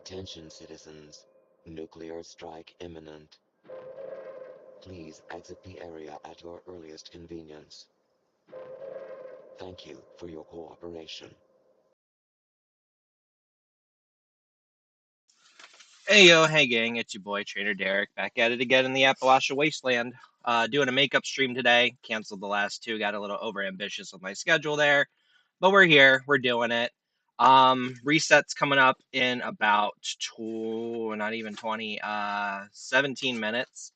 Attention citizens, nuclear strike imminent. Please exit the area at your earliest convenience. Thank you for your cooperation. Hey yo, hey gang, it's your boy Trainer Derek back at it again in the Appalachia Wasteland. Doing a makeup stream today. Canceled the last two, got a little over ambitious with my schedule there, but we're here, we're doing it. Reset's coming up in about not even 20, 17 minutes.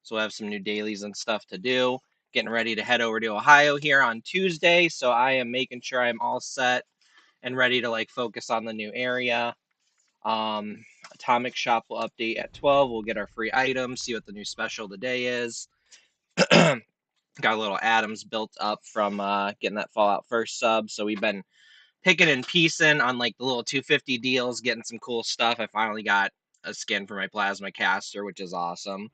So we'll have some new dailies and stuff to do. Getting ready to head over to Ohio here on Tuesday, so I am making sure I'm all set and ready to like focus on the new area. Um, Atomic Shop will update at 12. We'll get our free items, see what the new special of the day is. Got a little Adams built up from getting that Fallout First sub. So we've been picking and piecing on like the little 250 deals, getting some cool stuff. I finally got a skin for my plasma caster, which is awesome.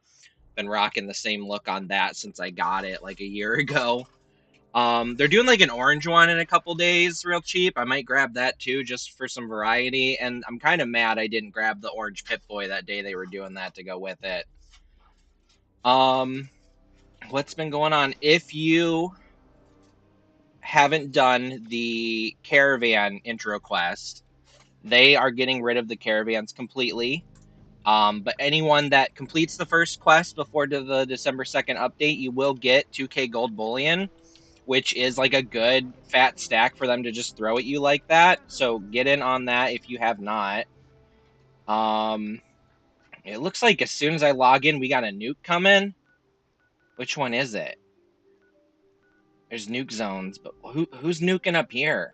Been rocking the same look on that since I got it like a year ago. They're doing like an orange one in a couple days, real cheap. I might grab that too, just for some variety. And I'm kind of mad I didn't grab the orange Pip-Boy that day they were doing that to go with it. Um, what's been going on? If you haven't done the caravan intro quest, they are getting rid of the caravans completely. But anyone that completes the first quest before the December 2nd update, you will get 2K gold bullion, which is like a good fat stack for them to just throw at you like that. So get in on that if you have not. Um, it looks like as soon as I log in, we got a nuke coming. Which one is it? There's nuke zones, but who's nuking up here?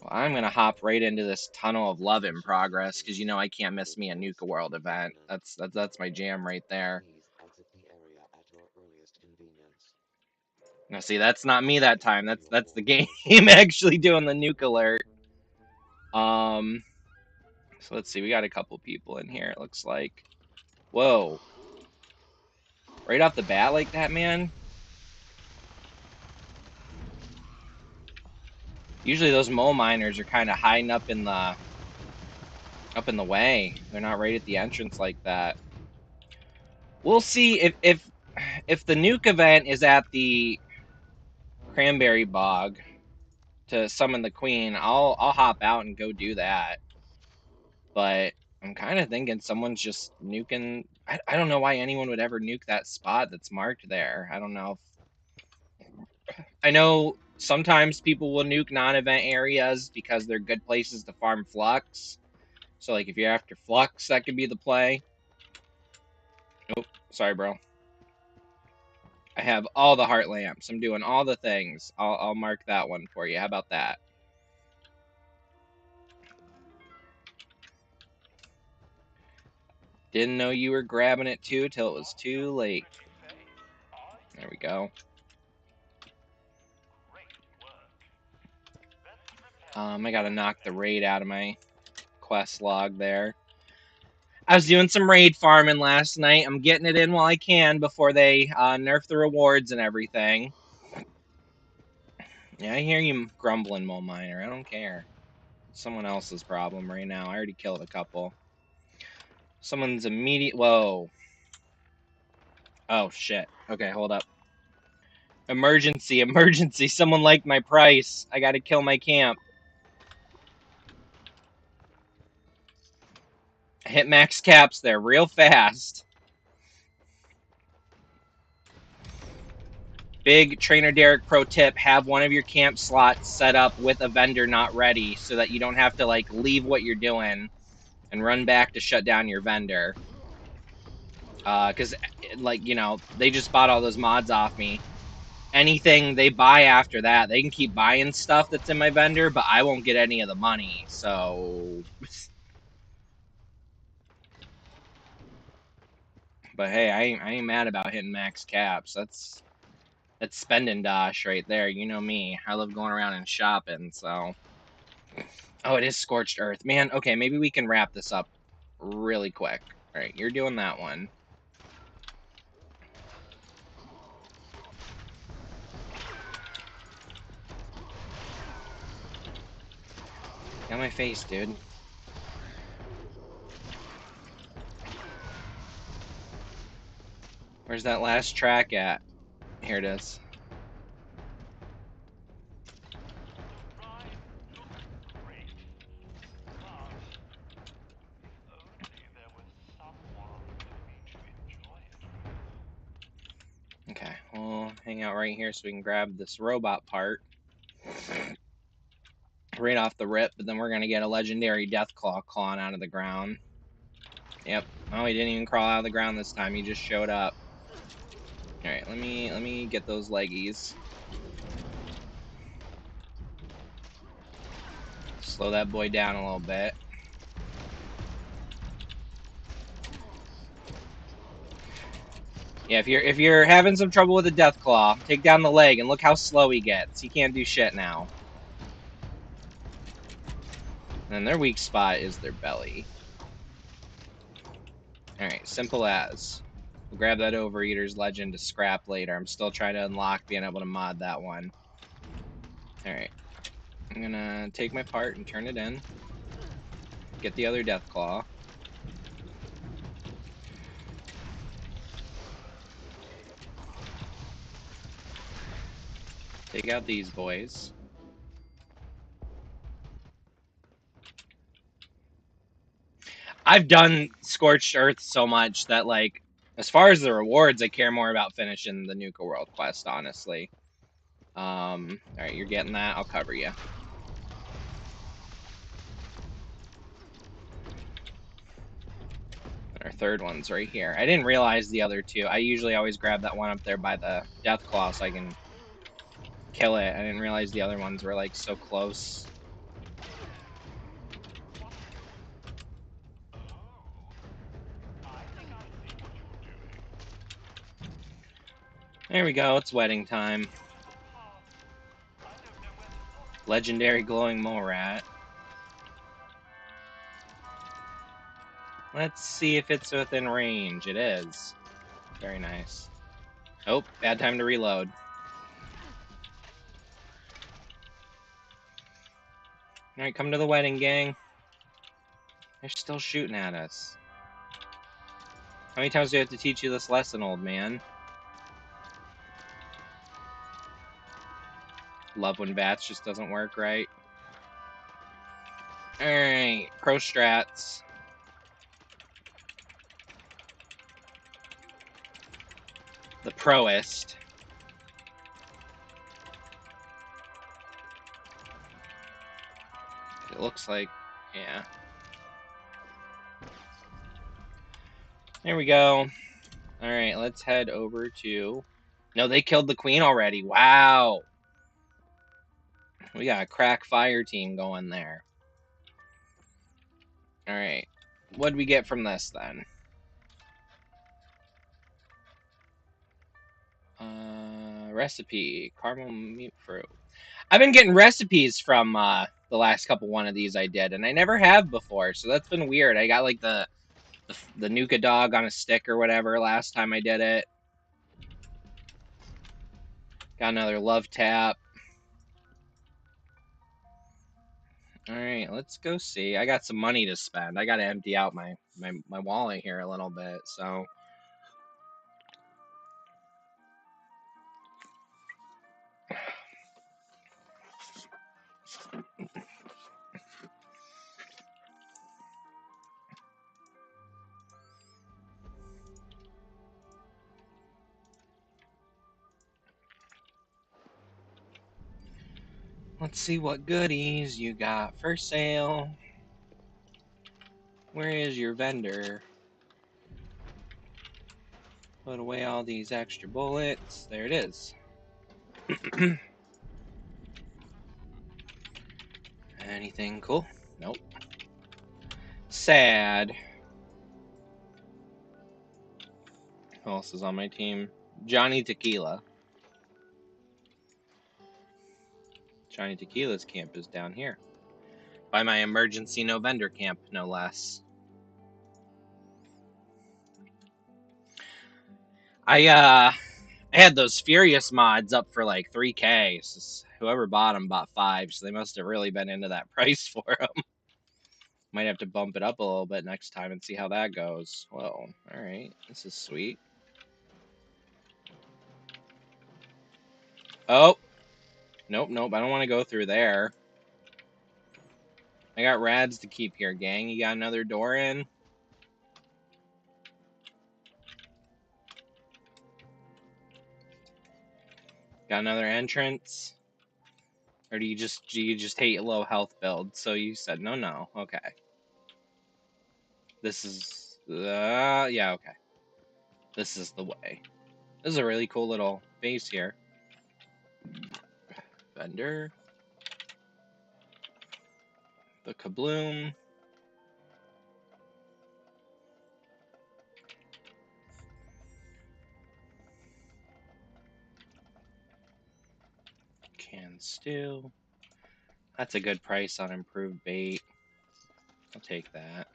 Well, I'm gonna hop right into this tunnel of love in progress because you know I can't miss me a Nuke World event. That's my jam right there. Please exit the area at your earliest convenience. Now see, that's not me that Thank you time. for That's your that's the game cooperation. actually doing the nuke alert. Um, so let's see. We got a couple people in here. It looks like. Whoa! Right off the bat like that, man. Usually those mole miners are kind of hiding up in the way. They're not right at the entrance like that. We'll see if the nuke event is at the cranberry bog to summon the queen. I'll hop out and go do that. But I'm kind of thinking someone's just nuking. I don't know why anyone would ever nuke that spot that's marked there. I don't know. I know sometimes people will nuke non-event areas because they're good places to farm flux. So like if you're after flux, that could be the play. Oh, sorry, bro. I have all the heart lamps. I'm doing all the things. I'll mark that one for you. How about that? Didn't know you were grabbing it too till it was too late. There we go. I gotta knock the raid out of my quest log there. I was doing some raid farming last night. I'm getting it in while I can before they nerf the rewards and everything. Yeah, I hear you grumbling, Mole Miner. I don't care. It's someone else's problem right now. I already killed a couple. Someone's immediate. Whoa. Oh, shit. Okay, hold up. Emergency, emergency. Someone liked my price. I gotta kill my camp. I hit max caps there real fast. Big Trainer Derek pro tip, have one of your camp slots set up with a vendor not ready so that you don't have to like leave what you're doing and run back to shut down your vendor. Because like, you know, they just bought all those mods off me. Anything they buy after that, they can keep buying stuff that's in my vendor, but I won't get any of the money. So but hey, I ain't mad about hitting max caps. That's spending dosh right there. You know me. I love going around and shopping, so. Oh, it is Scorched Earth. Man, okay, maybe we can wrap this up really quick. All right, you're doing that one. Got my face, dude. Where's that last track at? Here it is. Okay, we'll hang out right here so we can grab this robot part right off the rip, but then we're gonna get a legendary Deathclaw clawing out of the ground. Yep. Oh, he didn't even crawl out of the ground this time. He just showed up. All right, let me get those leggies. Slow that boy down a little bit. Yeah, if you're having some trouble with a Deathclaw, take down the leg and look how slow he gets. He can't do shit now. And their weak spot is their belly. Alright, simple as. We'll grab that Overeater's Legend to scrap later. I'm still trying to unlock being able to mod that one. Alright. I'm gonna take my part and turn it in. Get the other Deathclaw. Take out these boys. I've done Scorched Earth so much that, like, as far as the rewards, I care more about finishing the Nuka World quest, honestly. Alright, you're getting that. I'll cover you. Our third one's right here. I didn't realize the other two. I usually always grab that one up there by the Deathclaw so I can kill it. I didn't realize the other ones were, like, so close. There we go. It's wedding time. Legendary glowing mole rat. Let's see if it's within range. It is. Very nice. Oh, bad time to reload. Alright, come to the wedding, gang. They're still shooting at us. How many times do I have to teach you this lesson, old man? Love when bats just doesn't work right. Alright, pro strats. The proest. It looks like, yeah. There we go. Alright, let's head over to... No, they killed the queen already. Wow. We got a crack fire team going there. Alright. What'd we get from this, then? Recipe. Caramel meat fruit. I've been getting recipes from the last couple one of these I did, and I never have before, so that's been weird. I got, like, the Nuka dog on a stick or whatever last time I did it. Got another love tap. Alright, let's go see. I got some money to spend. I gotta empty out my wallet here a little bit, so... Let's see what goodies you got for sale. Where is your vendor? Put away all these extra bullets. There it is. Anything cool? Nope. Sad. Who else is on my team? Johnny Tequila. Johnny Tequila's camp is down here. By my emergency no vendor camp, no less. I had those Furious mods up for like 3K. So whoever bought them bought 5, so they must have really been into that price for them. Might have to bump it up a little bit next time and see how that goes. Whoa, alright, this is sweet. Oh, nope, nope. I don't want to go through there. I got rads to keep here, gang. You got another door in? Got another entrance? Or do you just hate low health build? So you said no, no. Okay. This is yeah, okay. This is the way. This is a really cool little base here. Vendor. The kabloom. Canned stew. That's a good price on improved bait. I'll take that.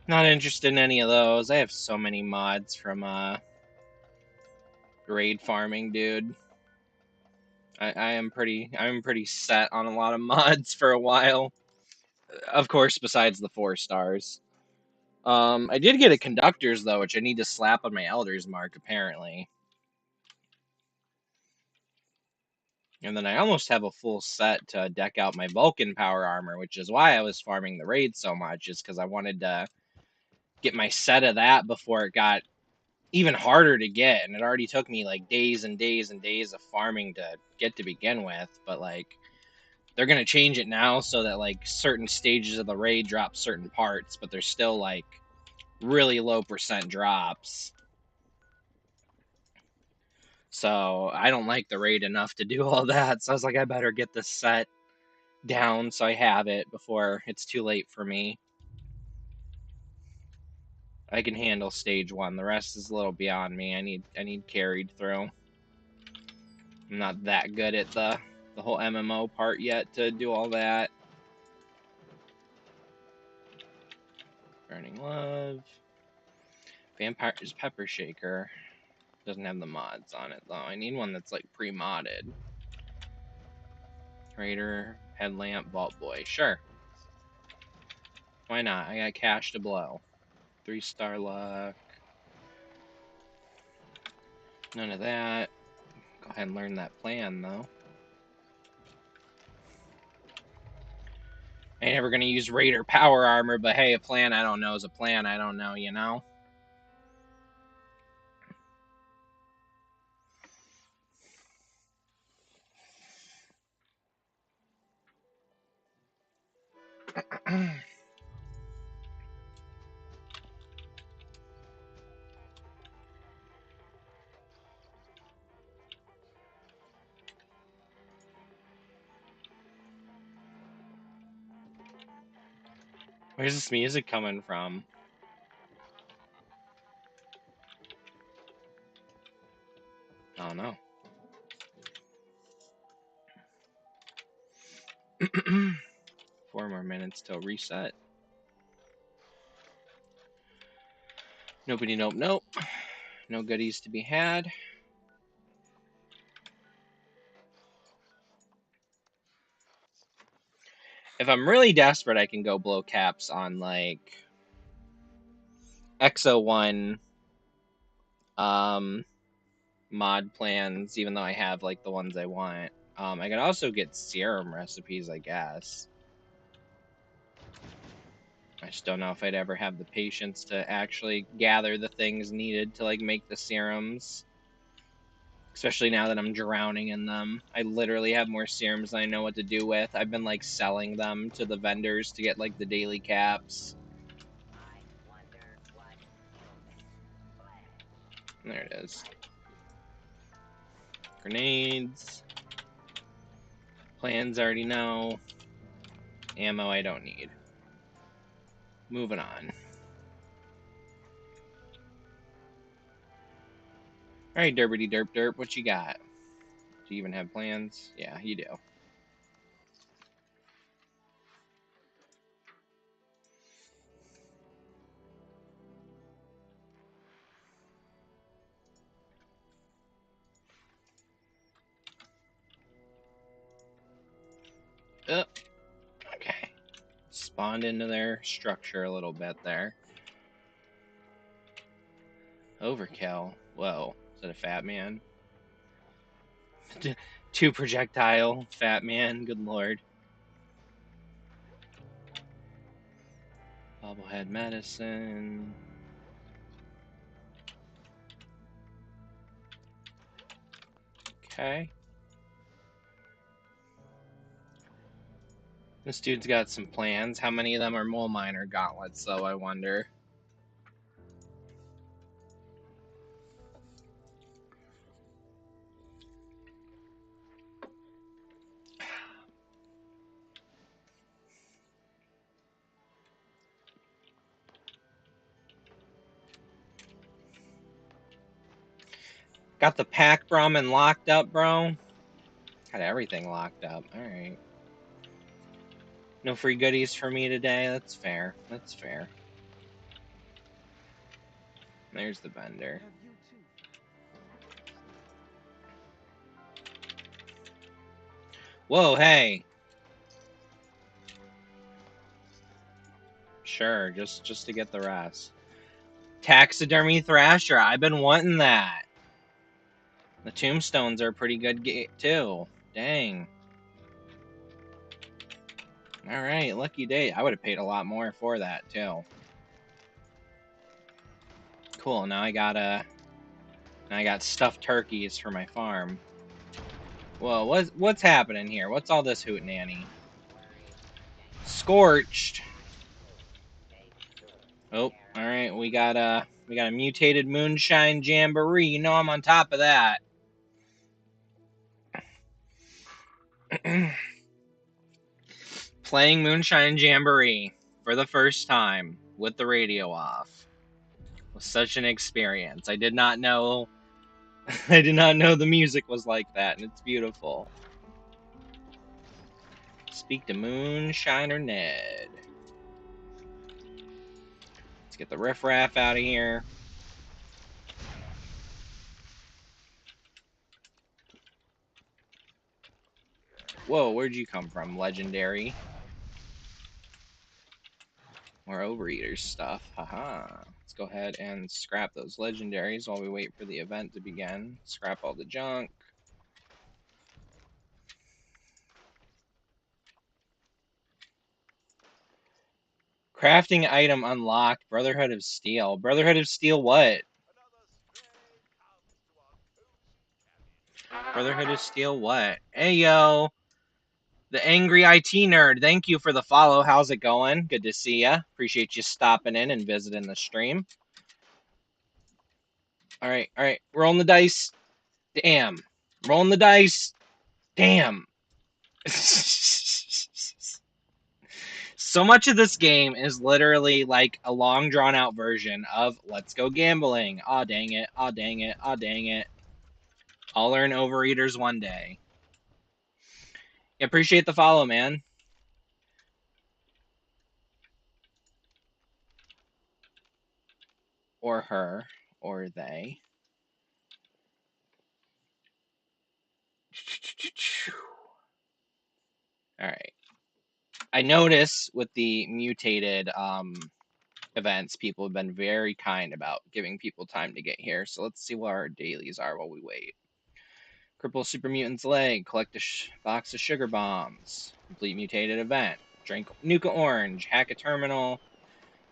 Not interested in any of those. I have so many mods from raid farming, dude. I'm pretty set on a lot of mods for a while. Of course, besides the 4 stars. I did get a conductors though, which I need to slap on my elders mark apparently. And then I almost have a full set to deck out my Vulcan power armor, which is why I was farming the raid so much, is because I wanted to get my set of that before it got even harder to get. And it already took me like days and days and days of farming to get to begin with. But like, they're going to change it now so that like certain stages of the raid drop certain parts, but there's still like really low percent drops. So I don't like the raid enough to do all that. So I was like, I better get this set down so I have it before it's too late for me. I can handle stage 1. The rest is a little beyond me. I need carried through. I'm not that good at the whole MMO part yet to do all that. Burning Love. Vampire's Pepper Shaker. Doesn't have the mods on it though. I need one that's like pre-modded. Trader, Headlamp, Vault Boy. Sure. Why not? I got cash to blow. 3-star luck. None of that. Go ahead and learn that plan though. I ain't never gonna use Raider power armor, but hey, a plan I don't know is a plan I don't know, you know? Where's this music coming from? I don't know. 4 more minutes till reset. Nobody, nope, nope. No goodies to be had. If I'm really desperate, I can go blow caps on like XO1 mod plans, even though I have like the ones I want. I can also get serum recipes, I guess. I just don't know if I'd ever have the patience to actually gather the things needed to like make the serums. Especially now that I'm drowning in them. I literally have more serums than I know what to do with. I've been like selling them to the vendors to get like the daily caps. There it is. Grenades. Plans I already know. Ammo I don't need. Moving on. Alright, Derpity Derp Derp, what you got? Do you even have plans? Yeah, you do. spawned into their structure a little bit there. Overkill. Whoa. Is that a fat man? 2 projectile fat man. Good lord. Bobblehead medicine. Okay. This dude's got some plans. How many of them are mole miner gauntlets, though, I wonder? Got the pack Brahmin locked up, bro. Got everything locked up. Alright. No free goodies for me today. That's fair. That's fair. There's the vendor. Whoa, hey. Sure, just to get the rest. Taxidermy Thrasher. I've been wanting that. The tombstones are a pretty good too. Dang. Alright, lucky day. I would have paid a lot more for that too. Cool, now I got stuffed turkeys for my farm. Whoa, what's happening here? What's all this hootenanny? Scorched. Oh, alright, we got a mutated moonshine jamboree. You know I'm on top of that. Playing moonshine jamboree for the first time with the radio off was such an experience. I did not know the music was like that, and it's beautiful. Speak to Moonshiner Ned. Let's get the riffraff out of here. Whoa, where'd you come from, legendary? More Overeaters stuff. Haha. Let's go ahead and scrap those legendaries while we wait for the event to begin. Scrap all the junk. Crafting item unlocked. Brotherhood of Steel. Brotherhood of Steel what? Brotherhood of Steel what? Hey, yo. The Angry IT Nerd. Thank you for the follow. How's it going? Good to see ya. Appreciate you stopping in and visiting the stream. Alright. Rolling the dice. Damn. Rolling the dice. Damn. So much of this game is literally like a long drawn out version of let's go gambling. Aw, dang it. Aw, dang it. Aw, dang it. I'll learn Overeaters one day. Appreciate the follow, man. Or her. Or they. Alright. I notice with the mutated events, people have been very kind about giving people time to get here. So let's see what our dailies are while we wait. Cripple Super Mutant's leg. Collect a box of sugar bombs. Complete mutated event. Drink Nuka Orange. Hack a terminal.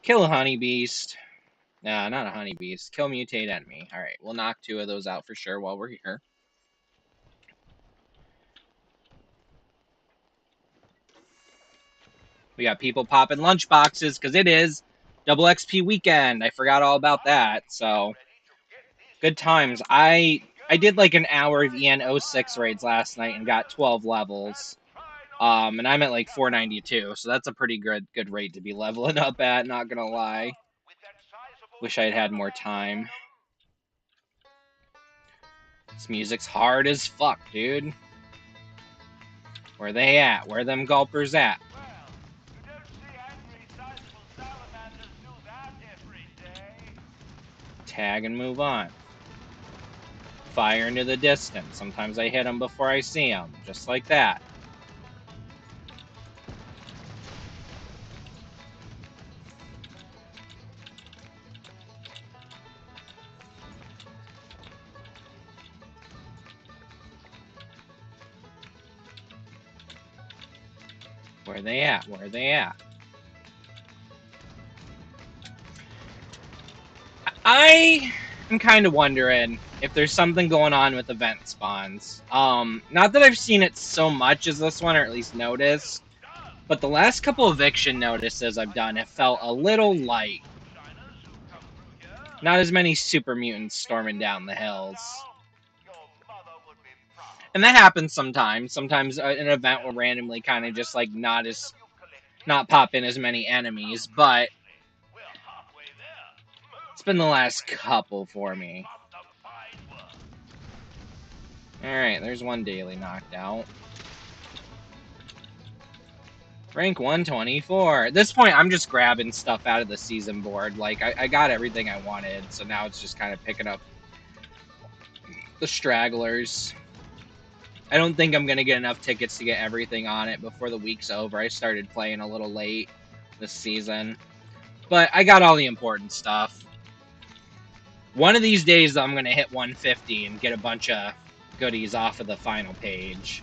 Kill a honey beast. Nah, not a honey beast. Kill mutate enemy. Alright, we'll knock 2 of those out for sure while we're here. We got people popping lunch boxes because it is double XP weekend. I forgot all about that. So good times. I did like an hour of EN06 raids last night and got 12 levels. And I'm at like 492, so that's a pretty good rate to be leveling up at, not gonna lie. Wish I'd had more time. This music's hard as fuck, dude. Where they at? Where them gulpers at? Tag and move on. Fire into the distance. Sometimes I hit them before I see them, just like that. Where they at? Where they at? I am kind of wondering if there's something going on with event spawns. Not that I've seen it so much as this one, or at least noticed, but the last couple eviction notices I've done have felt a little light. Not as many super mutants storming down the hills. And that happens sometimes. Sometimes an event will randomly kind of just like not pop in as many enemies, but it's been the last couple for me. Alright, there's one daily knocked out. Rank 124. At this point, I'm just grabbing stuff out of the season board. Like, I got everything I wanted, so now it's just kind of picking up the stragglers. I don't think I'm going to get enough tickets to get everything on it before the week's over. I started playing a little late this season. But I got all the important stuff. One of these days, I'm going to hit 150 and get a bunch of goodies off of the final page.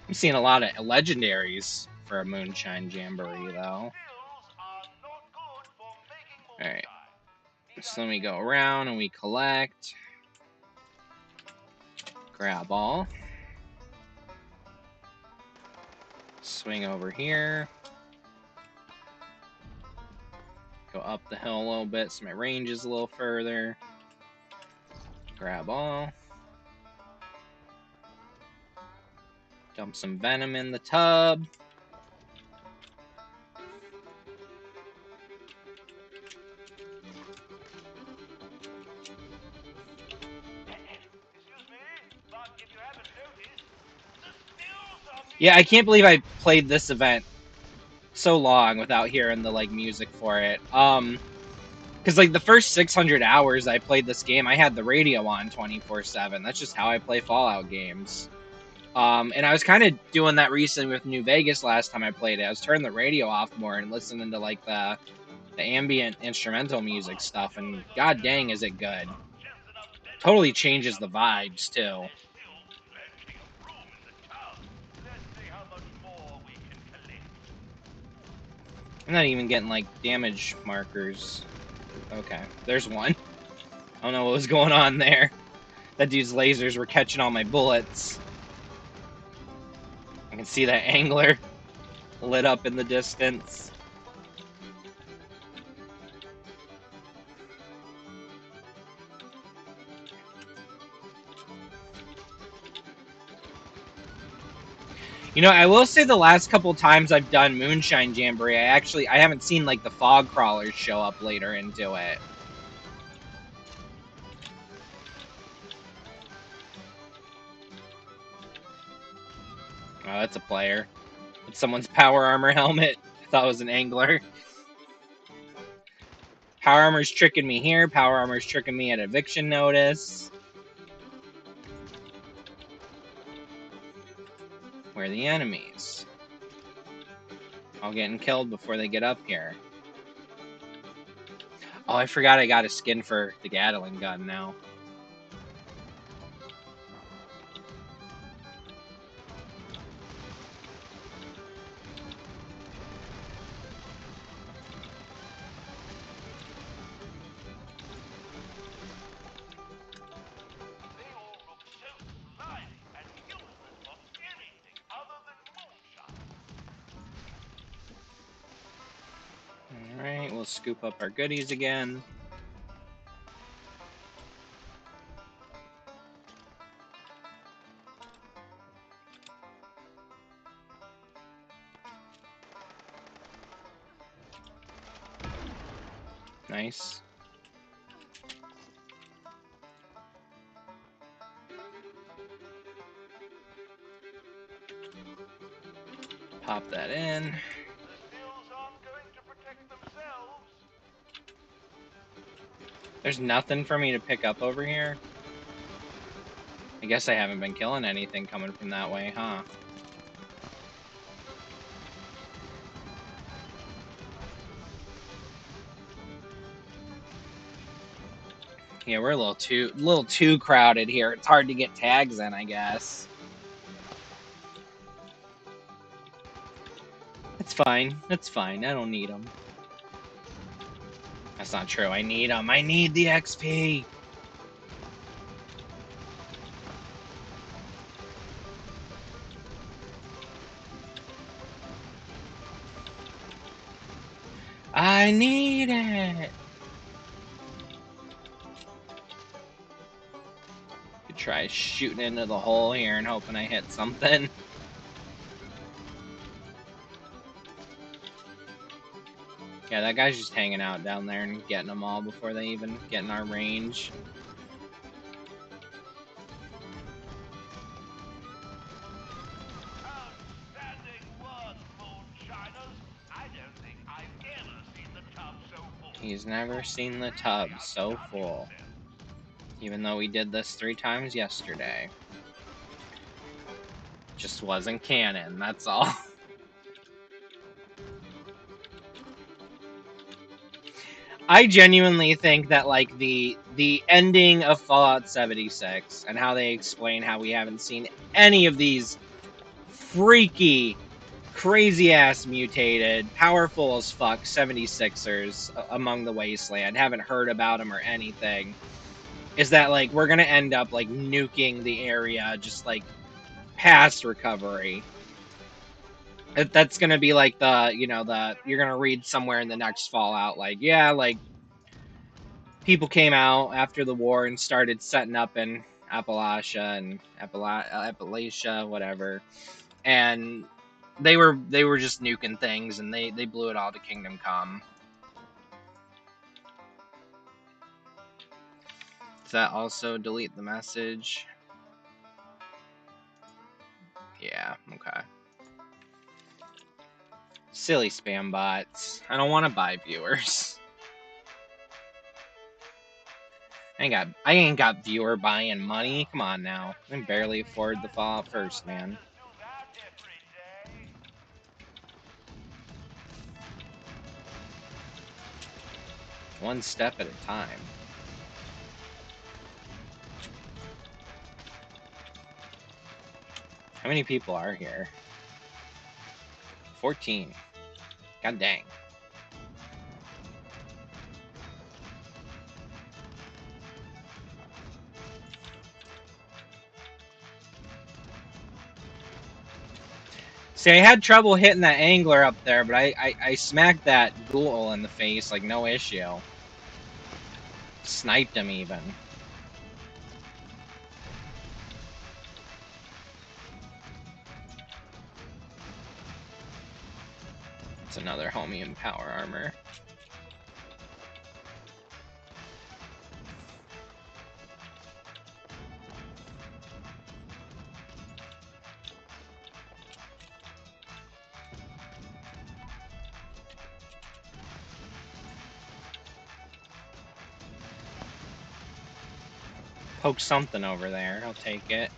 I'm seeing a lot of legendaries for a Moonshine Jamboree, though. Alright. So then we go around and we collect. Grab all. Swing over here. Go up the hill a little bit so my range is a little further. Grab all. Dump some venom in the tub. Yeah, I can't believe I played this event so long without hearing the like music for it. Because like the first 600 hours I played this game, I had the radio on 24/7. That's just how I play Fallout games. And I was kind of doing that recently with New Vegas last time I played it. I was turning the radio off more and listening to like the ambient instrumental music stuff, and god dang is it good. Totally changes the vibes too. I'm not even getting like damage markers. Okay, there's one. I don't know what was going on there. That dude's lasers were catching all my bullets. I can see that angler lit up in the distance. You know, I will say the last couple times I've done Moonshine Jamboree, I haven't seen like the fog crawlers show up later into it. Oh, that's a player. It's someone's power armor helmet. I thought it was an angler. Power armor's tricking me here. Power armor's tricking me at eviction notice. Where are the enemies? All getting killed before they get up here. Oh, I forgot I got a skin for the Gatling gun now. Alright, we'll scoop up our goodies again. Nice. Pop that in. There's nothing for me to pick up over here. I guess I haven't been killing anything coming from that way, huh? Yeah, we're a little too crowded here. It's hard to get tags in, I guess. It's fine. It's fine. I don't need them. That's not true. I need them. I need the XP. I need it. Could try shooting into the hole here and hoping I hit something. Yeah, that guy's just hanging out down there and getting them all before they even get in our range. He's never seen the tub so full. Even though we did this 3 times yesterday. Just wasn't canon, that's all. I genuinely think that like the ending of Fallout 76 and how they explain how we haven't seen any of these freaky, crazy ass mutated, powerful as fuck 76ers among the Wasteland, haven't heard about them or anything, is that like we're gonna end up like nuking the area just like past recovery. That's gonna be like the, you know, the, you're gonna read somewhere in the next Fallout like, yeah, like people came out after the war and started setting up in Appalachia and Appalachia, whatever, and they were just nuking things and they blew it all to Kingdom Come. Does that also delete the message? Yeah, okay. Silly spam bots. I don't want to buy viewers. I ain't got viewer buying money. Come on now. I can barely afford the Fallout First, man. One step at a time. How many people are here? 14. God dang. See, I had trouble hitting that angler up there, but I smacked that ghoul in the face like no issue. Sniped him even. It's another homie in power armor. Poke something over there. I'll take it.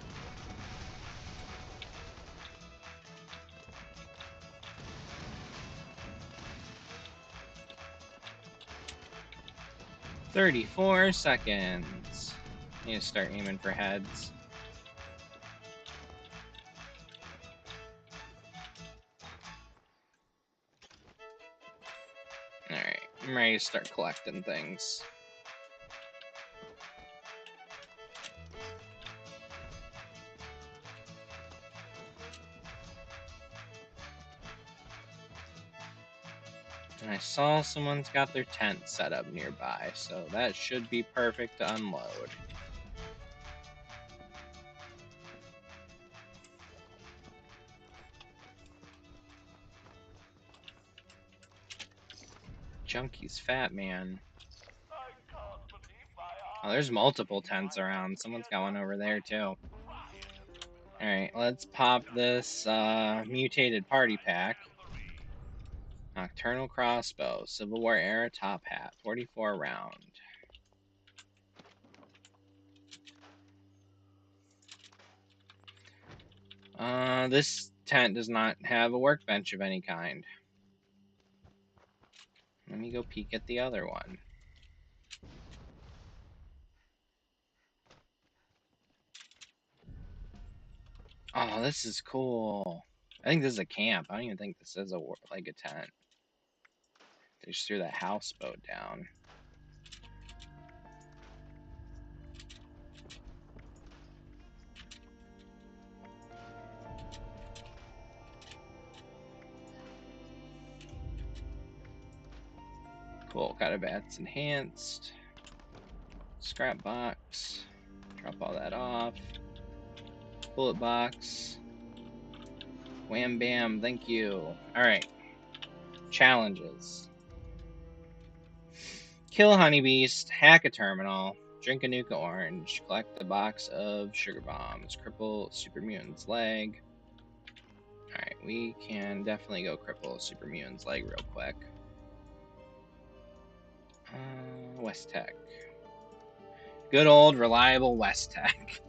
"34 seconds. Need to start aiming for heads. Alright, I'm ready to start collecting things. And I saw someone's got their tent set up nearby, so that should be perfect to unload. Junkie's fat man. Oh, there's multiple tents around. Someone's got one over there too. Alright, let's pop this mutated party pack. Nocturnal crossbow, Civil War era top hat, 44 round. This tent does not have a workbench of any kind. Let me go peek at the other one. Oh, this is cool. I think this is a camp. I don't even think this is like a tent. They just threw that houseboat down. Cool. Got a bats enhanced. Scrap box. Drop all that off. Bullet box. Wham bam. Thank you. Alright. Challenges. Kill a honeybeast. Hack a terminal. Drink a Nuka orange. Collect a box of sugar bombs. Cripple super mutant's leg. Alright, we can definitely go cripple super mutant's leg real quick. West Tech. Good old reliable West Tech.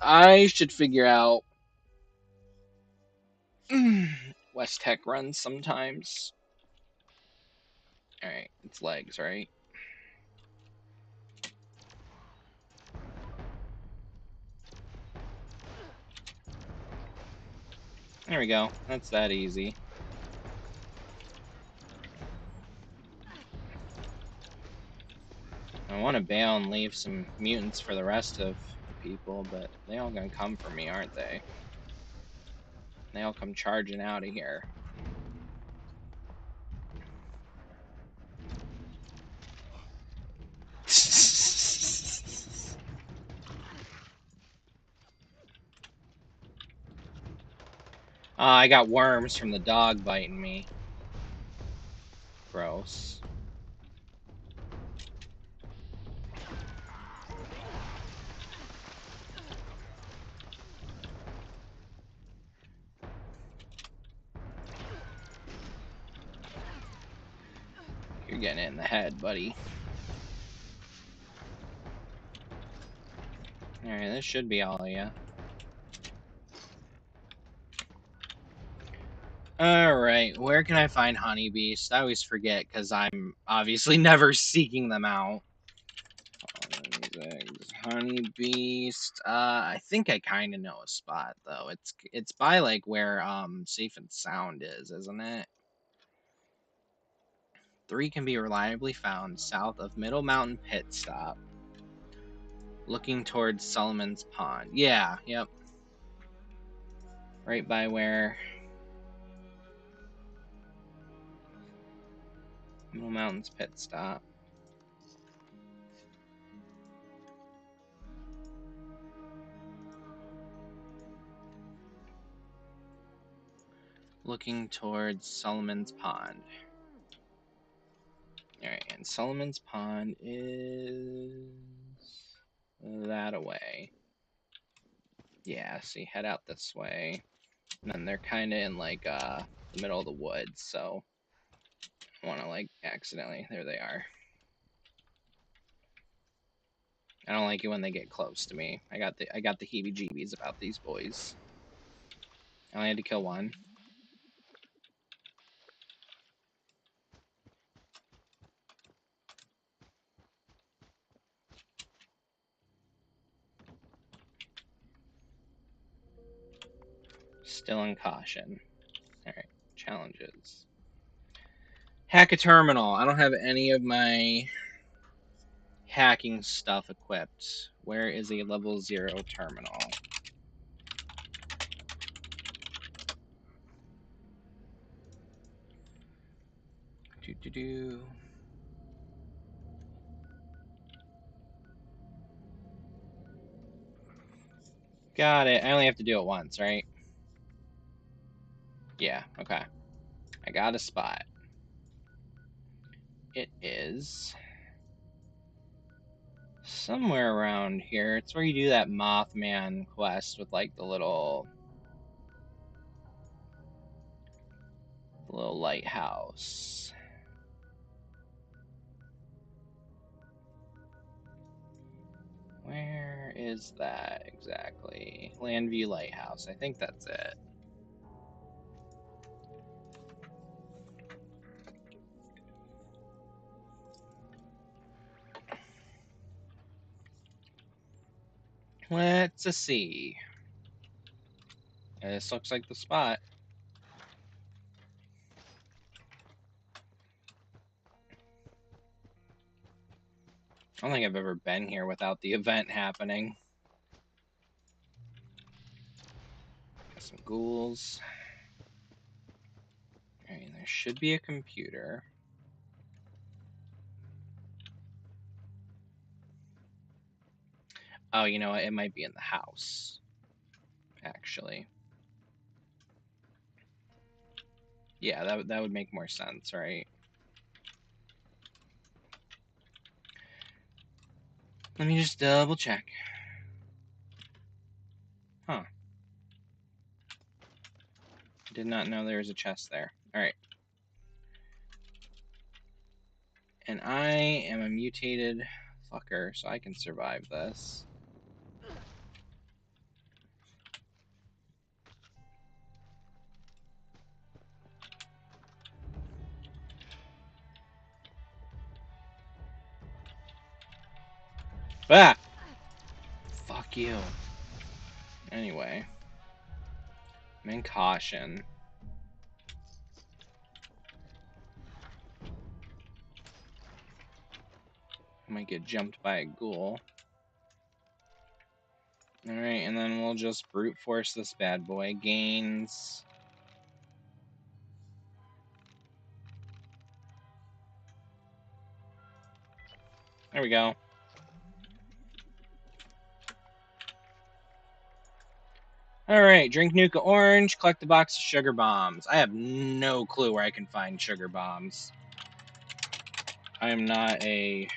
I should figure out West Tech runs sometimes. Alright, it's legs, right? There we go. That's that easy. I want to bail and leave some mutants for the rest of the people, but they all gonna come for me, aren't they? They all come charging out of here. I got worms from the dog biting me. Gross. You're getting it in the head, buddy. Alright, this should be all of you. Alright, where can I find honeybeast? I always forget because I'm obviously never seeking them out. Honeybeast. I think I kind of know a spot though. It's by like where Safe and Sound is, isn't it? 3 can be reliably found south of Middle Mountain Pit Stop. Looking towards Solomon's Pond. Yeah, yep. Right by where Middle Mountain's Pit Stop. Looking towards Solomon's Pond. Alright, and Solomon's Pond is that away. Yeah, so you head out this way. And then they're kind of in like the middle of the woods, so I want to like accidentally. There they are. I don't like it when they get close to me. I got the heebie-jeebies about these boys. I only had to kill one. Still in caution. Alright, challenges. Hack a terminal. I don't have any of my hacking stuff equipped. Where is a level 0 terminal? Do. Got it. I only have to do it once, right? Yeah, okay. I got a spot. It is somewhere around here. It's where you do that Mothman quest with like the little lighthouse. Where is that exactly? Landview Lighthouse. I think that's it. Let's see. This looks like the spot. I don't think I've ever been here without the event happening. Got some ghouls. Alright, there should be a computer. Oh, you know what? It might be in the house, actually. Yeah, that would make more sense, right? Let me just double check. Huh. Did not know there was a chest there. Alright. And I am a mutated fucker, so I can survive this. Ah! Fuck you. Anyway. I'm in caution. I might get jumped by a ghoul. Alright, and then we'll just brute force this bad boy. Gains. There we go. Alright, drink Nuka Orange, collect a box of sugar bombs. I have no clue where I can find sugar bombs. I am not a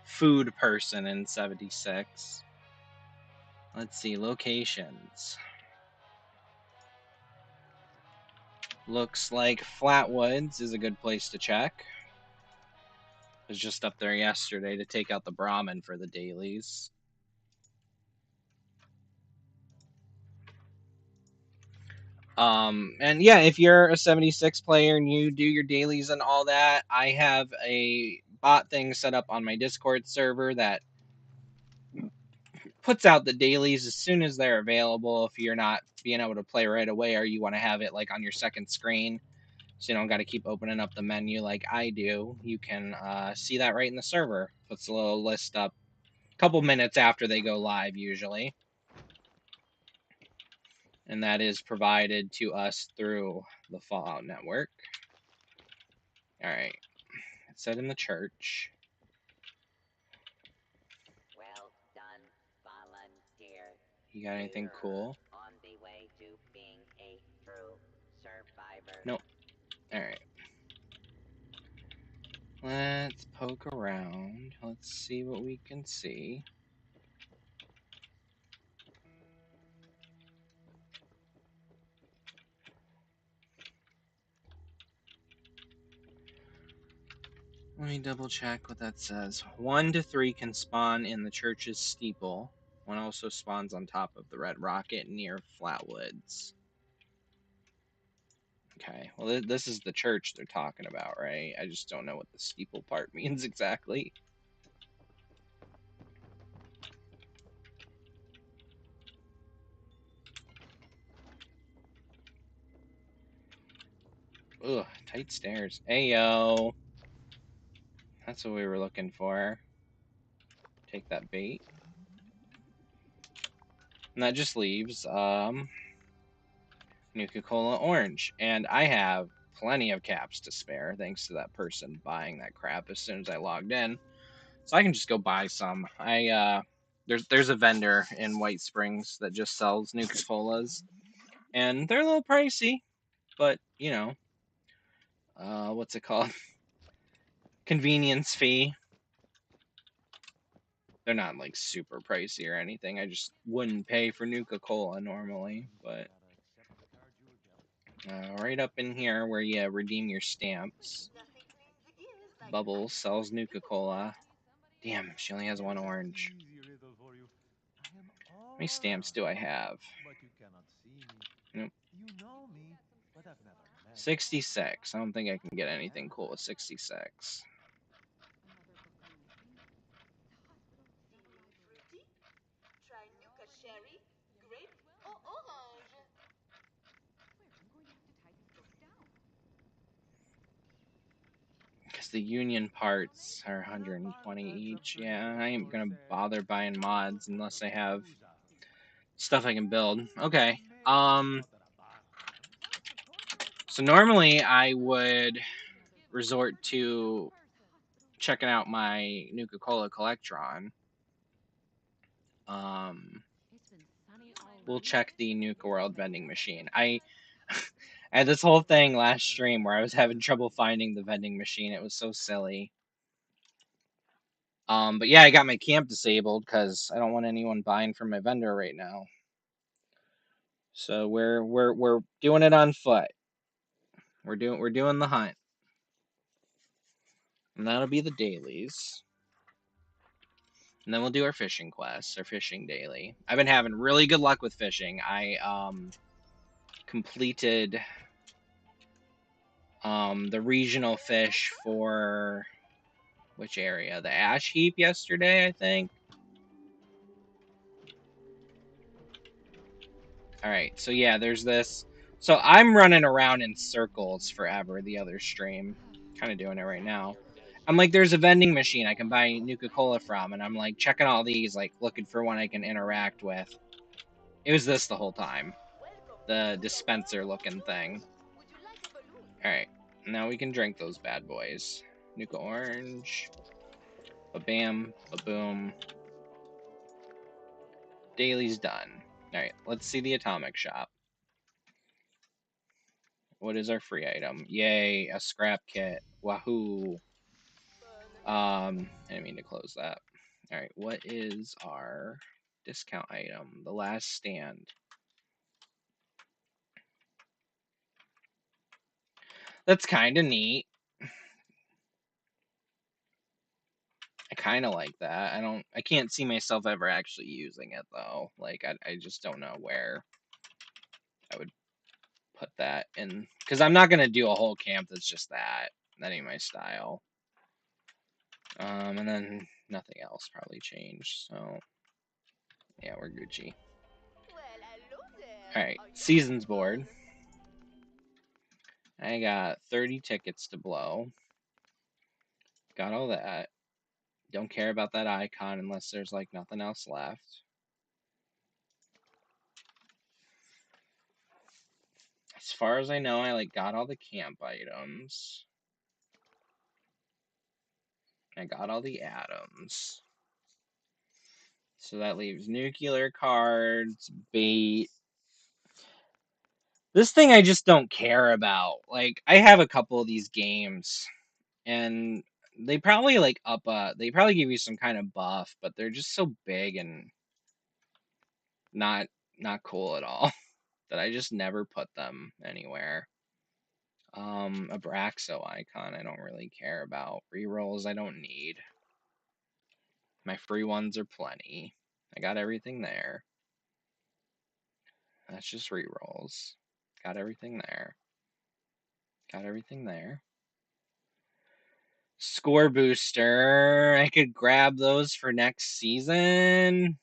food person in 76. Let's see, locations. Looks like Flatwoods is a good place to check. I was just up there yesterday to take out the Brahmin for the dailies. And yeah, if you're a 76 player and you do your dailies and all that, I have a bot thing set up on my Discord server that puts out the dailies as soon as they're available. If you're not being able to play right away, or you want to have it like on your second screen, so you don't got to keep opening up the menu like I do, you can see that right in the server. Puts a little list up a couple minutes after they go live usually. And that is provided to us through the Fallout Network. Alright. It said in the church. Well done, volunteer. You got anything cool? On the way to being a true survivor. Nope. Alright. Let's poke around. Let's see what we can see. Let me double check what that says. 1 to 3 can spawn in the church's steeple. One also spawns on top of the red rocket near Flatwoods. Okay, well, this is the church they're talking about, right? I just don't know what the steeple part means exactly. Ugh, tight stairs. Ayo. That's what we were looking for. Take that bait. And that just leaves Nuka-Cola Orange. And I have plenty of caps to spare, thanks to that person buying that crap as soon as I logged in. So I can just go buy some. There's a vendor in White Springs that just sells Nuka-Colas. And they're a little pricey, but you know, what's it called? Convenience fee. They're not like super pricey or anything. I just wouldn't pay for Nuka-Cola normally, but right up in here where you redeem your stamps, Bubbles sells Nuka-Cola. Damn, she only has one orange. How many stamps do I have? Nope. 66. I don't think I can get anything cool with 66. Because the union parts are 120 each. Yeah, I ain't gonna bother buying mods unless I have stuff I can build. Okay. So normally I would resort to checking out my Nuka-Cola Collectron. We'll check the Nuka World vending machine. I had this whole thing last stream where I was having trouble finding the vending machine. It was so silly. But yeah, I got my camp disabled because I don't want anyone buying from my vendor right now. So we're doing it on foot. We're doing the hunt. And that'll be the dailies. And then we'll do our fishing quests, our fishing daily. I've been having really good luck with fishing. I completed the regional fish for which area? The ash heap yesterday, I think. Alright, so yeah, there's this. So I'm running around in circles forever, the other stream. Kind of doing it right now. I'm like, there's a vending machine I can buy Nuka-Cola from, and I'm like checking all these, like looking for one I can interact with. It was this the whole time. The dispenser looking thing. Alright, now we can drink those bad boys. Nuka Orange. Ba-bam, ba-boom. Daily's done. Alright, let's see the atomic shop. What is our free item? Yay, a scrap kit. Wahoo. I didn't mean to close that. Alright, what is our discount item? The last stand. That's kind of neat. I kind of like that. I can't see myself ever actually using it though. Like I just don't know where I would put that in, because I'm not gonna do a whole camp that's just that. That ain't my style. And then nothing else probably changed. So yeah, we're Gucci. All right, seasons board. I got 30 tickets to blow. Got all that. Don't care about that icon unless there's like nothing else left. As far as I know, I like got all the camp items. I got all the atoms. So that leaves nuclear cards, bait. This thing I just don't care about. Like, I have a couple of these games, and they probably like they probably give you some kind of buff, but they're just so big and not cool at all that I just never put them anywhere. A Braxo icon I don't really care about. Rerolls I don't need. My free ones are plenty. I got everything there. That's just rerolls. Got everything there. Got everything there. Score booster. I could grab those for next season.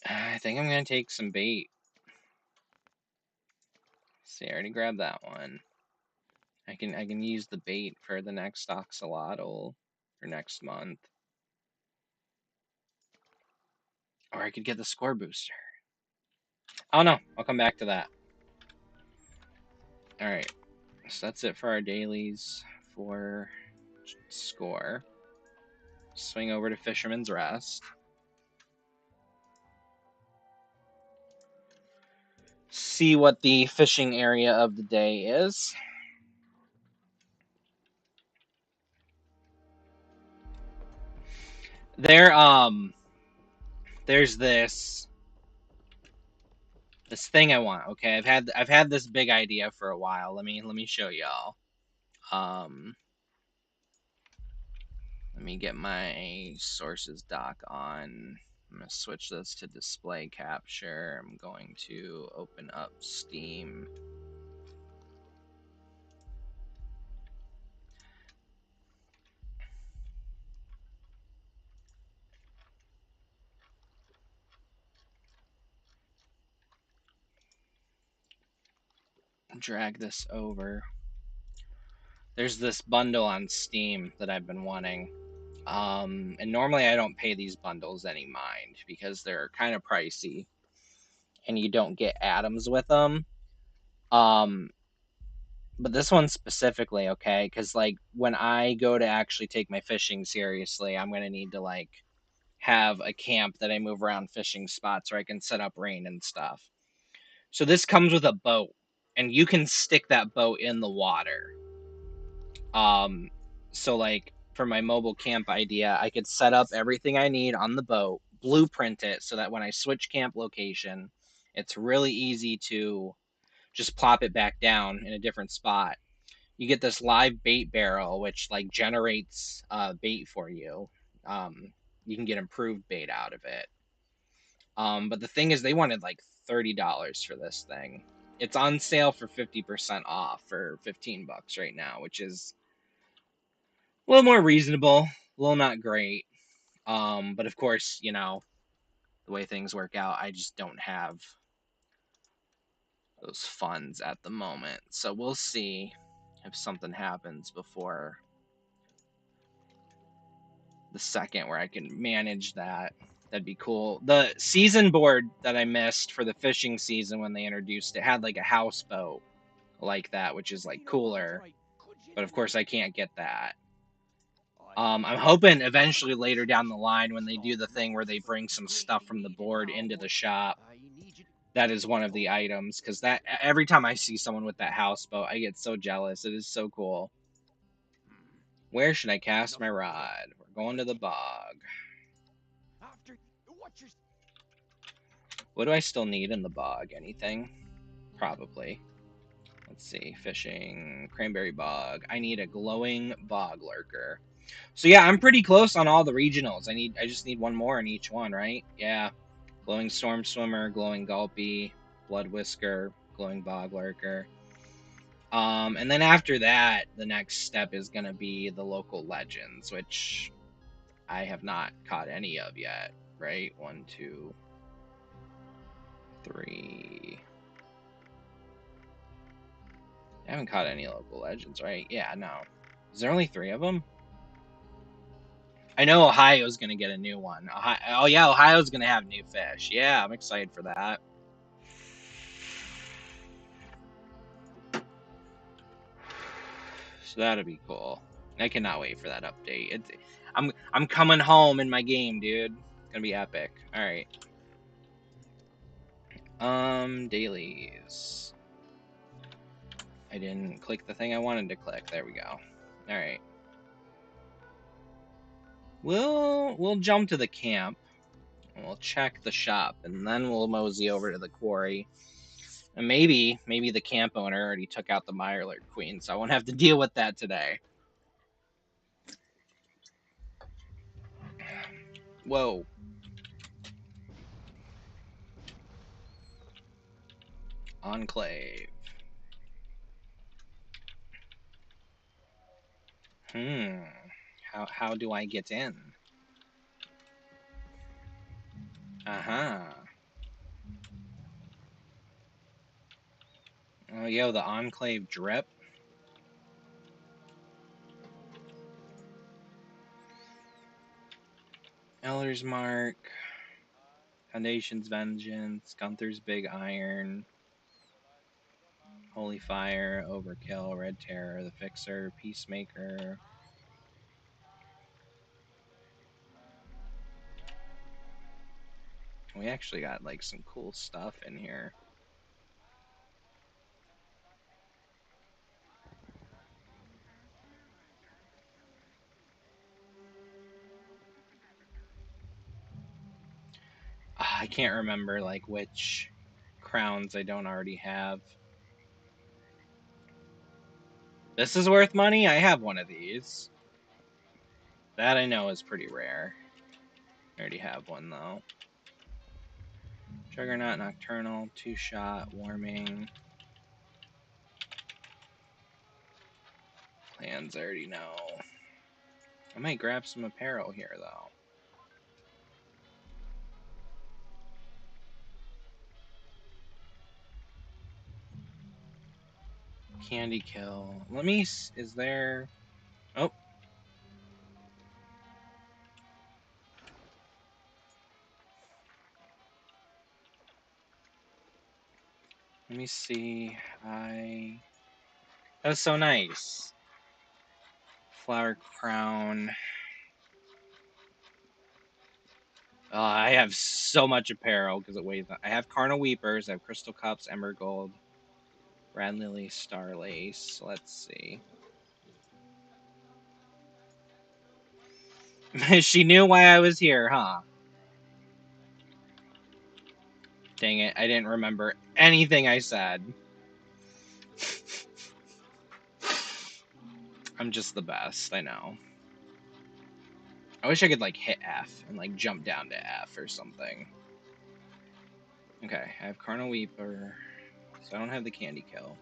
I think I'm gonna take some bait. See, I already grabbed that one. I can use the bait for the next Oxalotl for next month. Or I could get the score booster. Oh no, I'll come back to that. Alright. So that's it for our dailies for score. Swing over to Fisherman's Rest. See what the fishing area of the day is. There's this thing I want. Okay, I've had this big idea for a while. Let me show y'all. Let me get my sources dock on. I'm gonna switch this to display capture. I'm going to open up Steam. drag this over. There's this bundle on Steam that I've been wanting. And normally I don't pay these bundles any mind because they're kind of pricey and you don't get atoms with them. Um, but this one specifically, okay, because like when I go to actually take my fishing seriously, I'm gonna need to like have a camp that I move around fishing spots where I can set up rain and stuff. So this comes with a boat, and you can stick that boat in the water. Um, so like for my mobile camp idea, I could set up everything I need on the boat, blueprint it so that when I switch camp location, it's really easy to just plop it back down in a different spot. You get this live bait barrel, which like generates bait for you. Um, you can get improved bait out of it. But the thing is, they wanted like $30 for this thing. It's on sale for 50% off for $15 right now, which is a little more reasonable, a little not great. But of course, you know, the way things work out, I just don't have those funds at the moment. So we'll see if something happens before the second where I can manage that. That'd be cool. The season board that I missed for the fishing season when they introduced it had like a houseboat like that, which is like cooler. But of course, I can't get that. I'm hoping eventually later down the line when they do the thing where they bring some stuff from the board into the shop, that is one of the items. Because that every time I see someone with that houseboat, I get so jealous. It is so cool. Where should I cast my rod? We're going to the bog. What do I still need in the bog? Anything? Probably. Let's see. Fishing. Cranberry bog. I need a glowing bog lurker. So yeah, I'm pretty close on all the regionals. I just need one more in each one, right? Yeah. Glowing storm swimmer, glowing gulpy, blood whisker, glowing bog lurker. And then after that, the next step is gonna be the local legends, which I have not caught any of yet, right? 1, 2, 3. I haven't caught any local legends, right? Yeah, no. Is there only 3 of them? I know Ohio's gonna get a new one. Oh yeah, Ohio's gonna have new fish. Yeah, I'm excited for that. So that'll be cool. I cannot wait for that update. I'm coming home in my game, dude. It's gonna be epic. All right. Dailies. I didn't click the thing I wanted to click. There we go. All right. We'll jump to the camp. And we'll check the shop, and then we'll mosey over to the quarry. And maybe the camp owner already took out the Mirelurk Queen, so I won't have to deal with that today. Whoa. Enclave. How do I get in? Uh-huh. Oh, yo, the Enclave drip. Elder's Mark. Foundation's Vengeance. Gunther's Big Iron. Holy Fire. Overkill. Red Terror. The Fixer. Peacemaker. We actually got like some cool stuff in here. I can't remember like which crowns I don't already have. This is worth money? I have one of these. That I know is pretty rare. I already have one though. Juggernaut, Nocturnal, 2-shot, Warming. Plans I already know. I might grab some apparel here though. Candy kill. Let me. Is there? Oh. Let me see. That was so nice. Flower crown. I have so much apparel because it weighs. I have Carnal Weepers. I have Crystal Cups, Ember Gold, Rad Lily, Star Lace. Let's see. She knew why I was here, huh? Dang it, I didn't remember anything I said. I'm just the best, I know. I wish I could, like, hit F and, like, jump down to F or something. Okay, I have Carnal Weeper, so I don't have the Candy Kill.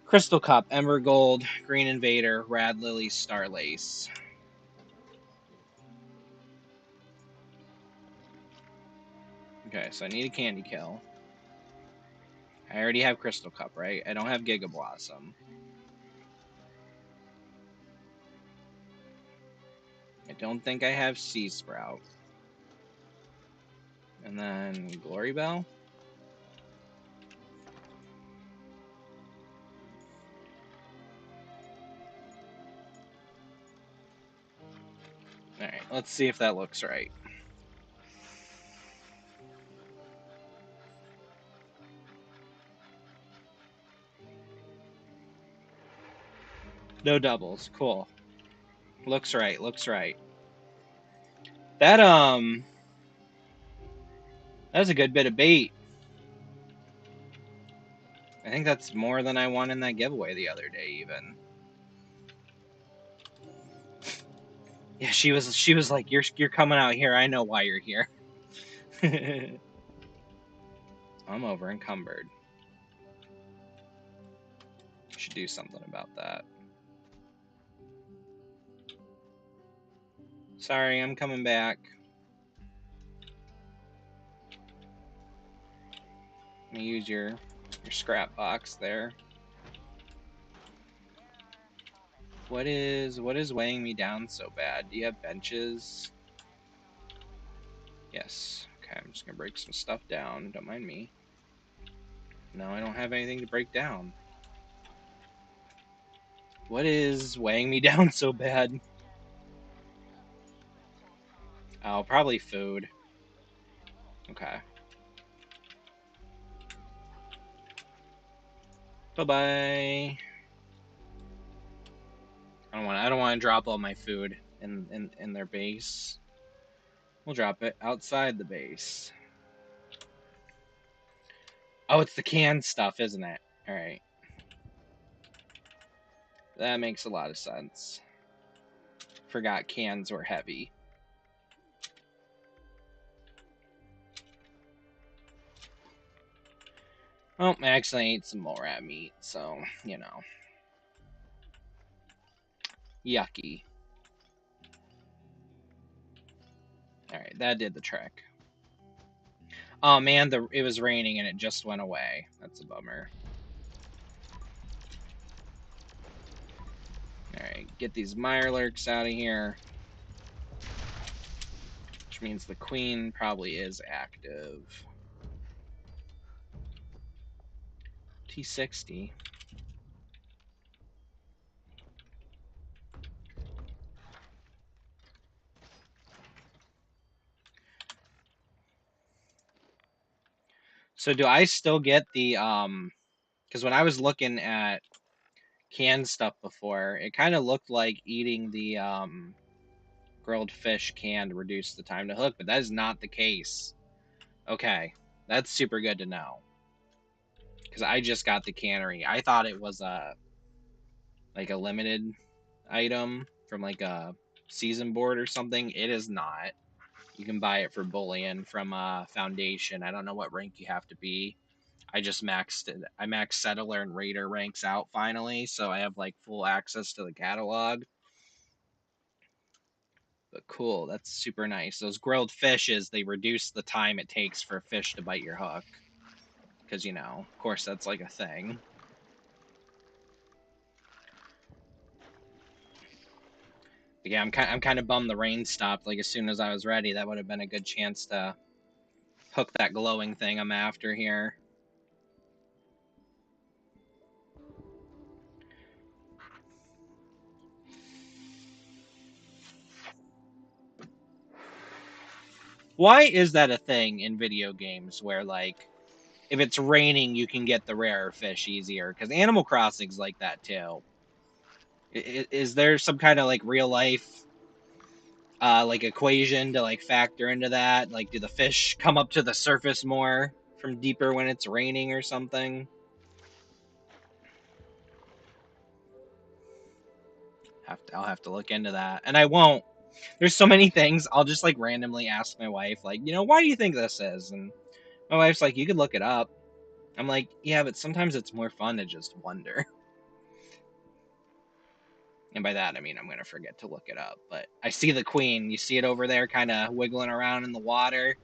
Crystal Cup, Ember Gold, Green Invader, Rad Lily, Star Lace. Okay, so I need a Candy Kill. I already have Crystal Cup, right? I don't have Giga Blossom. I don't think I have Sea Sprout. And then Glory Bell. Alright, let's see if that looks right. No doubles. Cool. Looks right, looks right. That was a good bit of bait. I think that's more than I won in that giveaway the other day even. Yeah, she was like, You're coming out here, I know why you're here. I'm over encumbered. Should do something about that. Sorry, I'm coming back. Let me use your scrap box there. What is weighing me down so bad? Do you have benches? Yes. Okay, I'm just gonna break some stuff down. Don't mind me. No, I don't have anything to break down. What is weighing me down so bad? Oh, probably food. Okay. Bye-bye. I don't want to drop all my food in their base. We'll drop it outside the base. Oh, it's the canned stuff, isn't it? All right. That makes a lot of sense. Forgot cans were heavy. Oh, I actually ate some more rat meat, so, you know. Yucky. Alright, that did the trick. Oh man, it was raining and it just went away. That's a bummer. Alright, get these Mirelurks out of here. Which means the queen probably is active. T60. So do I still get the because when I was looking at canned stuff before, it kind of looked like eating the grilled fish can reduce the time to hook, but that is not the case. Okay, that's super good to know. Because I just got the cannery. I thought it was like a limited item from like a season board or something. It is not. You can buy it for bullion from a foundation. I don't know what rank you have to be. I just maxed it. I maxed settler and raider ranks out finally, so I have like full access to the catalog. But cool, that's super nice. Those grilled fishes, they reduce the time it takes for a fish to bite your hook. Because, you know, of course, that's like a thing. Yeah, I'm kind of bummed the rain stopped. Like as soon as I was ready, that would have been a good chance to hook that glowing thing I'm after here. Why is that a thing in video games where like if it's raining you can get the rarer fish easier? Because Animal Crossing's like that too. Is there some kind of like real life like equation to like factor into that? Like, do the fish come up to the surface more from deeper when it's raining or something? I'll have to look into that, and I won't. There's so many things I'll just like randomly ask my wife, like, why do you think this is? And my wife's like, you could look it up. I'm like, yeah, but sometimes it's more fun to just wonder. And by that I mean I'm gonna forget to look it up. But I see the queen. You see it over there, kind of wiggling around in the water.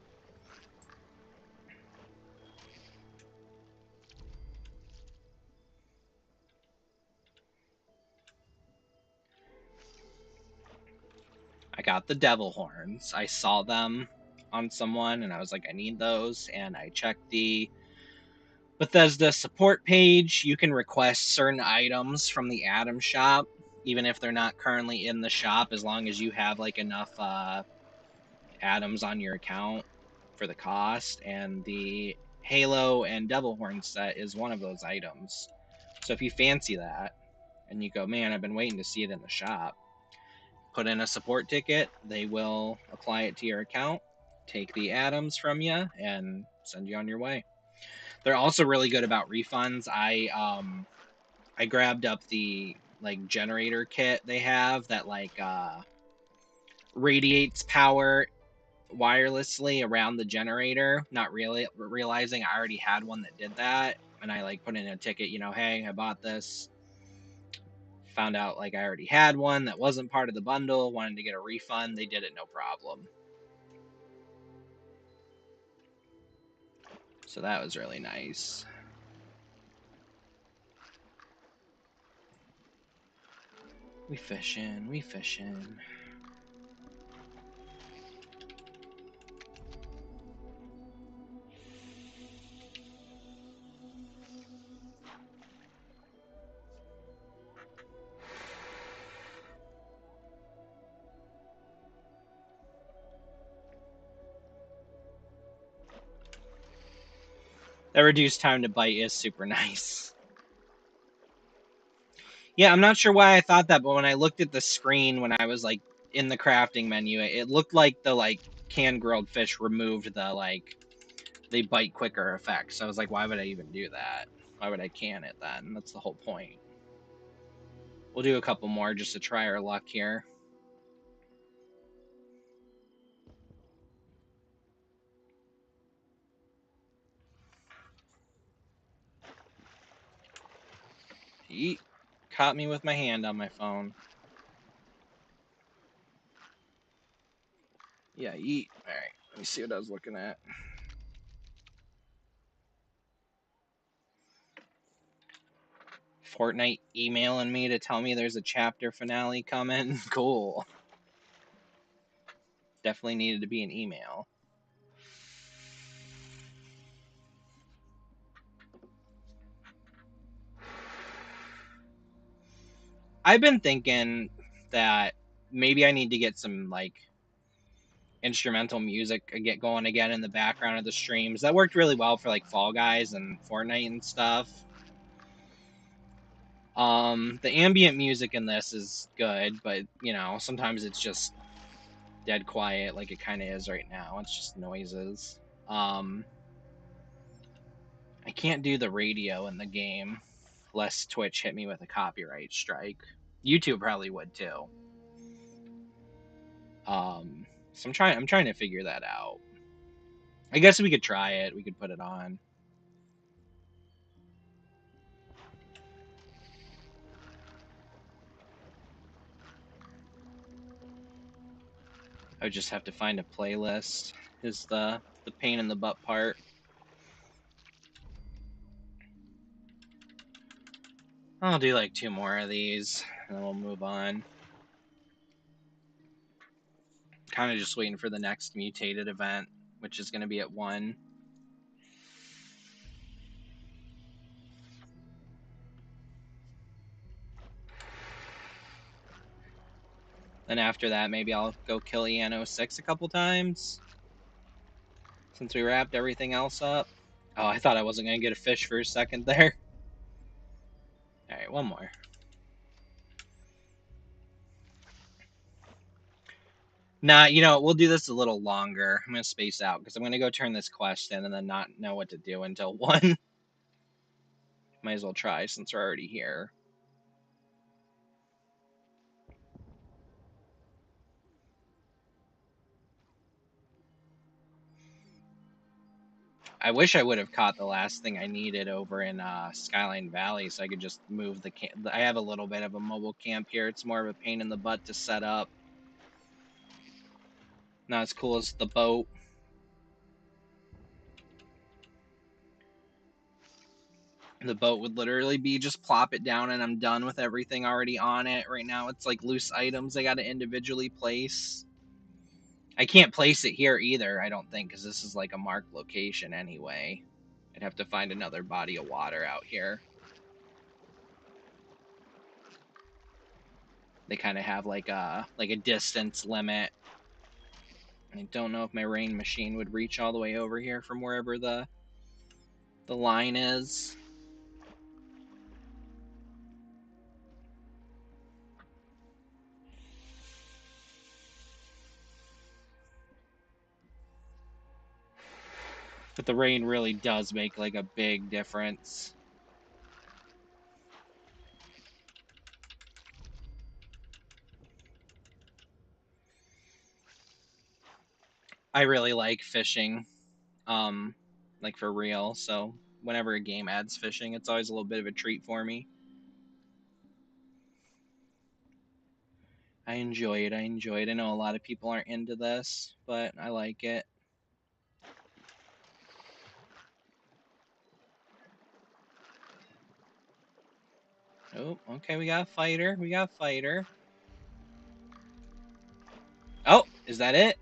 I got the devil horns. I saw them on someone and I was like, I need those. And I checked the Bethesda support page. You can request certain items from the Atom shop, even if they're not currently in the shop, as long as you have like enough atoms on your account for the cost. And the Halo and Devil Horn set is one of those items. So if you fancy that and you go, man, I've been waiting to see it in the shop, put in a support ticket. They will apply it to your account, take the atoms from you, and send you on your way. They're also really good about refunds. I grabbed up the like generator kit they have that like radiates power wirelessly around the generator, not really realizing I already had one that did that. And I like put in a ticket, hey, I bought this. Found out like I already had one that wasn't part of the bundle, wanted to get a refund. They did it no problem. So that was really nice. We fishing, we fishing. That reduced time to bite is super nice. Yeah, I'm not sure why I thought that, but when I looked at the screen when I was like in the crafting menu, it looked like the like canned grilled fish removed the like they bite quicker effect. So I was like, why would I even do that? Why would I can it then? That's the whole point. We'll do a couple more just to try our luck here. Eat. Caught me with my hand on my phone. Yeah, eat. Alright, let me see what I was looking at. Fortnite emailing me to tell me there's a chapter finale coming. Cool. Definitely needed to be an email. I've been thinking that maybe I need to get some like instrumental music get going again in the background of the streams. That worked really well for like Fall Guys and Fortnite and stuff. The ambient music in this is good, but sometimes it's just dead quiet like it kind of is right now. It's just noises. I can't do the radio in the game lest Twitch hit me with a copyright strike. YouTube probably would too. So I'm trying to figure that out. I guess we could try it. We could put it on. I would just have to find a playlist. Is the pain in the butt part. I'll do like 2 more of these and then we'll move on. Kind of just waiting for the next mutated event, which is going to be at 1. Then after that, maybe I'll go kill EN06 a couple times, since we wrapped everything else up. Oh, I thought I wasn't going to get a fish for a second there. Alright, one more. Nah, you know, we'll do this a little longer. I'm going to space out, because I'm going to go turn this quest in and then not know what to do until 1. Might as well try, since we're already here. I wish I would have caught the last thing I needed over in Skyline Valley, so I could just move the camp. I have a little bit of a mobile camp here. It's more of a pain in the butt to set up. Not as cool as the boat. The boat would literally be just plop it down and I'm done with everything already on it. Right now it's like loose items I got to individually place. I can't place it here either, I don't think, because this is like a marked location anyway. I'd have to find another body of water out here. They kind of have like a distance limit. I don't know if my rain machine would reach all the way over here from wherever the line is. But the rain really does make like a big difference. I really like fishing, like for real. So whenever a game adds fishing, it's always a little bit of a treat for me. I enjoy it. I enjoy it. I know a lot of people aren't into this, but I like it. Oh, okay, we got a fighter. We got a fighter. Oh, is that it?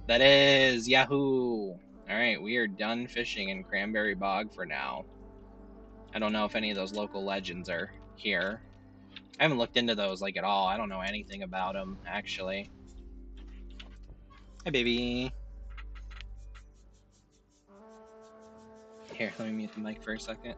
That is Yahoo! Alright, we are done fishing in Cranberry Bog for now. I don't know if any of those local legends are here. I haven't looked into those like at all. I don't know anything about them, actually. Hi, baby. Here, let me mute the mic for a second.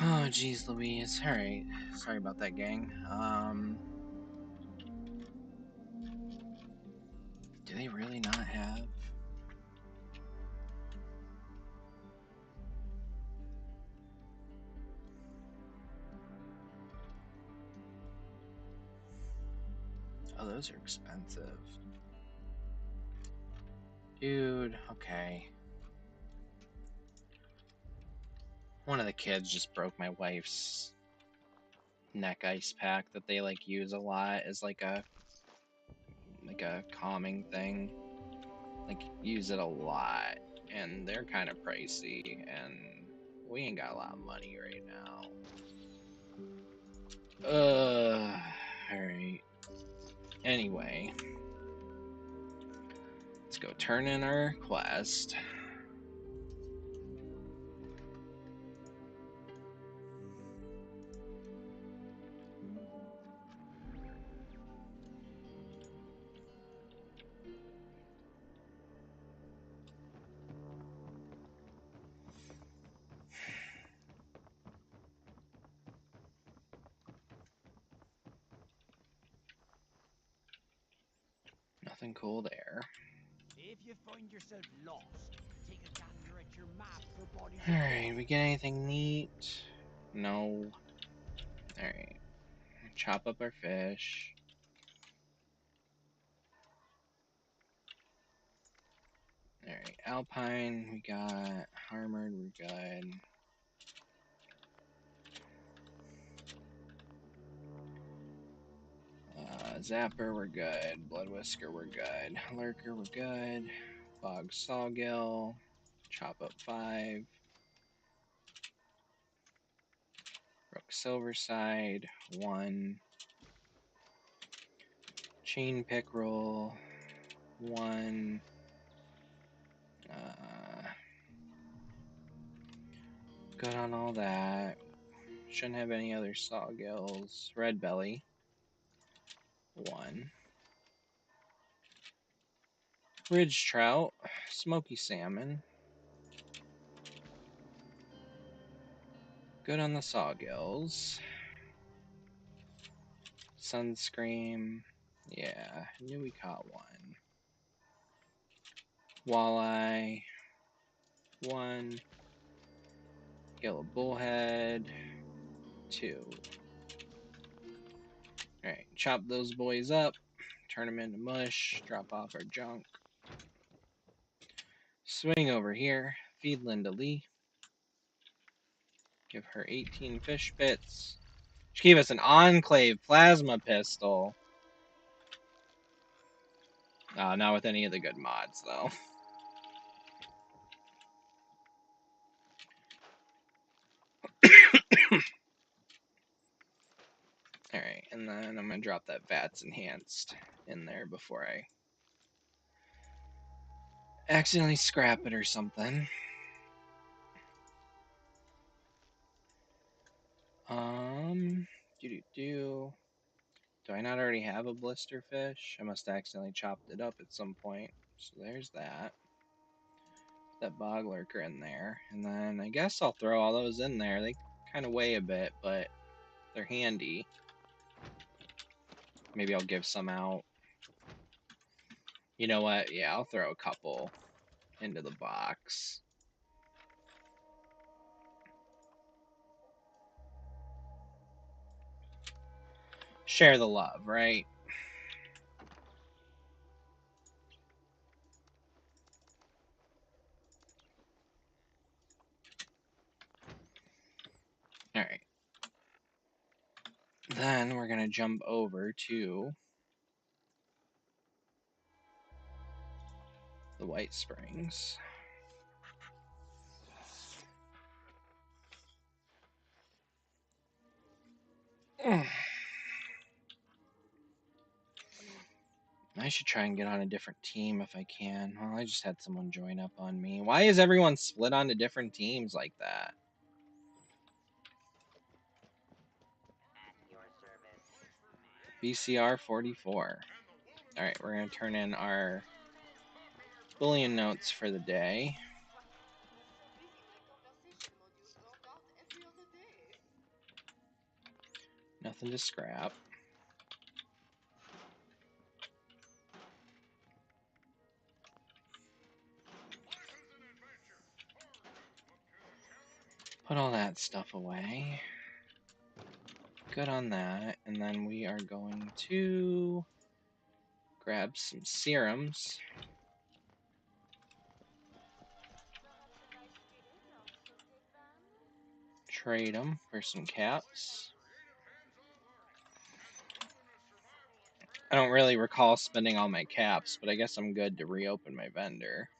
Oh, jeez Louise. Alright. Sorry about that, gang. Do they really not have... Oh, those are expensive. Dude, okay. One of the kids just broke my wife's neck ice pack that they like use a lot as like a calming thing. Like use it a lot, and they're kind of pricey, and we ain't got a lot of money right now. Alright. Anyway, let's go turn in our quest. Nothing cool there. If you find yourself lost, take a gander at your map for bodies of Alright, water. we get anything neat? No. Alright. Chop up our fish. Alright, Alpine, we got Armored, we're good. Zapper, we're good. Blood Whisker, we're good. Lurker, we're good. Bog Sawgill. Chop up 5. Rook Silverside, 1. Chain Pickerel, 1. Good on all that. Shouldn't have any other Sawgills. Red Belly, 1. Ridge Trout, Smoky Salmon. Good on the Sawgills. Sunscream. Yeah, knew we caught 1. Walleye, 1. Yellow Bullhead, 2. Alright, chop those boys up. Turn them into mush. Drop off our junk. Swing over here. Feed Linda Lee. Give her 18 fish bits. She gave us an Enclave plasma pistol. Not with any of the good mods, though. Alright, and then I'm going to drop that VATS Enhanced in there before I accidentally scrap it or something. Do I not already have a blister fish? I must have accidentally chopped it up at some point. So there's that. That bog lurker in there. And then I guess I'll throw all those in there. They kind of weigh a bit, but they're handy. Maybe I'll give some out. You know what? Yeah, I'll throw a couple into the box. Share the love, right? Alright. Then we're going to jump over to the White Springs. I should try and get on a different team if I can. Well, I just had someone join up on me. Why is everyone split onto different teams like that? At your service. BCR 44. Alright, we're going to turn in our bullion notes for the day. Nothing to scrap. Put all that stuff away. Good on that. And then we are going to grab some serums. Trade them for some caps. I don't really recall spending all my caps, but I guess I'm good to reopen my vendor.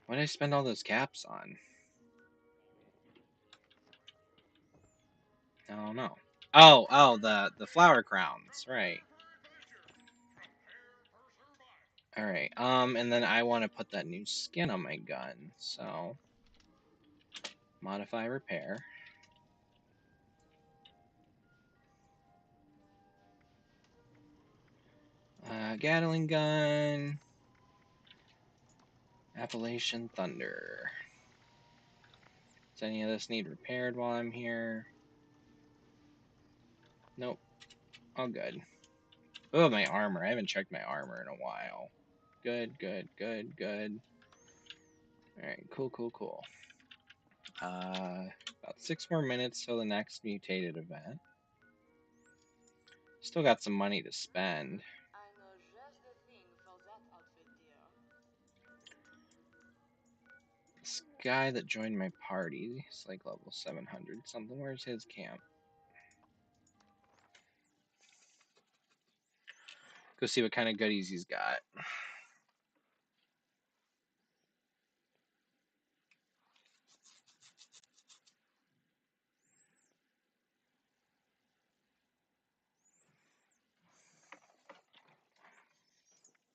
What did I spend all those caps on? I don't know. Oh, the flower crowns, right. Alright, and then I want to put that new skin on my gun, so modify repair. Gatling gun. Appalachian Thunder. Does any of this need repaired while I'm here? Nope. All good. Oh, my armor. I haven't checked my armor in a while. Good, good, good, good. Alright, cool, cool, cool. About 6 more minutes till the next mutated event. Still got some money to spend. I know just the thing for that outfit, dear. This guy that joined my party, he's like level 700 something. Where's his camp? Go see what kind of goodies he's got.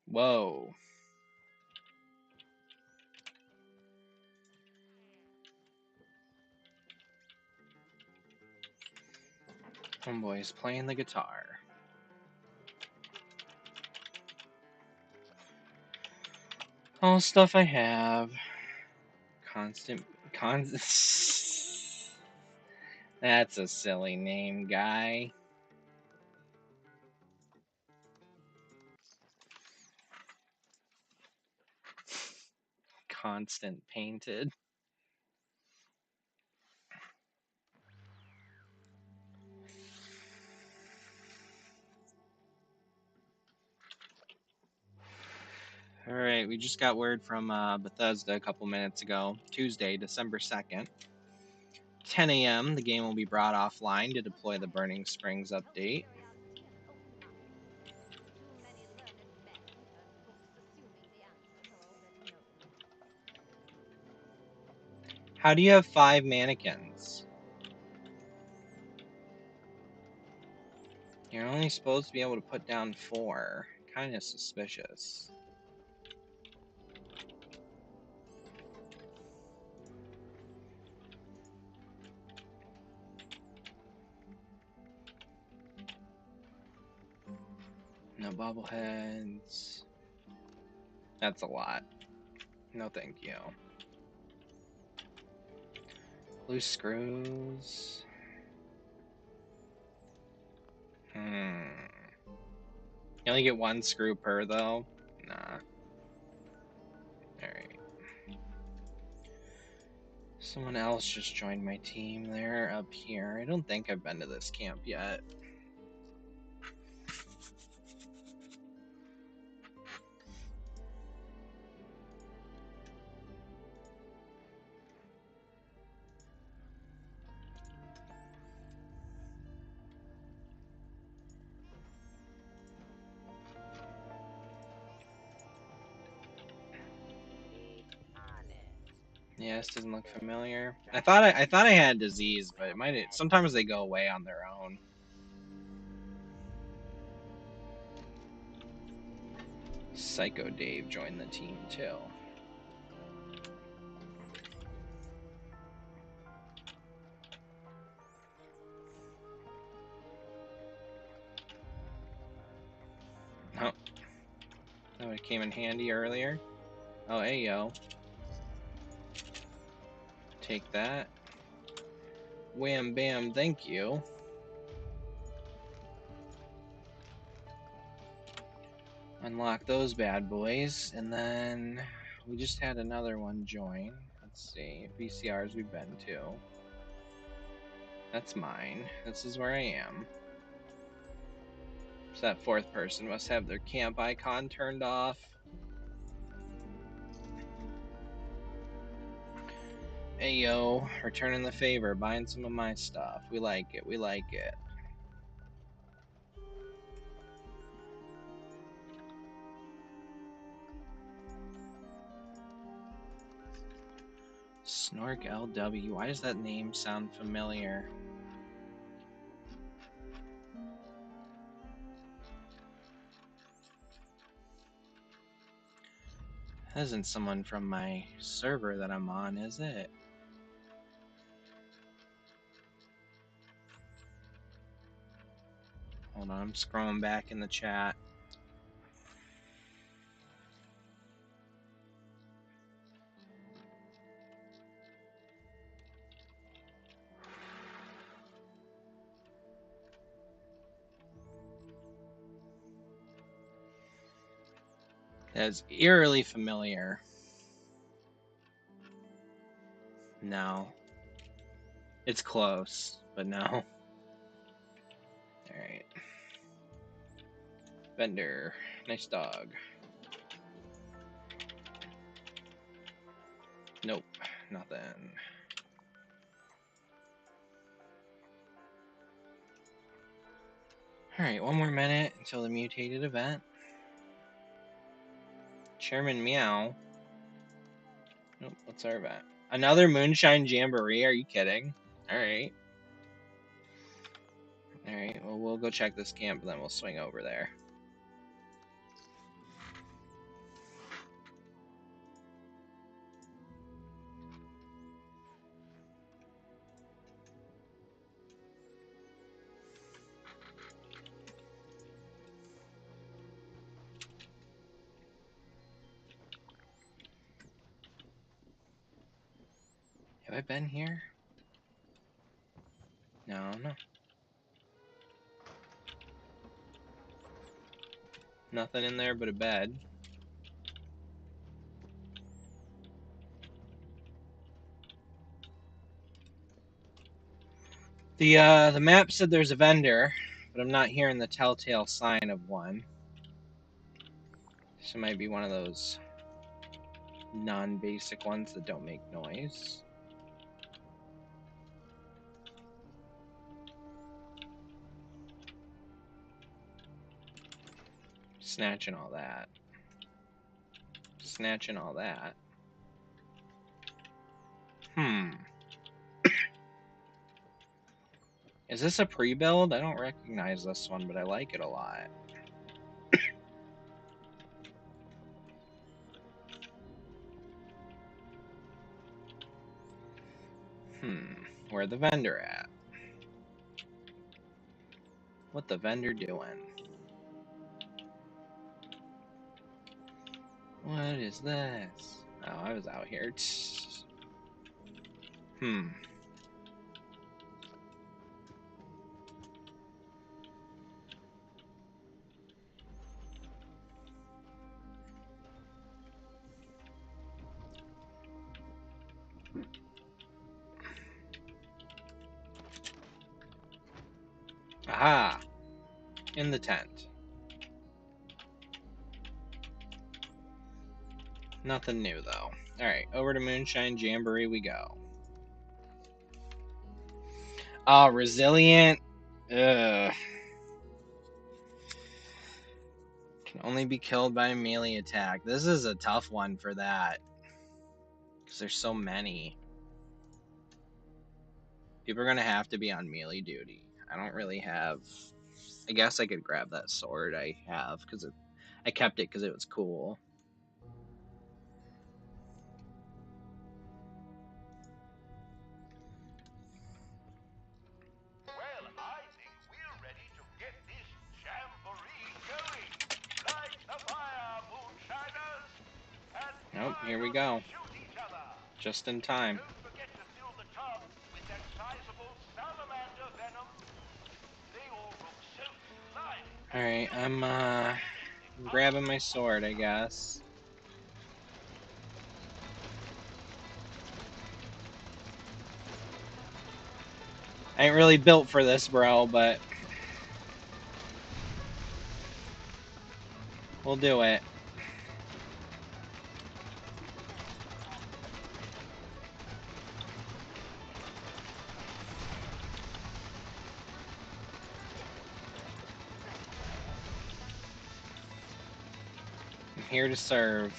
Whoa. Homeboy's playing the guitar. All stuff I have. Constant. That's a silly name, guy. Constant painted. Alright, we just got word from Bethesda a couple minutes ago. Tuesday, December 2nd. 10 a.m. The game will be brought offline to deploy the Burning Springs update. How do you have 5 mannequins? You're only supposed to be able to put down 4. Kind of suspicious. No bobbleheads. That's a lot. No thank you. Loose screws. You only get 1 screw per, though? Nah. Alright. Someone else just joined my team. They're up here. I don't think I've been to this camp yet. Be honest. Yeah, this doesn't look familiar. I thought I had disease, but it might. Sometimes they go away on their own. Psycho Dave joined the team too. Oh, that would came in handy earlier. Oh, hey yo. Take that. Wham bam, thank you. Unlock those bad boys, and then we just had another one join. Let's see, VCRs we've been to. That's mine. This is where I am. So that 4th person must have their camp icon turned off. Hey yo, returning the favor, buying some of my stuff. We like it, we like it. Snork LW, why does that name sound familiar? That isn't someone from my server that I'm on, is it? Hold on, I'm scrolling back in the chat. That is eerily familiar. No. It's close, but no. Alright. Vendor. Nice dog. Nope. Nothing. Alright, one more minute until the mutated event. Chairman Meow. Nope, what's our event? Another Moonshine Jamboree? Are you kidding? Alright. Alright, well, we'll go check this camp, and then we'll swing over there. Have I been here? No. Nothing in there but a bed. The map said there's a vendor, but I'm not hearing the telltale sign of one. So it might be one of those non-basic ones that don't make noise. Snatching all that. Snatching all that. Is this a pre-build? I don't recognize this one, but I like it a lot. Where the vendor at? What the vendor doing? What is this? Oh, I was out here. Aha! In the tent. Nothing new, though. Alright, over to Moonshine Jamboree we go. Oh, resilient. Ugh. Can only be killed by a melee attack. This is a tough one for that. Because there's so many. People are going to have to be on melee duty. I don't really have... I guess I could grab that sword I have. Because I kept it because it was cool. Well, I think we're ready to get this jamboree going. Light the fire, moonshiners! And Nope, here we go. shoot each other. Just in time. Don't forget to fill the tub with that sizable salamander venom. They all look so slimy. Alright, I'm grabbing my sword, I guess. I ain't really built for this, bro, but we'll do it. I'm here to serve.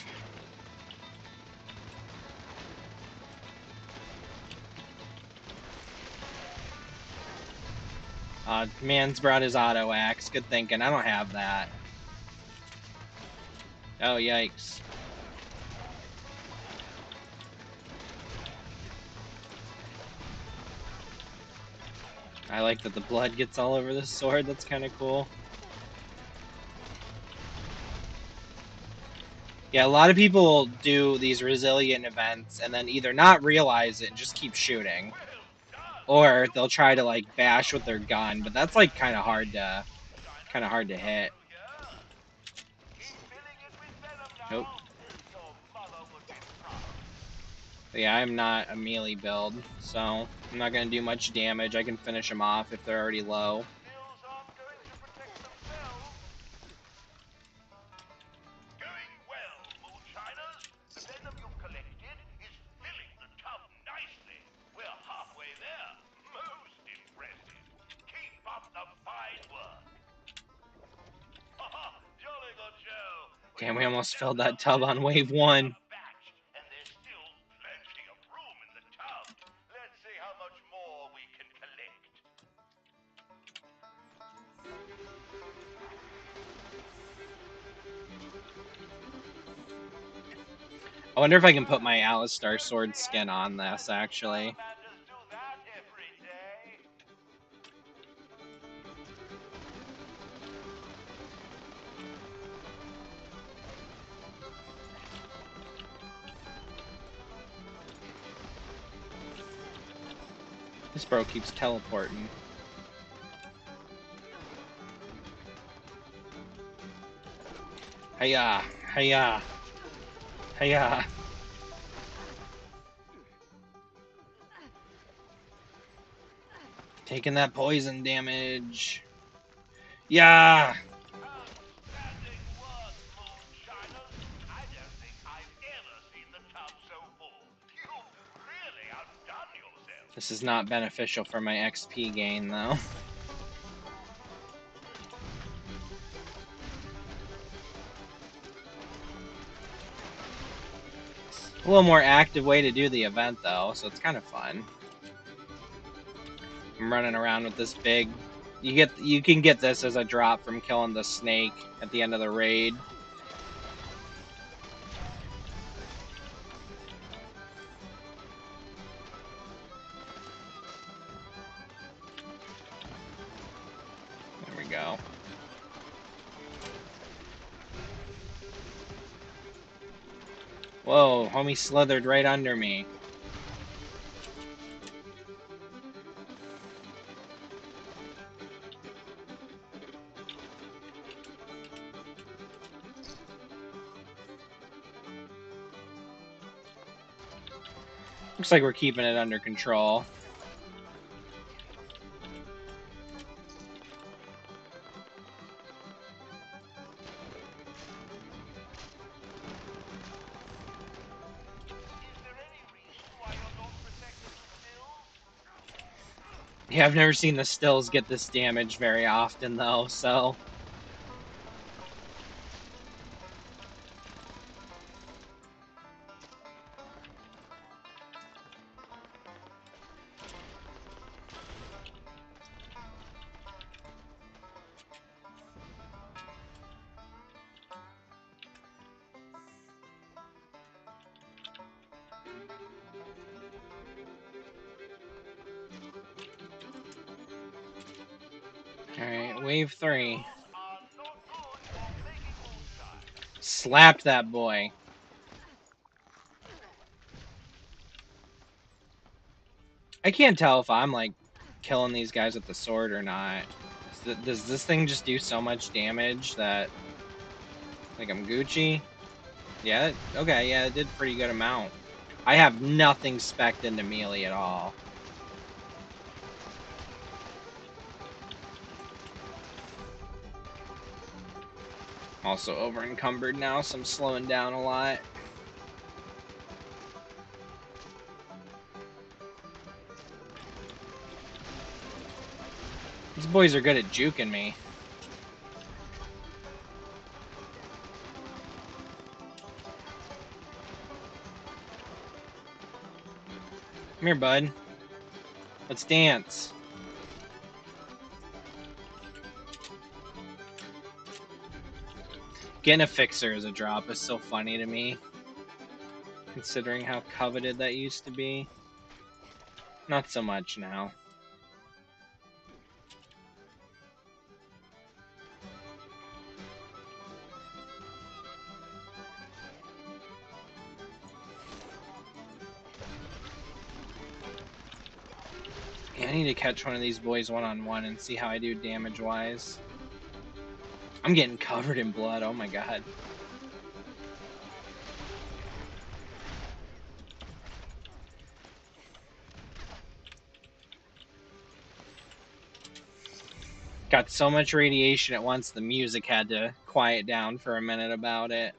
Man's brought his auto axe. Good thinking. I don't have that. Oh, yikes. I like that the blood gets all over the sword. That's kind of cool. Yeah, a lot of people do these resilient events and then either not realize it and just keep shooting, or they'll try to like bash with their gun, but that's like kind of hard to hit. Nope. Your mother would be proud. Yeah, I'm not a melee build, so I'm not going to do much damage. I can finish them off if they're already low. Skills aren't going to protect themselves. Going well, moonshiners. The venom you've collected is filling the tub nicely. We're halfway there. Most impressive. Keep up the fine work. Jolly good show. Damn, we almost filled that tub on wave 1. Batch, and there's still plenty of room in the tub. Let's see how much more we can collect. I wonder if I can put my Alistar sword skin on this, actually. Salamanders do that every day. This bro keeps teleporting. Hiya! Hiya! Hiya! Taking that poison damage. Yeah! Outstanding work, moonshiners. I don't think I've ever seen the tub so full. You've really outdone yourself. This is not beneficial for my XP gain, though. A little more active way to do the event, though, so it's kind of fun. I'm running around with this big... You can get this as a drop from killing the snake at the end of the raid. There we go. Whoa, homie slithered right under me. Looks like we're keeping it under control. Is there any reason why you're not protecting the stills? Yeah, I've never seen the stills get this damage very often, though, so... Alright, wave 3. Stills are not good for making moonshine. Slapped that boy. I can't tell if I'm, like, killing these guys with the sword or not. Does this thing just do so much damage that... Like, I'm Gucci? Yeah, okay, yeah, it did a pretty good amount. I have nothing spec'd into melee at all. Also over encumbered now, so I'm slowing down a lot. These boys are good at juking me. Come here, bud. Let's dance. Getting a fixer as a drop is so funny to me, considering how coveted that used to be. Not so much now. Yeah, I need to catch one of these boys one-on-one and see how I do damage-wise. I'm getting covered in blood, oh my god. Got so much radiation at once, the music had to quiet down for a minute about it.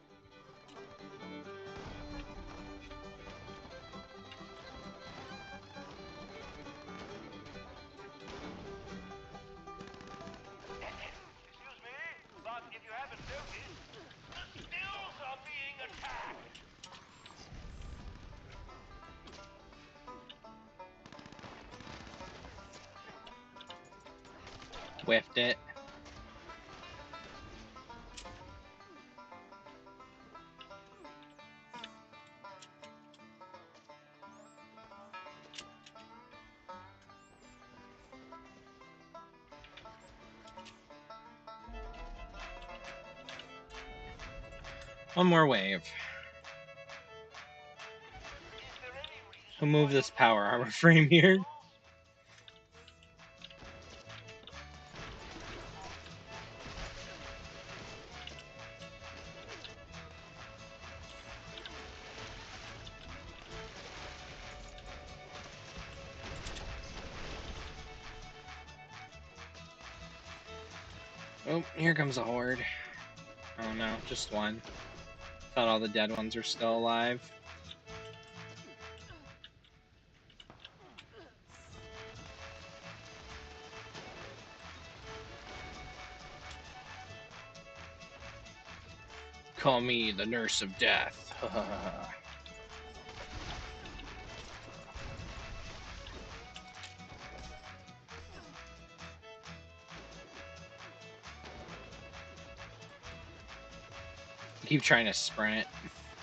Excuse me, but if you haven't noticed, the stills are being attacked. Whiffed it. One more wave. Is there any reason Who moved why this you're power not armor frame here? stills? Oh, here comes a horde. Oh no, just one. Thought all the dead ones are still alive. Call me the nurse of death. I keep trying to sprint,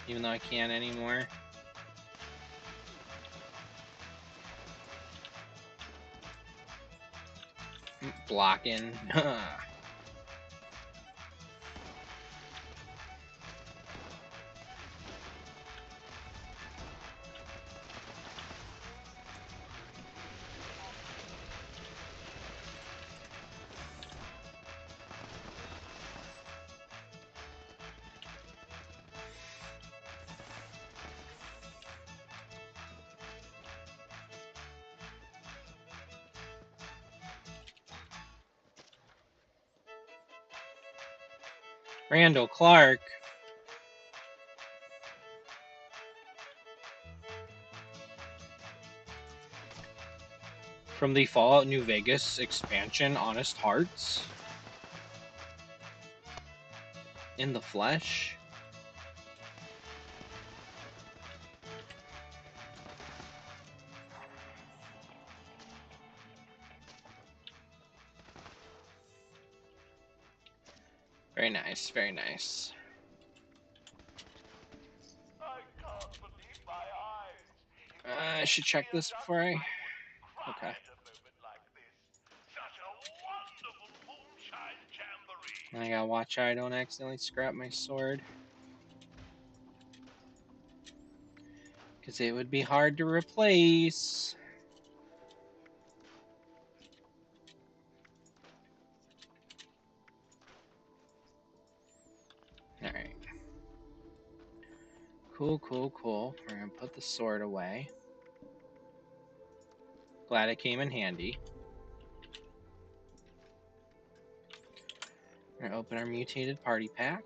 even though I can't anymore. Blocking. Randall Clark. From the Fallout New Vegas expansion, Honest Hearts. In the flesh. Very nice, very nice. I can't believe my eyes. I should check this before I... Okay. At a moment like this. Such a wonderful moonshine jamboree. I gotta watch out I don't accidentally scrap my sword. Because it would be hard to replace. Alright. Cool, cool, cool. We're gonna put the sword away. Glad it came in handy. We're gonna open our mutated party pack.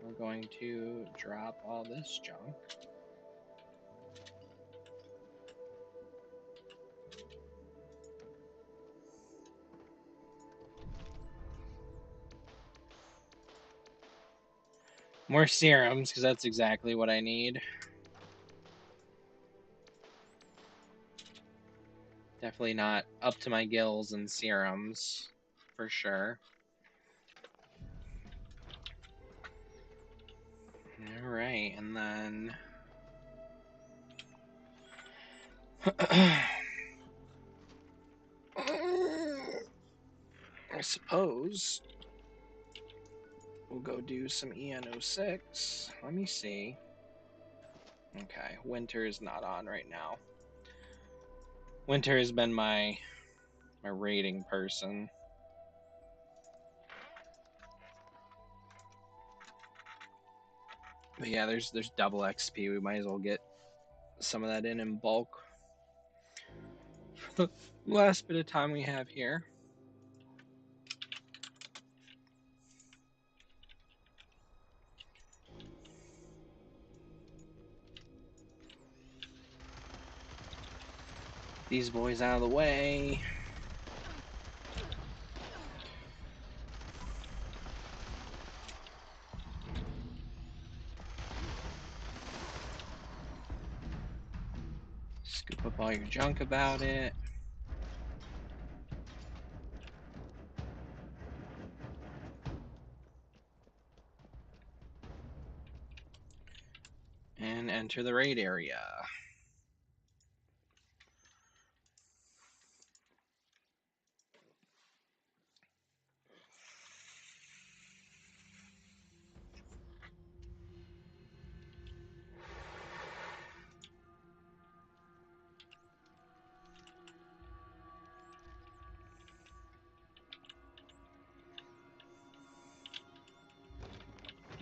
We're going to drop all this junk. More serums, because that's exactly what I need. Definitely not up to my gills in serums, for sure. Alright, and then... I suppose we'll go do some EN06. Let me see. Okay, Winter is not on right now. Winter has been my raiding person. But yeah, there's double XP. We might as well get some of that in bulk for the last bit of time we have here. these boys out of the way. Scoop up all your junk about it. And enter the raid area.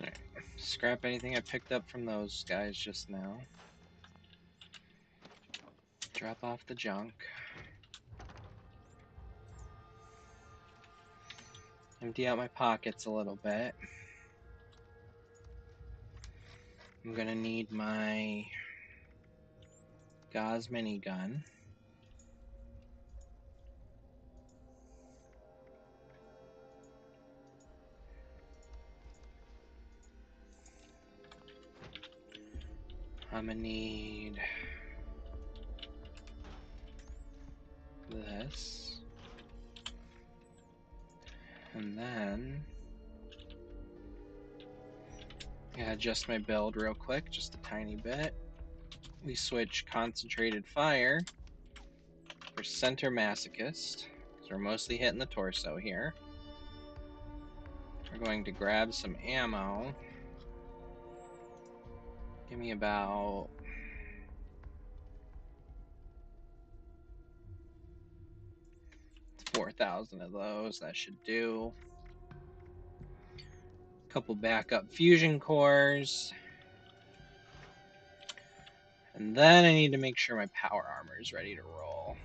Alright, scrap anything I picked up from those guys just now. Drop off the junk. Empty out my pockets a little bit. I'm gonna need my Gauss minigun. I'm gonna need this. And then adjust my build real quick, just a tiny bit. We switch concentrated fire for center masochist, because we're mostly hitting the torso here. We're going to grab some ammo. Give me about 4,000 of those. That should do. A couple backup fusion cores. And then I need to make sure my power armor is ready to roll.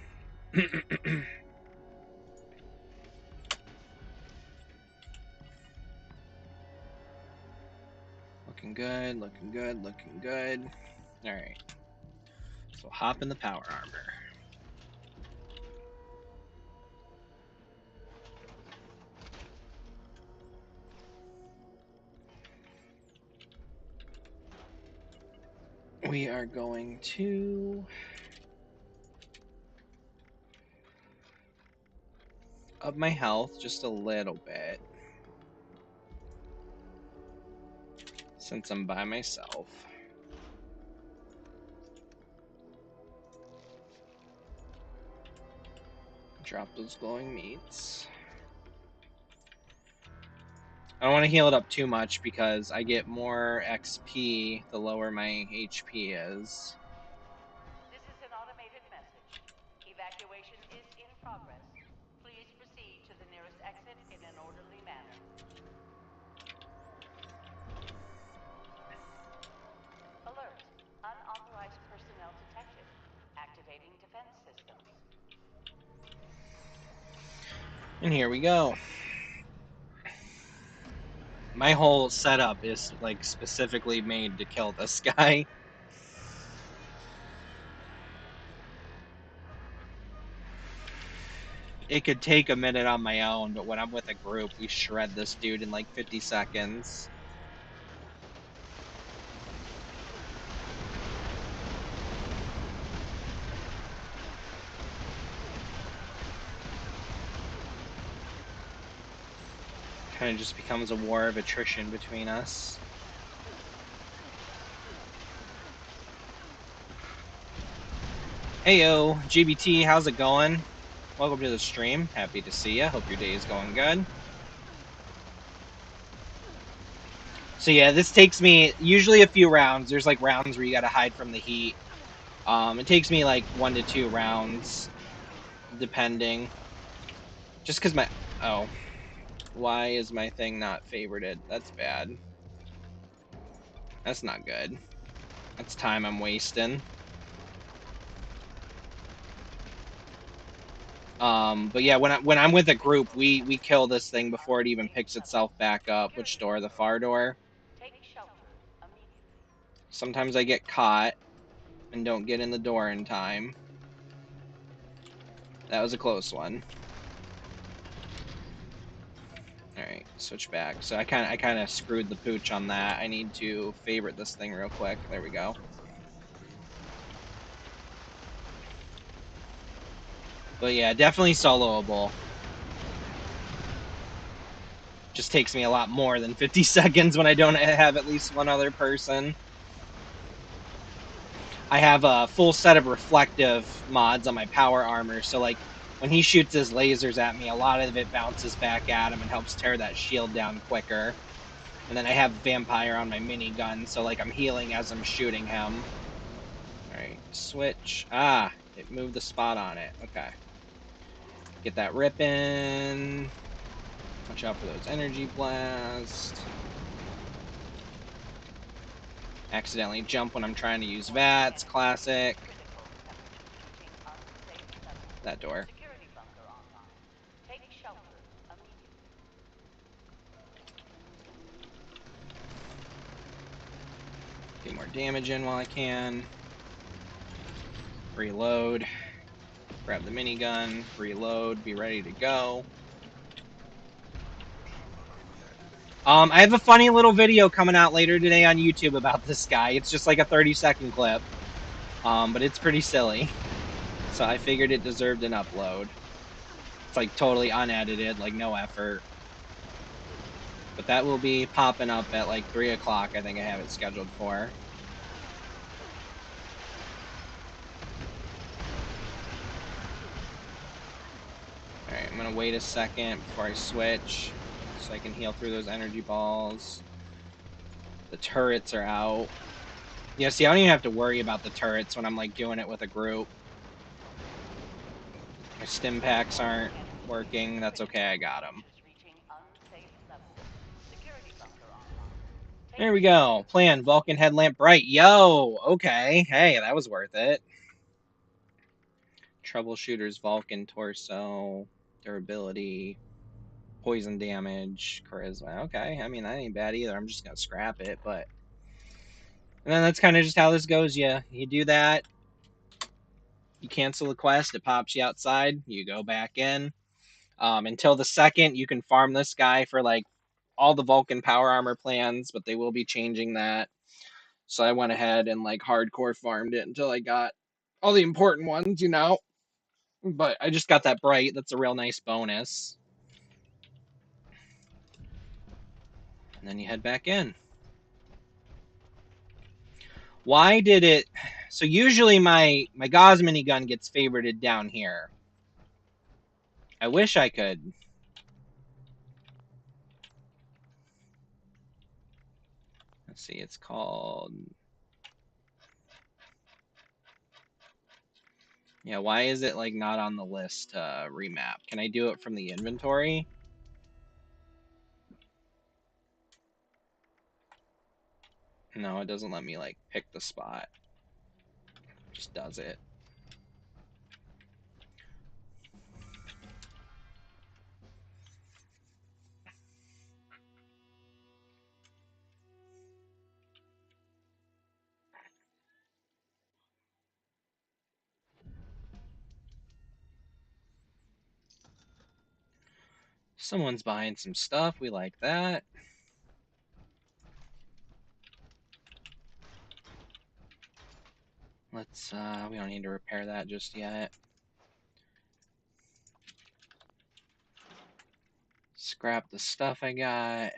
Looking good, looking good, looking good. Alright. So hop in the power armor. We are going to up my health just a little bit, since I'm by myself. Drop those glowing meats. I don't want to heal it up too much because I get more XP the lower my HP is. This is an automated message. Evacuation is in progress. Please proceed to the nearest exit in an orderly manner. Alert. Unauthorized personnel detected. Activating defense systems. And here we go. My whole setup is like specifically made to kill this guy. It could take a minute on my own, but when I'm with a group, we shred this dude in like 50 seconds. Kind of just becomes a war of attrition between us. Heyo, GBT, how's it going? Welcome to the stream. Happy to see ya. Hope your day is going good. So yeah, this takes me usually a few rounds. There's like rounds where you gotta hide from the heat. It takes me like 1 to 2 rounds, depending. Just because my... Oh. Why is my thing not favorited? That's bad. That's not good. That's time I'm wasting. But yeah, when I'm with a group, we kill this thing before it even picks itself back up. Which door? The far door? Take shelter immediately. Sometimes I get caught and don't get in the door in time. That was a close one. Alright, switch back. So I kind of screwed the pooch on that. I need to favorite this thing real quick. There we go. But yeah, definitely soloable. Just takes me a lot more than 50 seconds when I don't have at least one other person. I have a full set of reflective mods on my power armor, so like when he shoots his lasers at me, a lot of it bounces back at him and helps tear that shield down quicker. And then I have vampire on my minigun, so like I'm healing as I'm shooting him. Alright, switch. Ah, it moved the spot on it. Okay. Get that ripping. Watch out for those energy blasts. Accidentally jump when I'm trying to use VATS. Classic. That door. Security bunker online. Take shelter immediately. Get more damage in while I can. Reload. Grab the minigun. Reload. Be ready to go. I have a funny little video coming out later today on YouTube about this guy. It's just like a 30-second clip. But it's pretty silly. So I figured it deserved an upload. It's like totally unedited, like no effort. But that will be popping up at like 3 o'clock, I think I have it scheduled for. Alright, I'm gonna wait a second before I switch, so I can heal through those energy balls. The turrets are out. Yeah, see, I don't even have to worry about the turrets when I'm like doing it with a group. My stim packs aren't working, that's okay, I got them. There we go. Plan, Vulcan headlamp bright. Yo, okay. Hey, that was worth it. Troubleshooters, Vulcan torso, durability, poison damage, charisma. Okay, I mean, that ain't bad either. I'm just going to scrap it, but... And then that's kind of just how this goes. You do that. You cancel the quest. It pops you outside. You go back in. Until the second, you can farm this guy for, like, all the Vulcan power armor plans, but they will be changing that. So I went ahead and, like, hardcore farmed it until I got all the important ones, you know? But I just got that bright. That's a real nice bonus. And then you head back in. Why did it... So usually my Gauss minigun gets favorited down here. I wish I could... Let's see, it's called... Yeah, why is it like not on the list remap? Can I do it from the inventory? No, it doesn't let me like pick the spot. It just does it. Someone's buying some stuff. We like that. Let's, we don't need to repair that just yet. Scrap the stuff I got.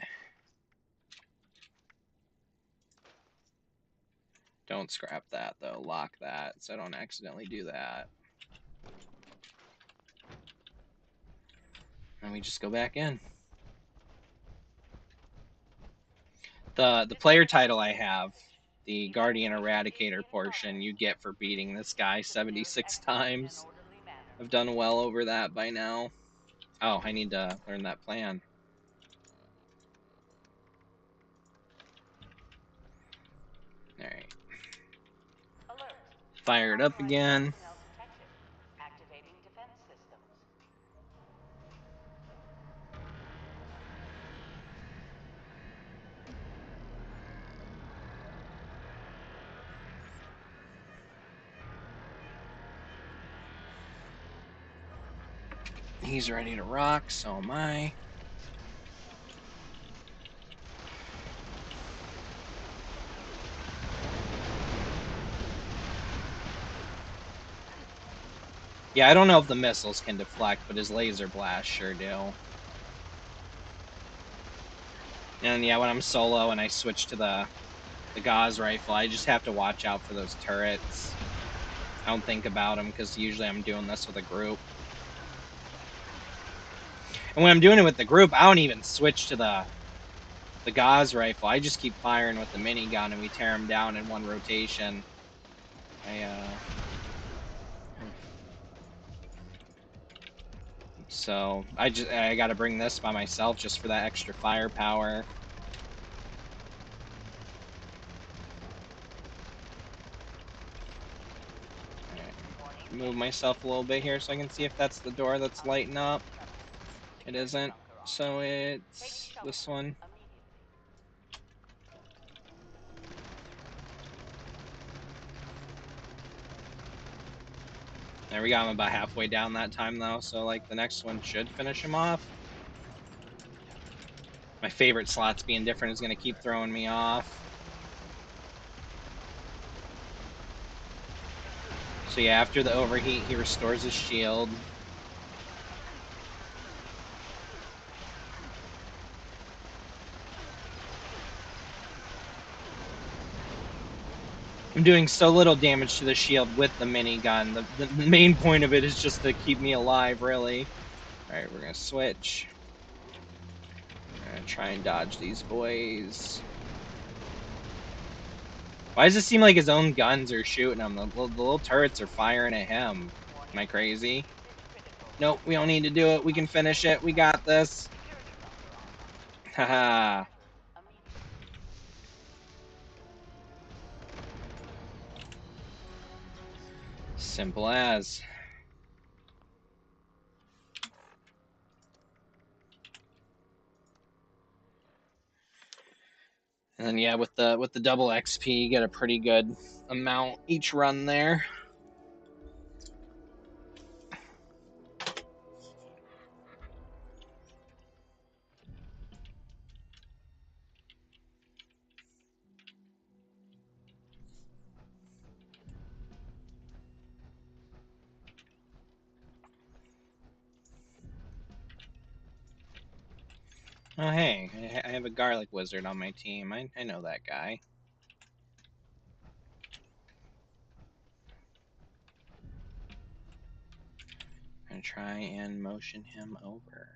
Don't scrap that, though. Lock that so I don't accidentally do that. And we just go back in. The player title I have, the Guardian Eradicator portion, you get for beating this guy 76 times. I've done well over that by now. Oh, I need to learn that plan. Alright. Fire it up again. Activating defense systems. He's ready to rock, so am I. Yeah, I don't know if the missiles can deflect, but his laser blast sure do. And yeah, when I'm solo and I switch to the Gauss rifle, I just have to watch out for those turrets. I don't think about them because usually I'm doing this with a group. And when I'm doing it with the group, I don't even switch to the Gauss rifle. I just keep firing with the minigun and we tear them down in one rotation. So I gotta bring this by myself just for that extra firepower. Move myself a little bit here so I can see if that's the door that's lighting up. It isn't, so it's this one. There we go. I'm about halfway down that time though, so like the next one should finish him off. My favorite slots being different is going to keep throwing me off. So yeah, after the overheat, he restores his shield. I'm doing so little damage to the shield with the minigun. The main point of it is just to keep me alive, really. Alright, we're going to switch. We're going to try and dodge these boys. Why does it seem like his own guns are shooting him? The little turrets are firing at him. Am I crazy? Nope, we don't need to do it. We can finish it. We got this. Haha. Simple as. And then yeah, with the double XP, you get a pretty good amount each run there. Oh hey, I have a garlic wizard on my team. I know that guy. I'm gonna try and motion him over.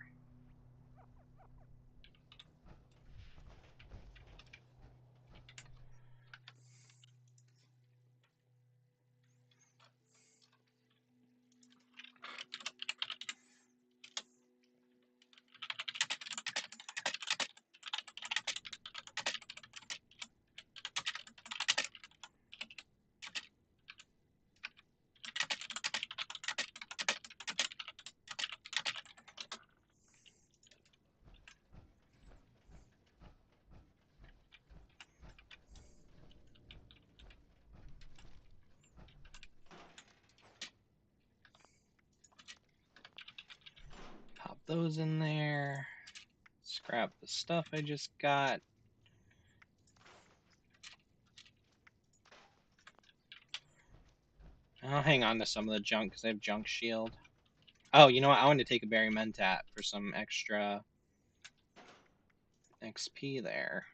Pop those in there. Scrap the stuff I just got. I'll hang on to some of the junk because I have junk shield. Oh, you know what? I want to take a berry mentat for some extra XP there.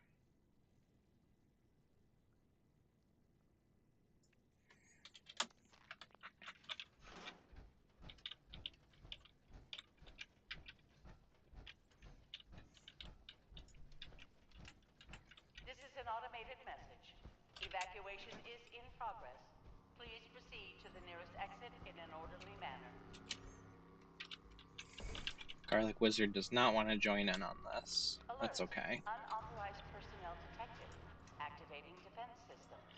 This is an automated message. Evacuation is in progress. Please proceed to the nearest exit in an orderly manner. Garlic Wizard does not want to join in on this. Alert. That's okay. Unauthorized personnel detected. Activating defense systems.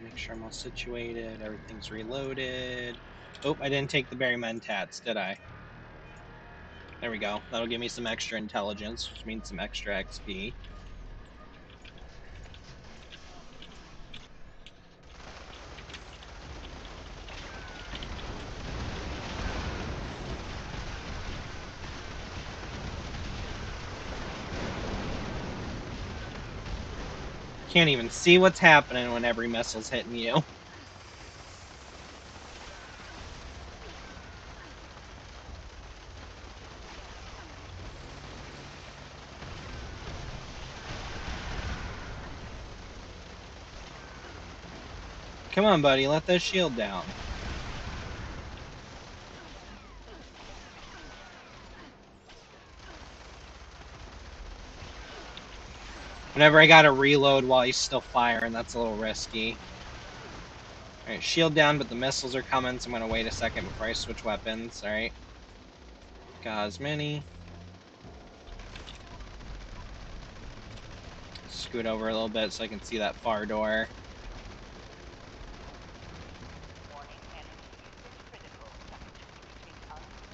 Make sure I'm all situated. Everything's reloaded. Oh, I didn't take the berry mentats, did I? There we go. That'll give me some extra intelligence, which means some extra XP. Can't even see what's happening when every missile's hitting you. Come on, buddy, let that shield down. Whenever I gotta reload while he's still firing, that's a little risky. Alright, shield down, but the missiles are coming, so I'm gonna wait a second before I switch weapons. Alright. Gauze Mini. Scoot over a little bit so I can see that far door.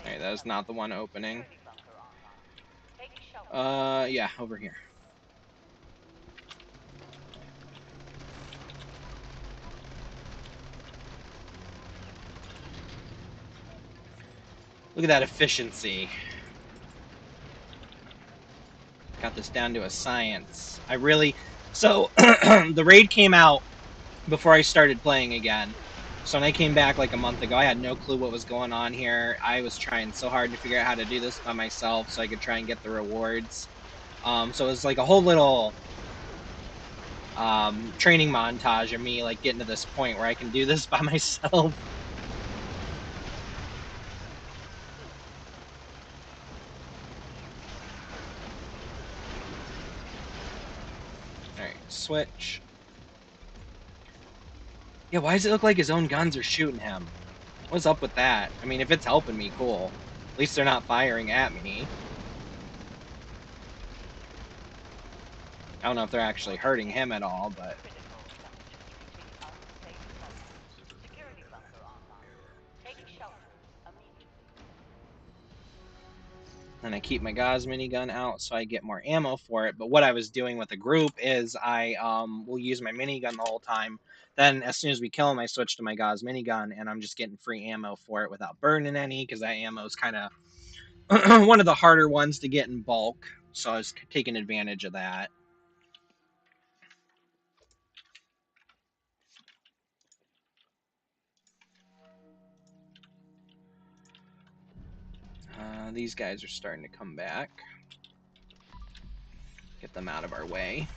Alright, that is not the one opening. Yeah, over here. Look at that efficiency. Got this down to a science. So, the raid came out before I started playing again. So when I came back like a month ago, I had no clue what was going on here. I was trying so hard to figure out how to do this by myself so I could try and get the rewards. So it was like a whole little training montage of me like getting to this point where I can do this by myself. Alright, switch. Yeah, why does it look like his own guns are shooting him? What's up with that? I mean, if it's helping me, cool. At least they're not firing at me. I don't know if they're actually hurting him at all, but... And I keep my Gauze minigun out so I get more ammo for it. But what I was doing with the group is I will use my minigun the whole time. Then as soon as we kill him, I switch to my Gauze minigun, and I'm just getting free ammo for it without burning any, because that ammo is kind of one of the harder ones to get in bulk. So I was taking advantage of that. These guys are starting to come back. Get them out of our way.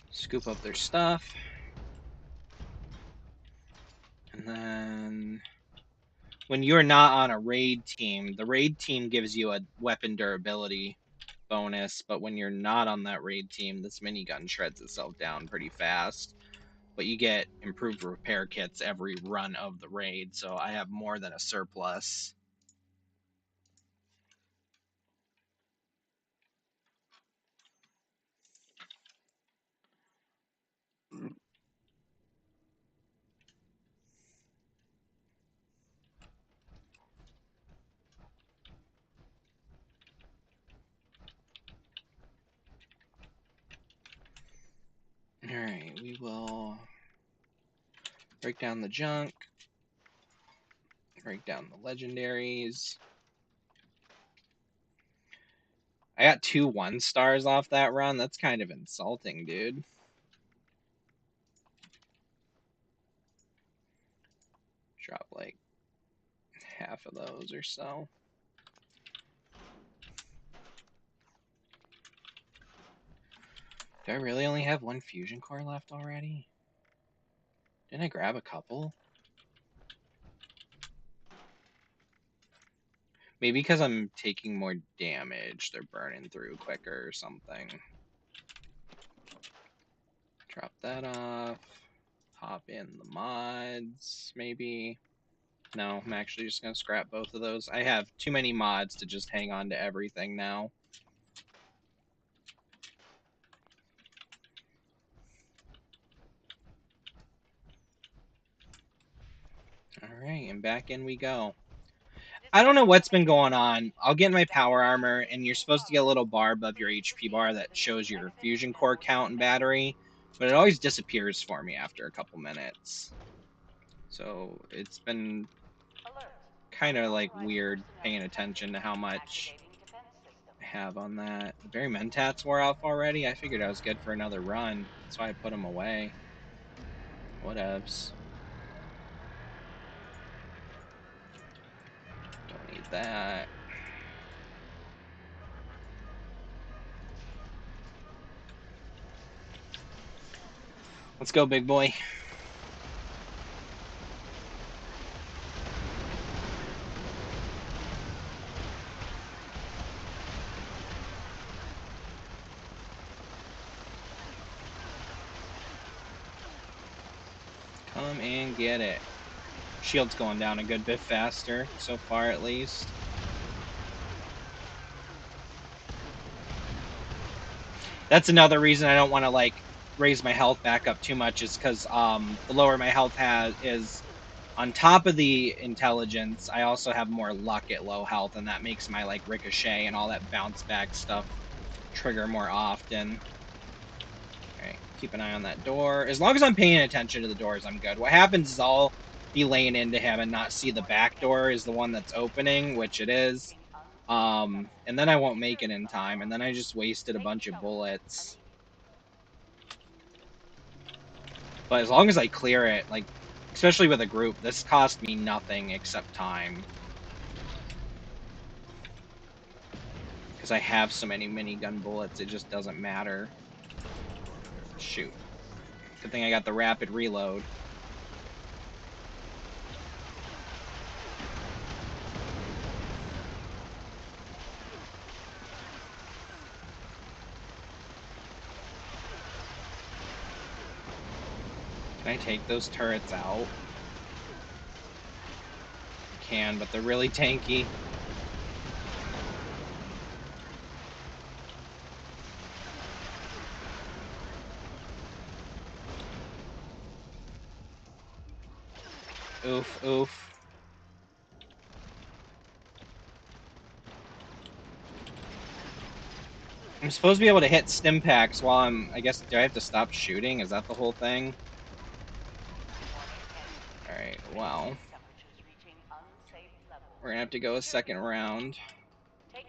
Scoop up their stuff. And then when you're not on a raid team, the raid team gives you a weapon durability bonus, but when you're not on that raid team, this minigun shreds itself down pretty fast. But you get improved repair kits every run of the raid, so I have more than a surplus. Alright, we will break down the junk, break down the legendaries. I got 2 1-stars off that run. That's kind of insulting, dude. Drop like half of those or so. Do I really only have 1 fusion core left already? Didn't I grab a couple? Maybe because I'm taking more damage, they're burning through quicker or something. Drop that off. Hop in the mods, maybe. No, I'm actually just going to scrap both of those. I have too many mods to just hang on to everything now. Alright, and back in we go. I don't know what's been going on. I'll get my power armor, and you're supposed to get a little bar above your HP bar that shows your fusion core count and battery. but it always disappears for me after a couple minutes. So it's been Alert. kind of like Unauthorized weird personnel paying detected. attention to how much Activating defense system. I have on that. The berry mentats wore off already. I figured I was good for another run. That's why I put them away. Whatevs. Don't need that. Let's go, big boy. Come and get it. Shield's going down a good bit faster, so far at least. That's another reason I don't want to like raise my health back up too much, is because the lower my health is on top of the intelligence, I also have more luck at low health, and that makes my like ricochet and all that bounce back stuff trigger more often. Alright, keep an eye on that door. As long as I'm paying attention to the doors, I'm good. What happens is I'll be laying into him and not see the back door is the one that's opening, which it is. And then I won't make it in time, and then I just wasted a bunch of bullets. But as long as I clear it, like, especially with a group, this cost me nothing except time. Because I have so many minigun bullets, it just doesn't matter. Shoot. Good thing I got the rapid reload. Can I take those turrets out? I can, but they're really tanky. Oof, oof. I'm supposed to be able to hit stim packs while I'm... I guess, do I have to stop shooting? Is that the whole thing? Alright, well. We're gonna have to go a second round.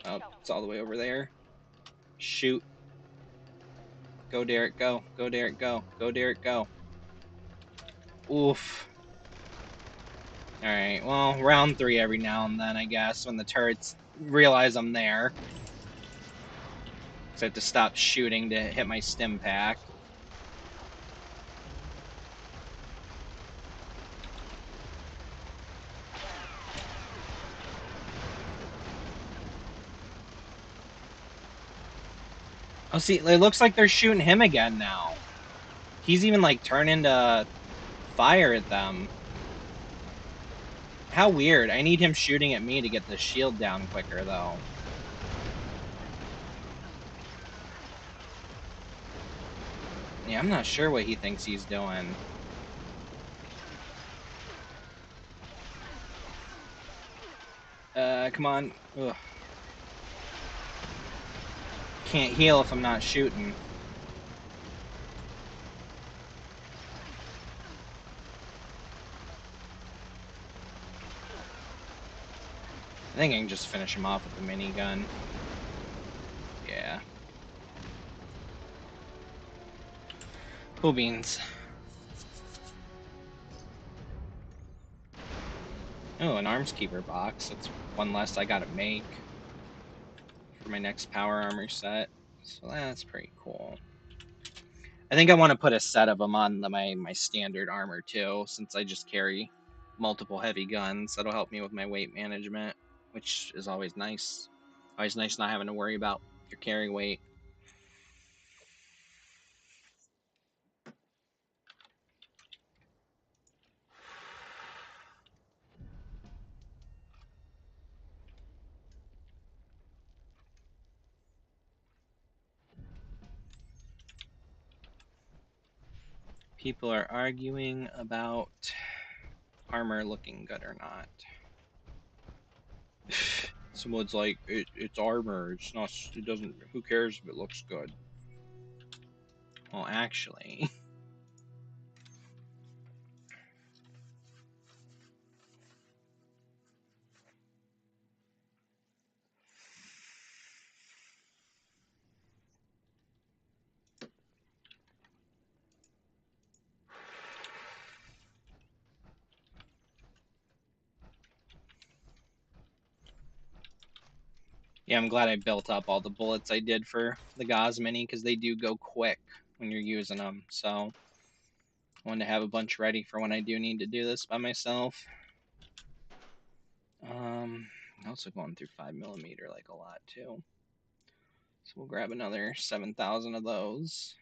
Oh, it's all the way over there. Shoot. Go, Derek, go. Go, Derek, go. Go, Derek, go. Oof. Alright, well, round 3 every now and then, I guess, when the turrets realize I'm there. So I have to stop shooting to hit my stim pack. Oh, see, it looks like they're shooting him again now. He's even, like, turning to fire at them. How weird. I need him shooting at me to get the shield down quicker, though. Yeah, I'm not sure what he thinks he's doing. Come on. Ugh. Can't heal if I'm not shooting. I think I can just finish him off with the minigun. Yeah. Cool beans. Oh, an arms keeper box. That's one less I gotta make for my next power armor set. So that's pretty cool. I think I want to put a set of them on my standard armor too, since I just carry multiple heavy guns. That'll help me with my weight management, which is always nice. Always nice not having to worry about your carry weight. People are arguing about armor looking good or not. Someone's like, it's armor. It's not. It doesn't. Who cares if it looks good? Well, actually... Yeah, I'm glad I built up all the bullets I did for the Gauss Mini, because they do go quick when you're using them, so I wanted to have a bunch ready for when I do need to do this by myself. I'm also going through 5mm like a lot too. So we'll grab another 7,000 of those.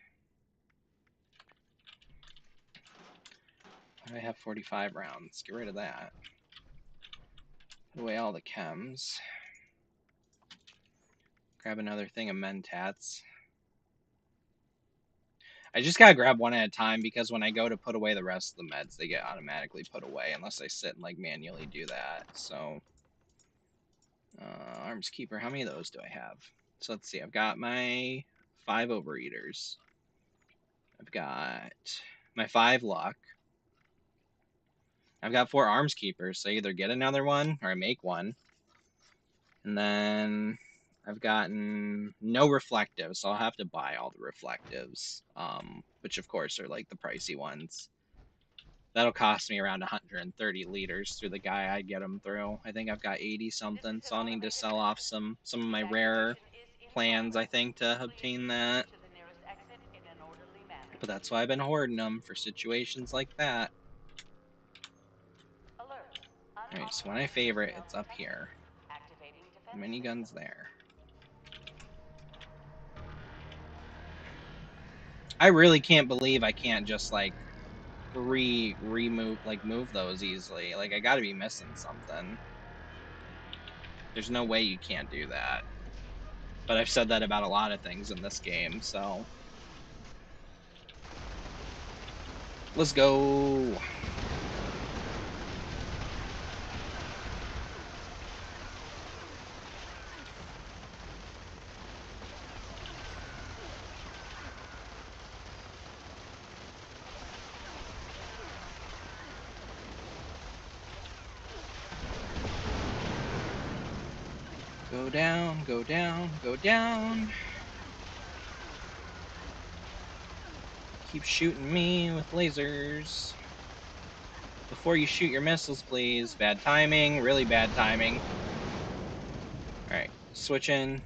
Why do I have 45 rounds? Get rid of that. Put away all the chems. Grab another thing of Mentats. I just gotta grab one at a time, because when I go to put away the rest of the meds, they get automatically put away unless I sit and like manually do that. So Arms Keeper, how many of those do I have? So let's see, I've got my 5 Overeaters. I've got my 5 Luck. I've got 4 Arms Keepers, so I either get another one or I make one. And then I've gotten no Reflectives, so I'll have to buy all the Reflectives, which of course are like the pricey ones. That'll cost me around 130 liters through the guy I get them through. I think I've got 80 something, so I'll need to sell off some of my rarer plans, I think, to obtain that. But that's why I've been hoarding them, for situations like that. Alright, so when I favorite, it's up here. Minigun's there. I really can't believe I can't just like move those easily. Like, I gotta be missing something. There's no way you can't do that. But I've said that about a lot of things in this game, so let's go. Go down, go down, go down. Keep shooting me with lasers. Before you shoot your missiles, please. Bad timing, really bad timing. Alright, switching.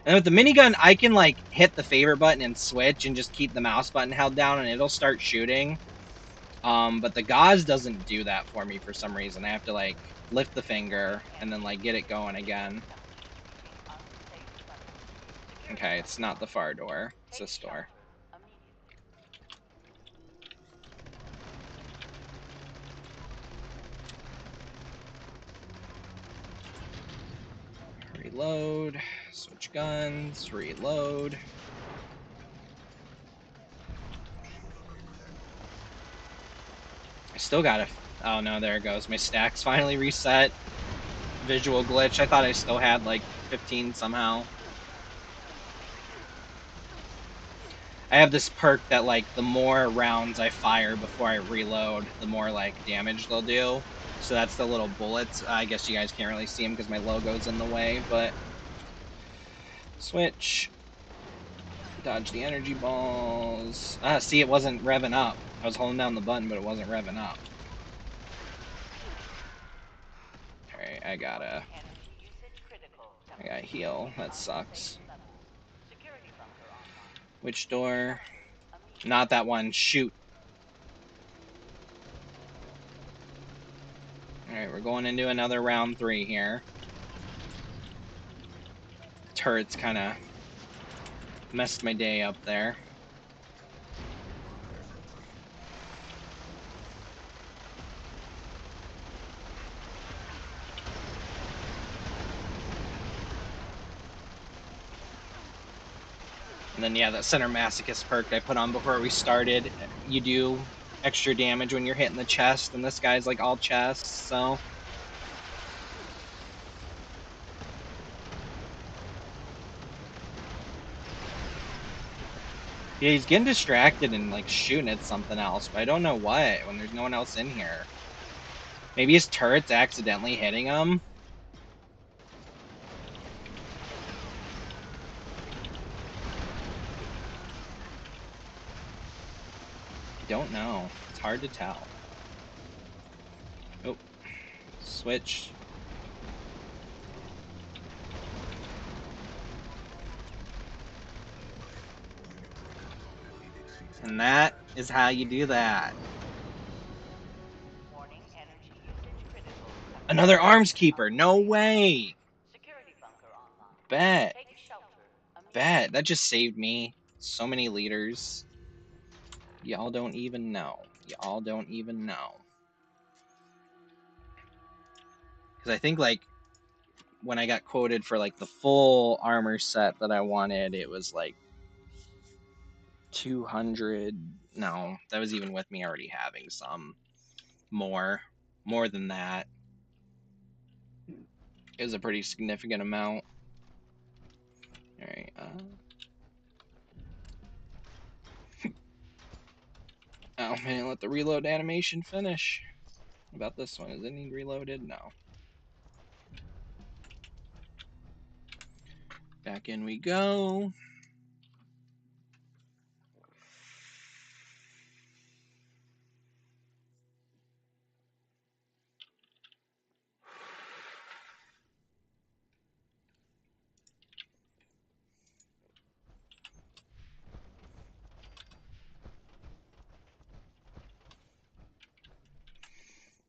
And with the minigun, I can like hit the favorite button and switch and just keep the mouse button held down and it'll start shooting. But the Gauss doesn't do that for me for some reason. I have to like lift the finger and then like get it going again. Okay, it's not the far door, it's this door. Reload, switch guns, reload. I still gotta, oh no, there it goes. My stacks finally reset. Visual glitch, I thought I still had like 15 somehow. I have this perk that like the more rounds I fire before I reload, the more like damage they'll do. So that's the little bullets. I guess you guys can't really see them because my logo's in the way, but switch. Dodge the energy balls. See, it wasn't revving up. I was holding down the button, but it wasn't revving up. Alright, I gotta heal. That sucks. Which door? Not that one. Shoot. Alright, we're going into another round 3 here. Turrets kind of messed my day up there. And then, yeah, that Center Masochist perk I put on before we started, you do extra damage when you're hitting the chest, and this guy's like all chests, so... Yeah, he's getting distracted and like shooting at something else, but I don't know what when there's no one else in here. Maybe his turret's accidentally hitting him. I don't know. It's hard to tell. Oh, switch. And that is how you do that. Warning, energy usage critical. Another arms keeper. No way. Security bunker online. Bet. Take shelter immediately. Bet. That just saved me so many liters. Y'all don't even know. Y'all don't even know. Because I think like when I got quoted for like the full armor set that I wanted, it was like 200. No, that was even with me already having some more than that. It was a pretty significant amount. All right. Oh man, let the reload animation finish. What about this one? Does it need reloaded? No. Back in we go.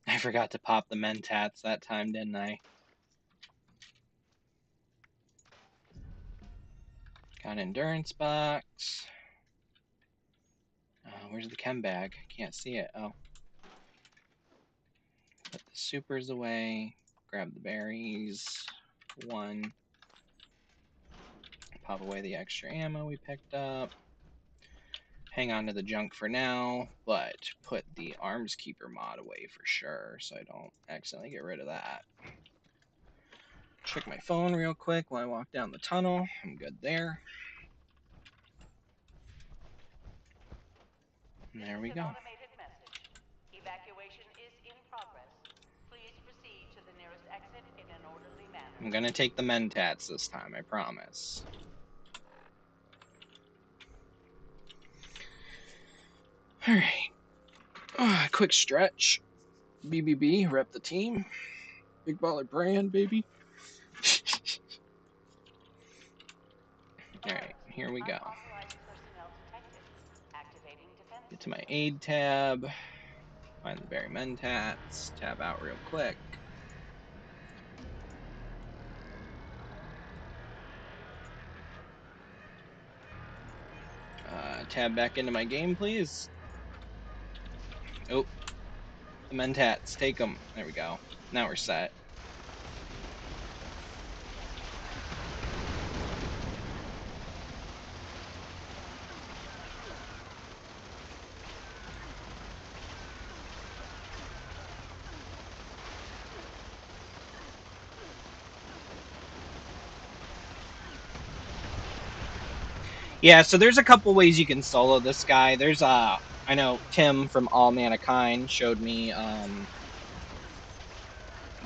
I forgot to pop the mentats that time, didn't I? Got an endurance box. Where's the chem bag? Can't see it. Oh. Put the supers away. Grab the berries. One. Pop away the extra ammo we picked up. Hang on to the junk for now, but put the arms keeper mod away for sure so I don't accidentally get rid of that. Check my phone real quick while I walk down the tunnel. I'm good there. And there we go. Automated message. Evacuation is in progress. Please proceed to the nearest exit in an orderly manner. I'm gonna take the mentats this time, I promise. Alright. Quick stretch. BBB, rep the team. Big baller brand, baby. Alright, here we go. Get to my aid tab. Find the berry mentats. Tab out real quick. Tab back into my game, please. Oh, the mentats. Take them. There we go. Now we're set. Yeah, so there's a couple ways you can solo this guy. There's I know Tim from All Mankind showed me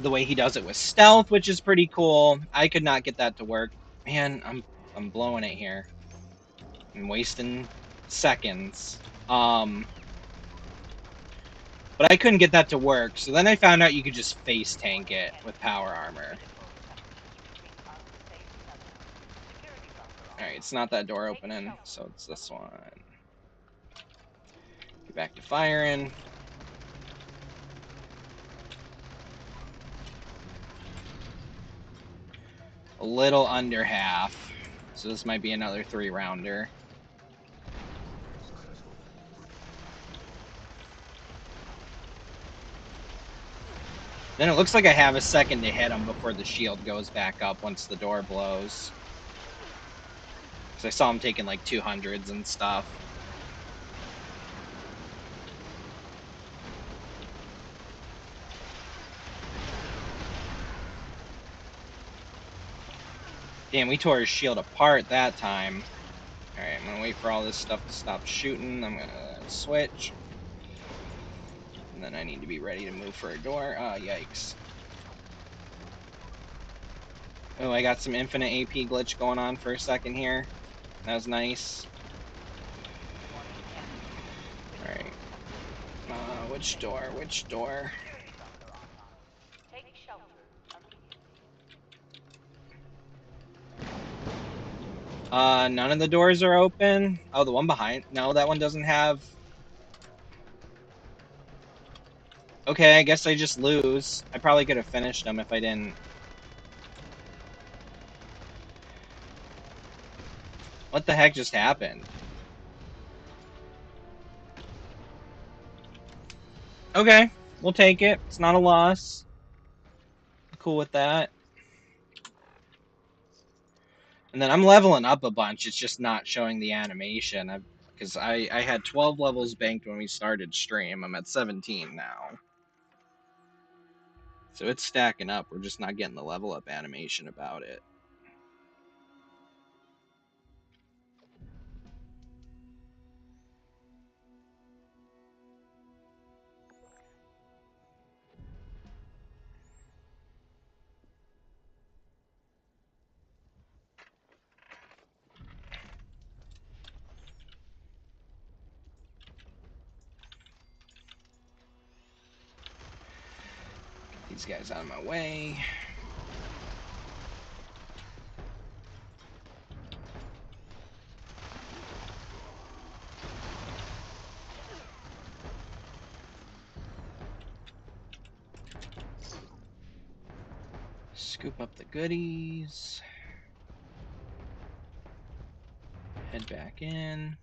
the way he does it with stealth, which is pretty cool. I could not get that to work. Man, I'm blowing it here. I'm wasting seconds. But I couldn't get that to work. So then I found out you could just face tank it with power armor. Alright, it's not that door opening, so it's this one. Get back to firing. A little under half. So this might be another 3-rounder. Then it looks like I have a second to hit him before the shield goes back up once the door blows. Because I saw him taking like 200s and stuff. Damn, we tore his shield apart that time. Alright, I'm gonna wait for all this stuff to stop shooting. I'm gonna switch. And then I need to be ready to move for a door. Oh, yikes. Oh, I got some infinite AP glitch going on for a second here. That was nice. Alright. Which door? Which door? Take shelter immediately. None of the doors are open. Oh, the one behind. No, that one doesn't have. Okay, I guess I just lose. I probably could have finished them if I didn't. What the heck just happened? Okay, we'll take it. It's not a loss. Cool with that. And then I'm leveling up a bunch. It's just not showing the animation. Because I had 12 levels banked when we started stream. I'm at 17 now. So it's stacking up. We're just not getting the level up animation about it. Get these guys out of my way. Scoop up the goodies. Head back in.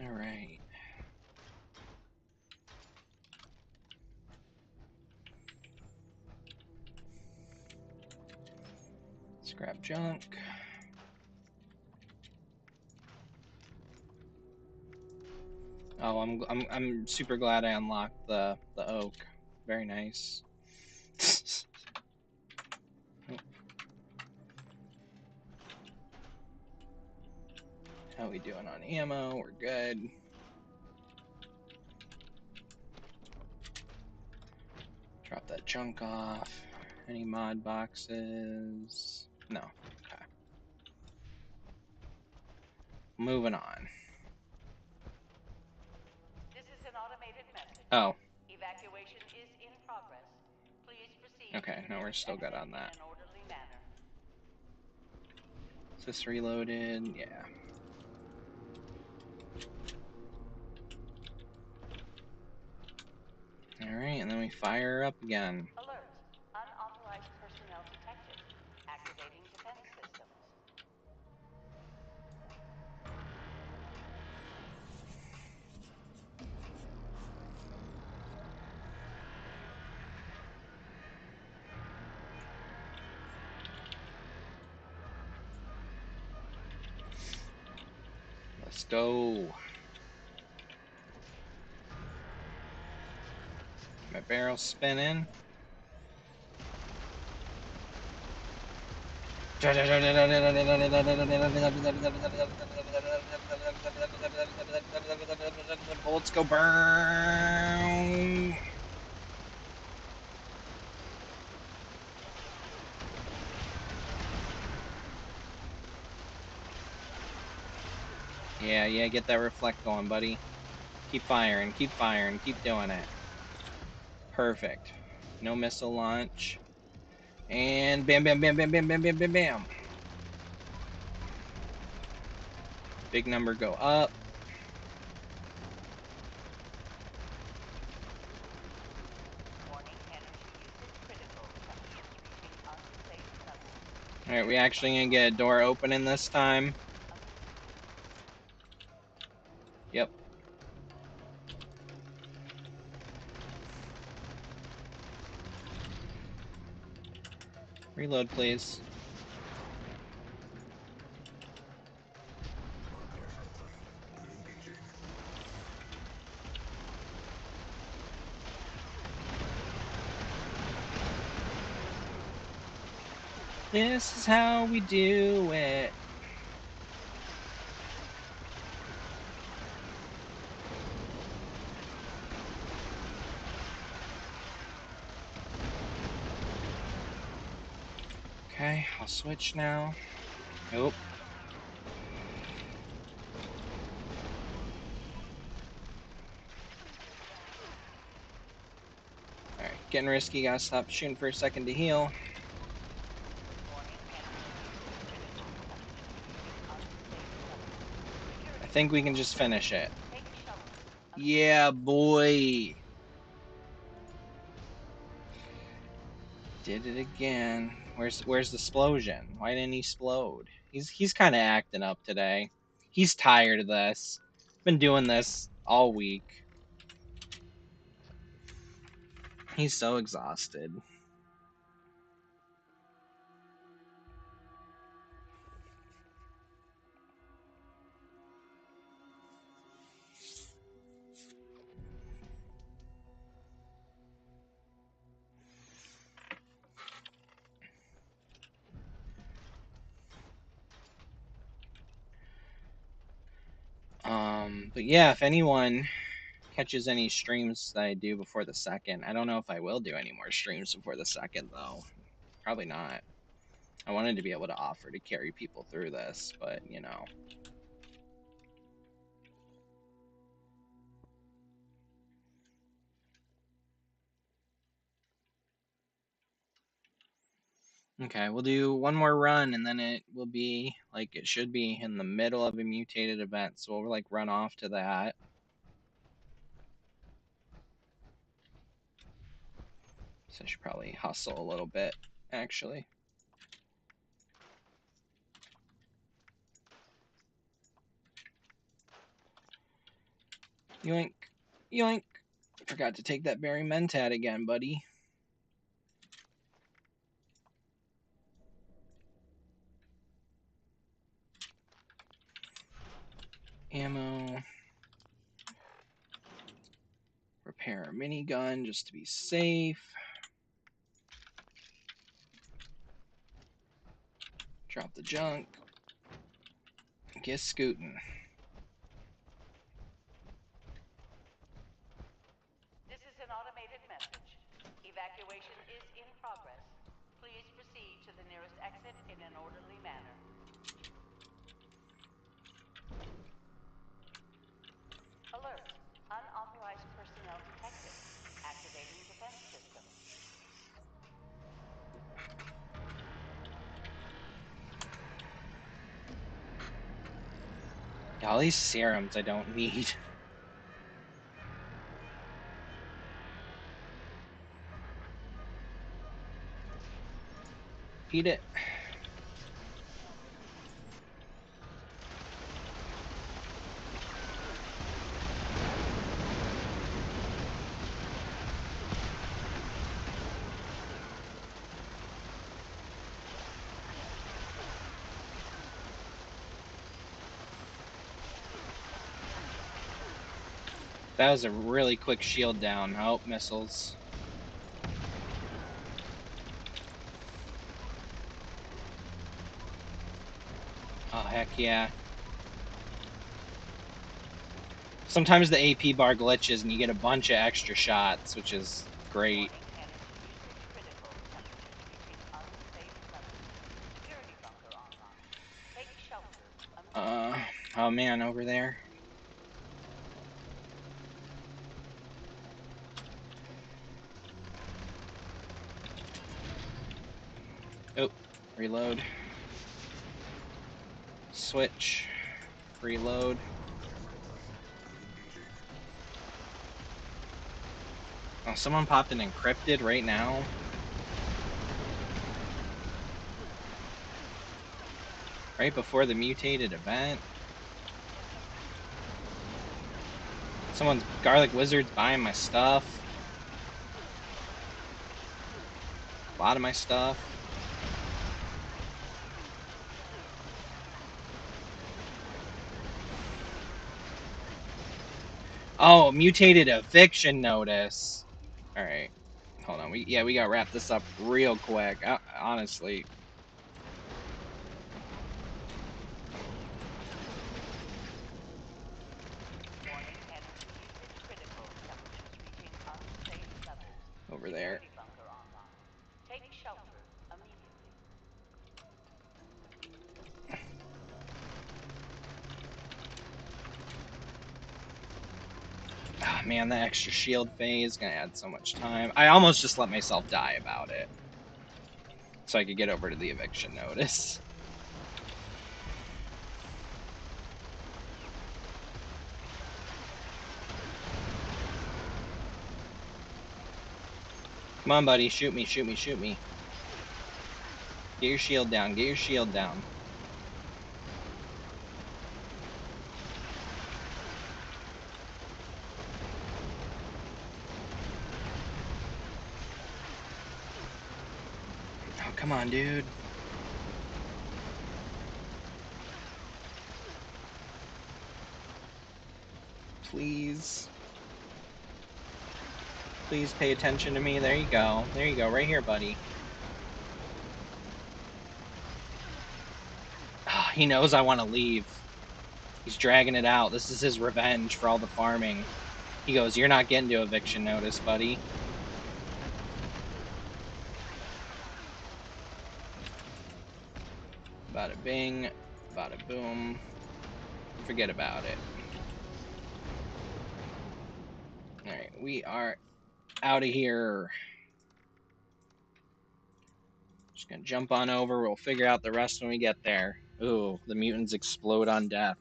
All right. Scrap junk. Oh, I'm super glad I unlocked the oak. Very nice. How we doing on ammo? We're good. Drop that junk off. Any mod boxes? No. Okay. Moving on. This is an automated message. Oh. Evacuation is in progress. Please proceed. Okay, no, we're still good on that. In an orderly manner. Is this reloaded? Yeah. Alright, and then we fire up again. Alert. Unauthorized personnel detected. Activating defense systems. Let's go. My barrel spinning. Bullets go burn. Yeah, get that reflect going, buddy. Keep firing, keep doing it. Perfect. No missile launch. And bam, bam, bam, bam, bam, bam, bam, bam, bam. Big number go up. Alright, we actually gonna get a door opening this time. Yep. Reload, please. This is how we do it. Okay, I'll switch now. Nope. Alright, getting risky. Gotta stop shooting for a second to heal. I think we can just finish it. Yeah, boy. Did it again. Where's the explosion? Why didn't he explode? He's kind of acting up today. He's tired of this. Been doing this all week. He's so exhausted. But yeah, if anyone catches any streams that I do before the second, I don't know if I will do any more streams before the second though. Probably not. I wanted to be able to offer to carry people through this, but you know. Okay, we'll do one more run and then it will be like it should be in the middle of a mutated event. So we'll like run off to that. So I should probably hustle a little bit, actually. Yoink. Yoink. Forgot to take that berry mentat again, buddy. Ammo. Repair a minigun just to be safe. Drop the junk. Get scooting. This is an automated message. Evacuation is in progress. Please proceed to the nearest exit in an orderly manner. Alert. Unauthorized personnel detected. Activating defense system. All these serums I don't need. Eat it. That was a really quick shield down. Oh, missiles. Oh, heck yeah. Sometimes the AP bar glitches and you get a bunch of extra shots, which is great. Oh man, over there. Oh, reload. Switch. Reload. Oh, someone popped an encrypted right now. Right before the mutated event. Someone's garlic wizard's buying my stuff. A lot of my stuff. Oh, mutated eviction notice. All right, hold on. We gotta wrap this up real quick. Honestly, over there. Security bunker online. Take shelter immediately. Oh, man, the extra shield phase is gonna add so much time. I almost just let myself die about it, so I could get over to the eviction notice. Come on, buddy, shoot me, shoot me, shoot me. Get your shield down, get your shield down. Oh, come on, dude. Please. Please pay attention to me. There you go. There you go. Right here, buddy. Oh, he knows I want to leave. He's dragging it out. This is his revenge for all the farming. He goes, "You're not getting to eviction notice, buddy." Bada bing, bada boom. Forget about it. Alright, we are out of here. Just gonna jump on over. We'll figure out the rest when we get there. Ooh, the mutants explode on death.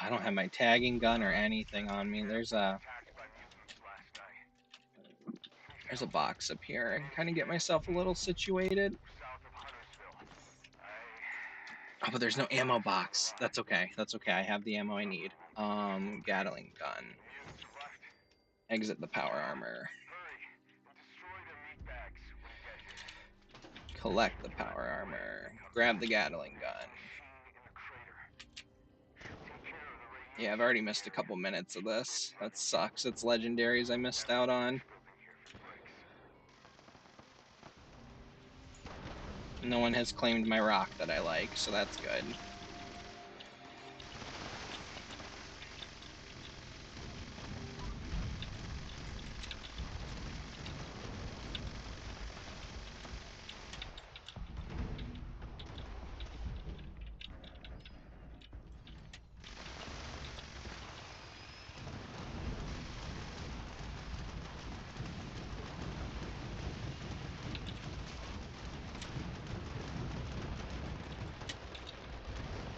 I don't have my tagging gun or anything on me. There's a box up here. I can kind of get myself a little situated. Oh, but there's no ammo box. That's okay. That's okay. I have the ammo I need. Gatling gun. Exit the power armor. Collect the power armor. Grab the Gatling gun. Yeah, I've already missed a couple minutes of this. That sucks. It's legendaries I missed out on. No one has claimed my rock that I like, so that's good.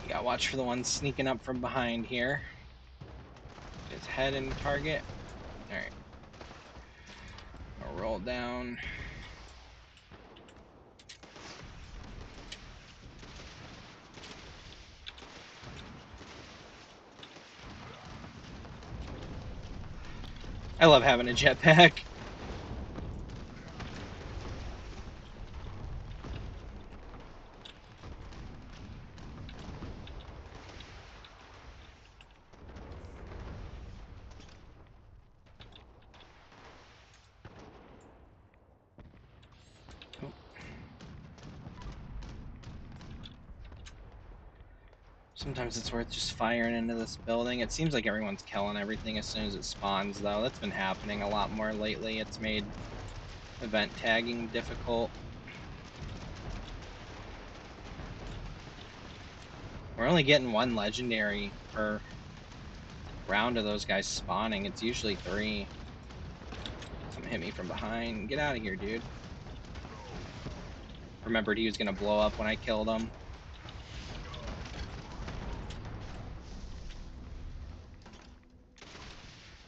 Yeah, watch for the one sneaking up from behind here. His head in target. Alright. I'll roll down. I love having a jetpack. Sometimes it's worth just firing into this building. It seems like everyone's killing everything as soon as it spawns, though. That's been happening a lot more lately. It's made event tagging difficult. We're only getting one legendary per round of those guys spawning. It's usually 3. Someone hit me from behind. Get out of here, dude. Remembered he was going to blow up when I killed him.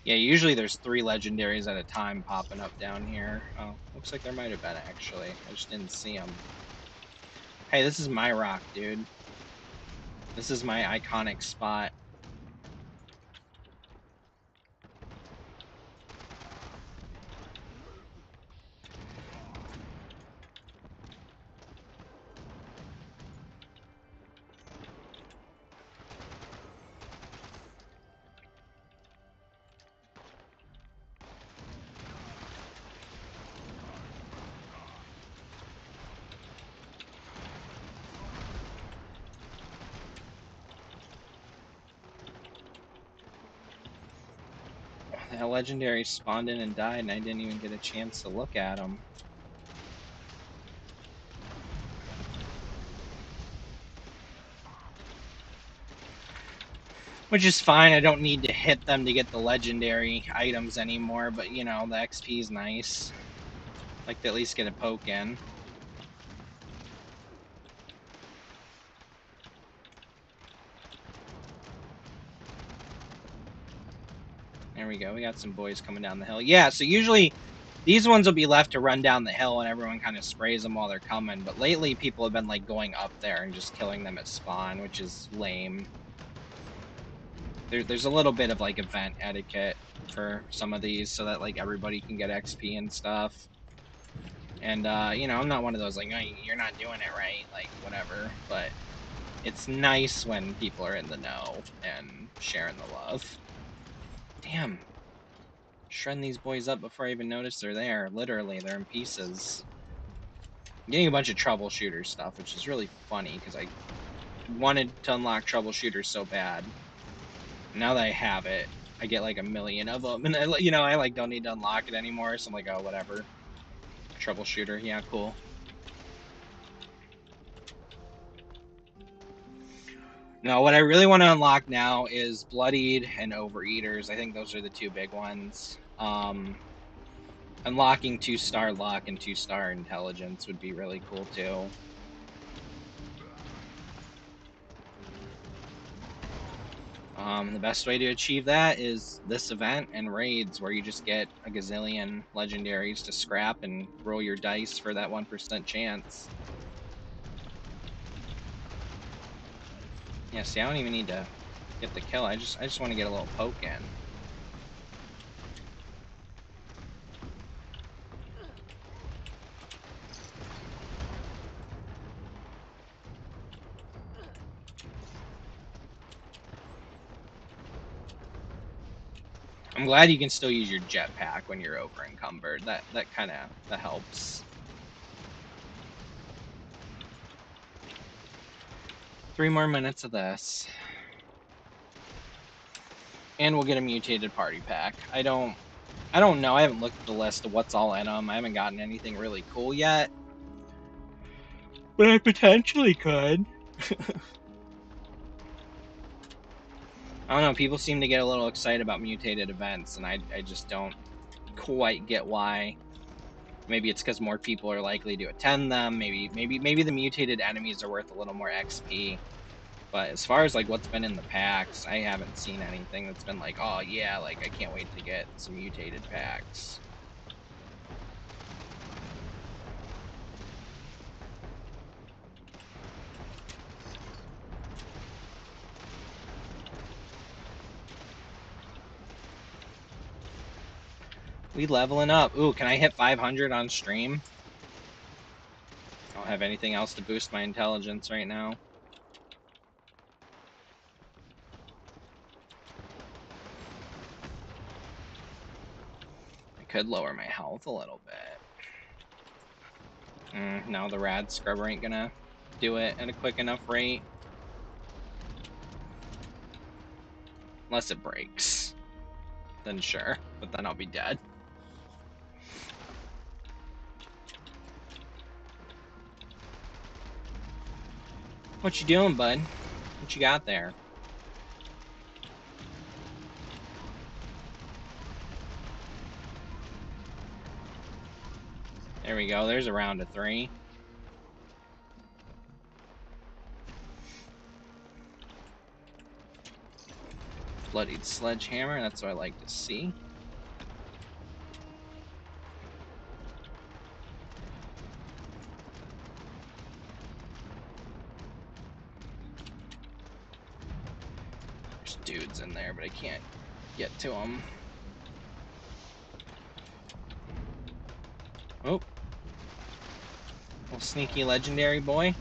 Yeah, usually there's 3 legendaries at a time popping up down here. Oh, looks like there might have been, actually. I just didn't see them. Hey, this is my rock, dude. This is my iconic spot. A legendary spawned in and died, and I didn't even get a chance to look at them. Which is fine, I don't need to hit them to get the legendary items anymore, but you know, the XP is nice. Like to at least get a poke in. There we go, we got some boys coming down the hill. Yeah, so usually these ones will be left to run down the hill and everyone kind of sprays them while they're coming, but lately people have been like going up there and just killing them at spawn, which is lame. There's a little bit of like event etiquette for some of these so that like everybody can get XP and stuff. And you know, I'm not one of those like, oh, you're not doing it right, like whatever, but it's nice when people are in the know and sharing the love. Damn. Shredding these boys up before I even notice they're there. Literally, they're in pieces. I'm getting a bunch of troubleshooter stuff, which is really funny because I wanted to unlock troubleshooters so bad. Now that I have it, I get like a million of them, and I like don't need to unlock it anymore. So I'm like, oh, whatever. Troubleshooter, yeah, cool. No, what I really want to unlock now is Bloodied and Overeaters. I think those are the two big ones. Unlocking 2-star luck and 2-star intelligence would be really cool too. The best way to achieve that is this event and raids, where you just get a gazillion legendaries to scrap and roll your dice for that 1% chance. Yeah, see, I don't even need to get the kill. I just want to get a little poke in. I'm glad you can still use your jetpack when you're over encumbered. That helps. 3 more minutes of this. And we'll get a mutated party pack. I don't know. I haven't looked at the list of what's all in them. I haven't gotten anything really cool yet. But I potentially could. I don't know. People seem to get a little excited about mutated events, and I just don't quite get why. Maybe it's because more people are likely to attend them. Maybe the mutated enemies are worth a little more XP. But as far as like what's been in the packs, I haven't seen anything that's been like, oh yeah, like I can't wait to get some mutated packs. We leveling up. Ooh, can I hit 500 on stream? I don't have anything else to boost my intelligence right now. I could lower my health a little bit. No, the rad scrubber ain't gonna do it at a quick enough rate. Unless it breaks. Then sure, but then I'll be dead. What you doing, bud? What you got there? There we go, there's a round of 3. Bloodied sledgehammer, that's what I like to see. There's dudes in there, but I can't get to them. Oh. Little sneaky legendary boy.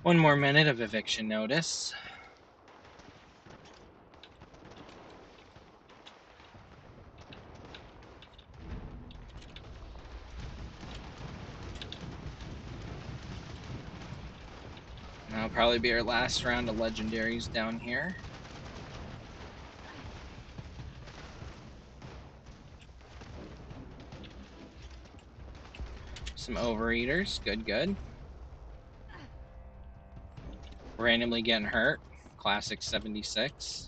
One more minute of eviction notice. That'll probably be our last round of legendaries down here. Some overeaters. Good, good. Randomly getting hurt. Classic 76.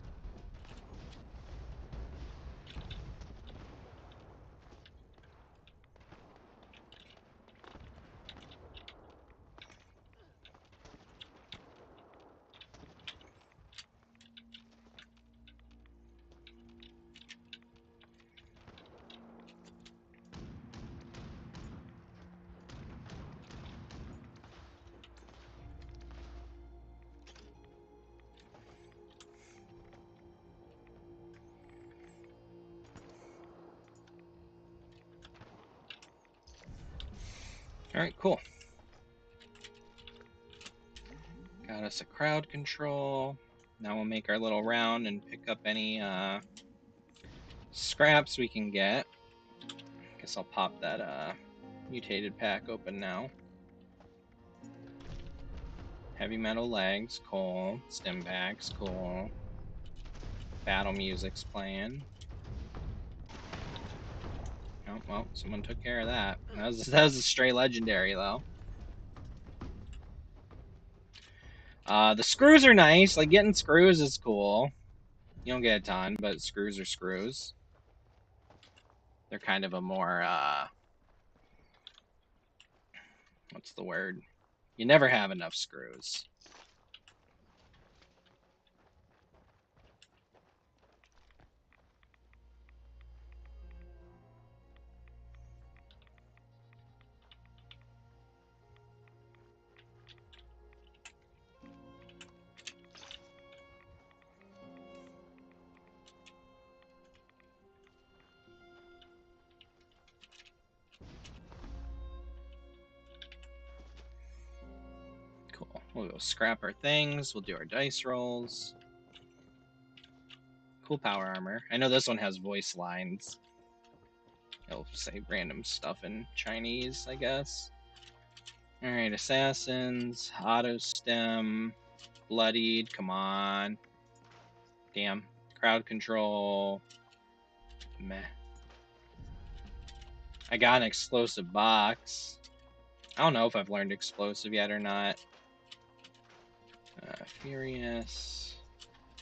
Alright, cool. Got us a crowd control. Now we'll make our little round and pick up any scraps we can get. Guess I'll pop that mutated pack open now. Heavy metal legs, cool. Stim packs, cool. Battle music's playing. Oh, well, someone took care of that. That was a stray legendary, though. The screws are nice. Like, getting screws is cool. You don't get a ton, but screws are screws. They're kind of a more, what's the word? You never have enough screws. Cool. We'll go scrap our things. We'll do our dice rolls. Cool power armor. I know this one has voice lines. It'll say random stuff in Chinese, I guess. Alright, assassins, auto stem, bloodied, come on. Damn. Crowd control. Meh. I got an explosive box. I don't know if I've learned explosive yet or not. Furious.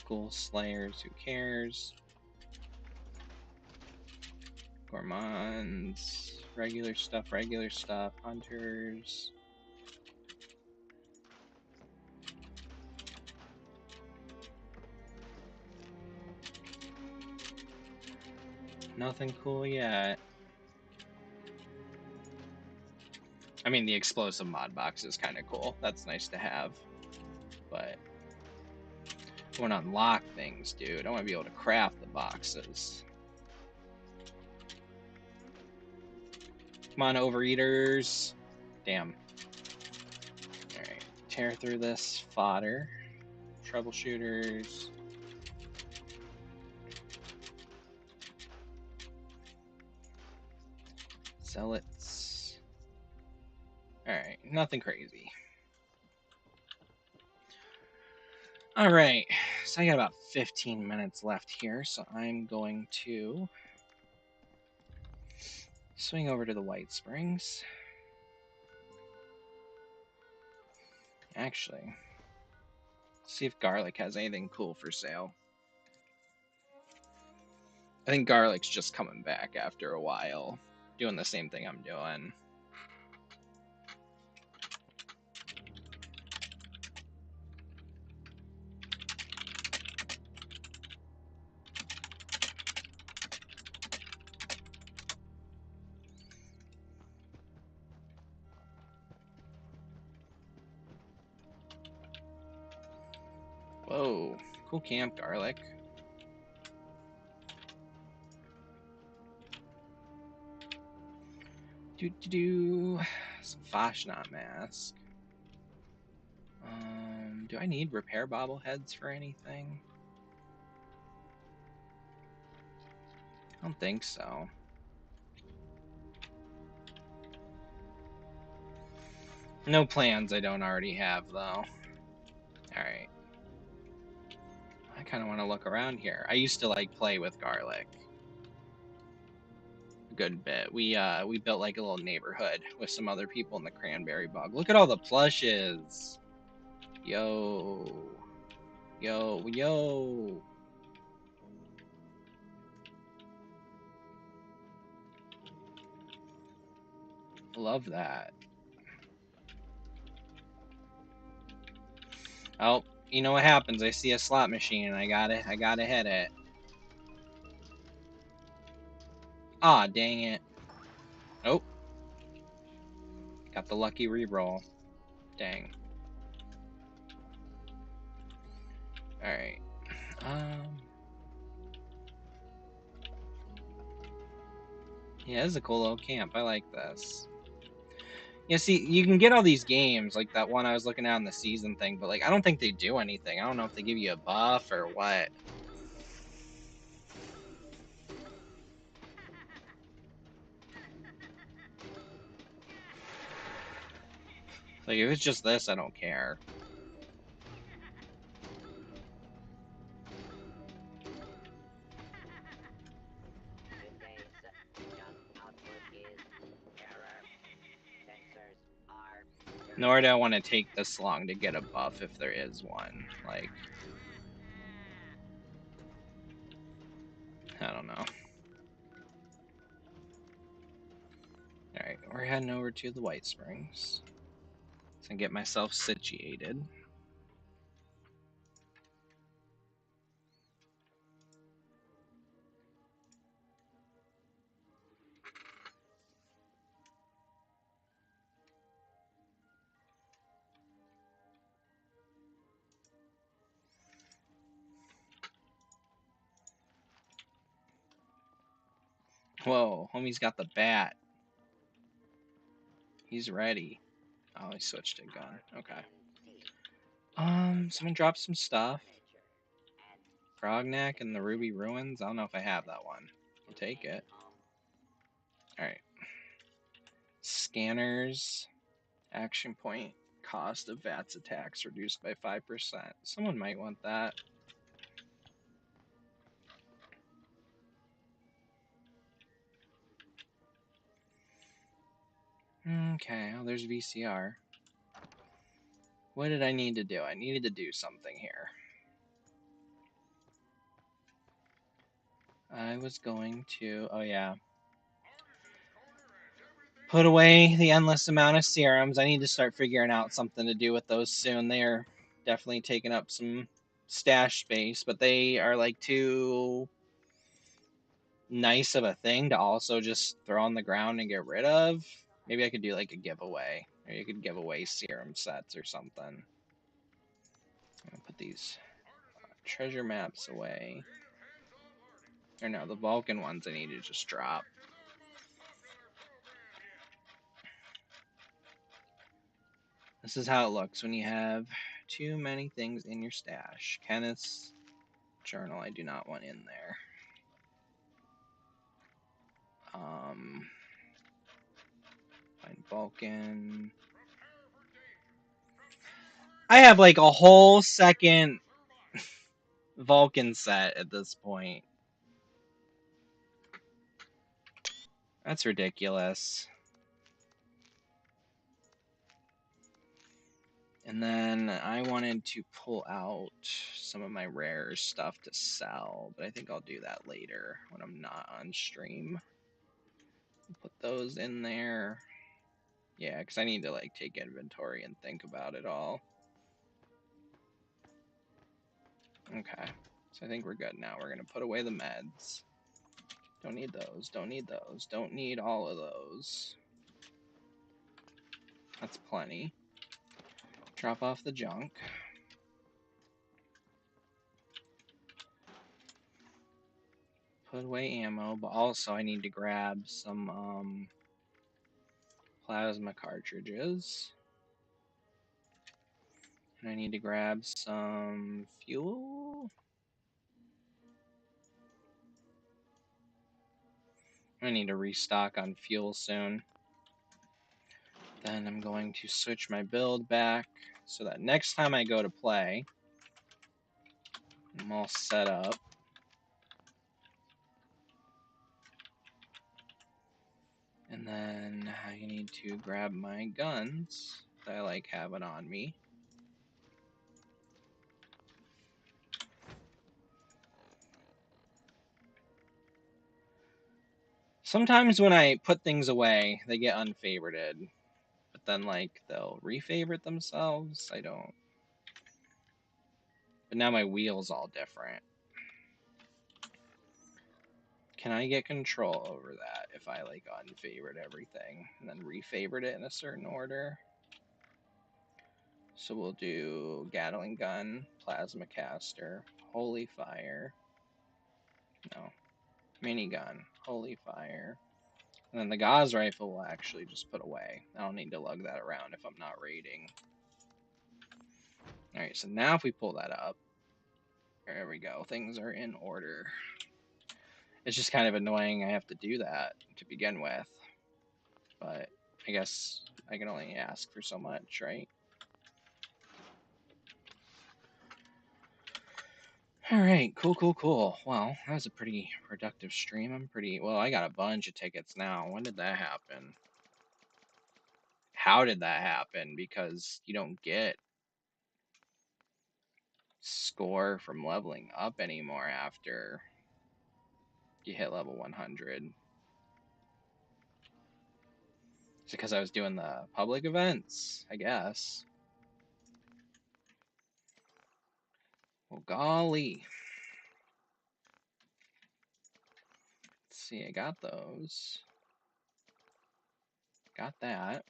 Ghoul Slayers, who cares? Gourmands. Regular stuff, Hunters. Nothing cool yet. I mean, the explosive mod box is kind of cool. That's nice to have. But I want to unlock things, dude. I want to be able to craft the boxes. Come on, overeaters. Damn. Alright. Tear through this fodder. Troubleshooters. Zealots. Alright, nothing crazy. Alright, so I got about 15 minutes left here, so I'm going to swing over to the White Springs. Actually, see if Garlic has anything cool for sale. I think Garlic's just coming back after a while, doing the same thing I'm doing. Whoa, cool camp, Garlic. Some Fashnot mask. Do I need repair bobbleheads for anything? I don't think so. No plans I don't already have, though. kind of want to look around here. I used to like play with garlic a good bit. We built like a little neighborhood with some other people in the cranberry bog. Look at all the plushes. Yo. Yo, yo. Love that. Oh, you know what happens? I see a slot machine and I gotta hit it. Ah, dang it. Oh. Got the lucky reroll. Dang. Alright. Yeah, this is a cool little camp. I like this. Yeah, see, you can get all these games, like that one I was looking at on the season thing, but like I don't think they do anything. I don't know if they give you a buff or what. Like if it's just this, I don't care. Nor do I want to take this long to get a buff if there is one. Like, I don't know. Alright, we're heading over to the White Springs. So I get myself situated. Whoa, homie's got the bat. He's ready. Oh, he switched to gun. Okay. Someone dropped some stuff. Frogneck and the Ruby Ruins. I don't know if I have that one. I'll take it. Alright. Scanners. Action point. Cost of VATS attacks reduced by 5%. Someone might want that. Okay, oh, there's VCR. What did I need to do? I needed to do something here. I was going to, oh yeah, put away the endless amount of serums. I need to start figuring out something to do with those soon. They are definitely taking up some stash space, but they are like too nice of a thing to also just throw on the ground and get rid of. Maybe I could do like a giveaway. Or you could give away serum sets or something. I'm gonna put these treasure maps away. Or no, the Vulcan ones I need to just drop. This is how it looks when you have too many things in your stash. Kenneth's journal I do not want in there. Find Vulcan. I have like a whole second Vulcan set at this point. That's ridiculous. And then I wanted to pull out some of my rare stuff to sell, but I think I'll do that later when I'm not on stream. Put those in there. Yeah, because I need to like take inventory and think about it all. Okay, so I think we're good now. We're going to put away the meds. Don't need those, don't need those, don't need all of those. That's plenty. Drop off the junk. Put away ammo, but also I need to grab some plasma cartridges. And I need to grab some fuel. I need to restock on fuel soon. Then I'm going to switch my build back so that next time I go to play, I'm all set up. And then I need to grab my guns that I like having on me. Sometimes when I put things away, they get unfavorited. But then, like, they'll refavorite themselves. I don't. But now my wheel's all different. Can I get control over that if I, like, unfavorite everything and then refavorite it in a certain order? So we'll do Gatling Gun, Plasma Caster, Holy Fire. No. Minigun, Holy Fire. And then the Gauss rifle will actually just put away. I don't need to lug that around if I'm not raiding. Alright, so now if we pull that up, there we go. Things are in order. It's just kind of annoying I have to do that to begin with. But I guess I can only ask for so much, right? Alright, cool. Well, that was a pretty productive stream. Well, I got a bunch of tickets now. When did that happen? How did that happen? Because you don't get score from leveling up anymore after you hit level 100. It's because I was doing the public events, I guess. Well, golly. Let's see, I got those. Got that.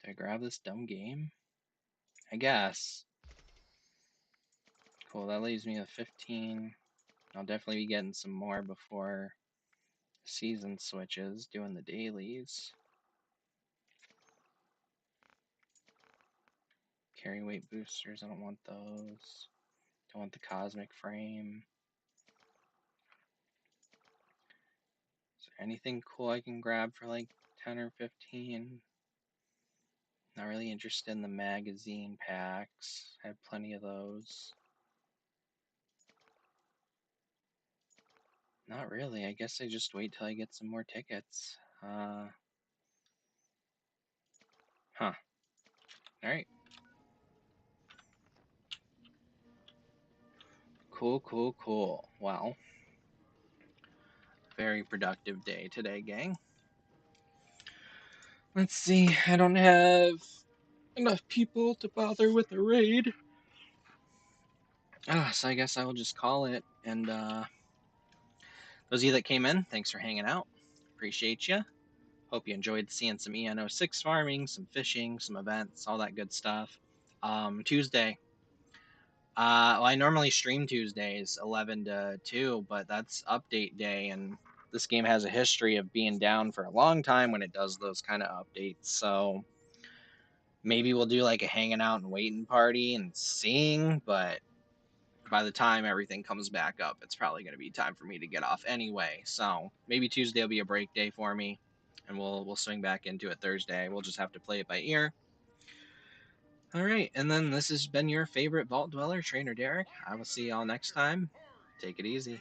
Did I grab this dumb game? I guess. Cool, that leaves me with 15. I'll definitely be getting some more before the season switches, doing the dailies. Carry weight boosters, I don't want those. Don't want the cosmic frame. Is there anything cool I can grab for like 10 or 15? Not really interested in the magazine packs. I have plenty of those. Not really. I guess I just wait till I get some more tickets. Huh. Alright. Cool. Well, very productive day today, gang. Let's see. I don't have enough people to bother with a raid. So I guess I will just call it. And those of you that came in, thanks for hanging out. Appreciate you. Hope you enjoyed seeing some EN06 farming, some fishing, some events, all that good stuff. Tuesday. Well, I normally stream Tuesdays, 11 to 2, but that's update day, and this game has a history of being down for a long time when it does those kind of updates. So maybe we'll do like a hanging out and waiting party and seeing, but by the time everything comes back up, it's probably going to be time for me to get off anyway. So maybe Tuesday will be a break day for me, and we'll swing back into it Thursday. We'll just have to play it by ear. All right, and then this has been your favorite Vault Dweller, Trainer Derek. I will see y'all next time. Take it easy.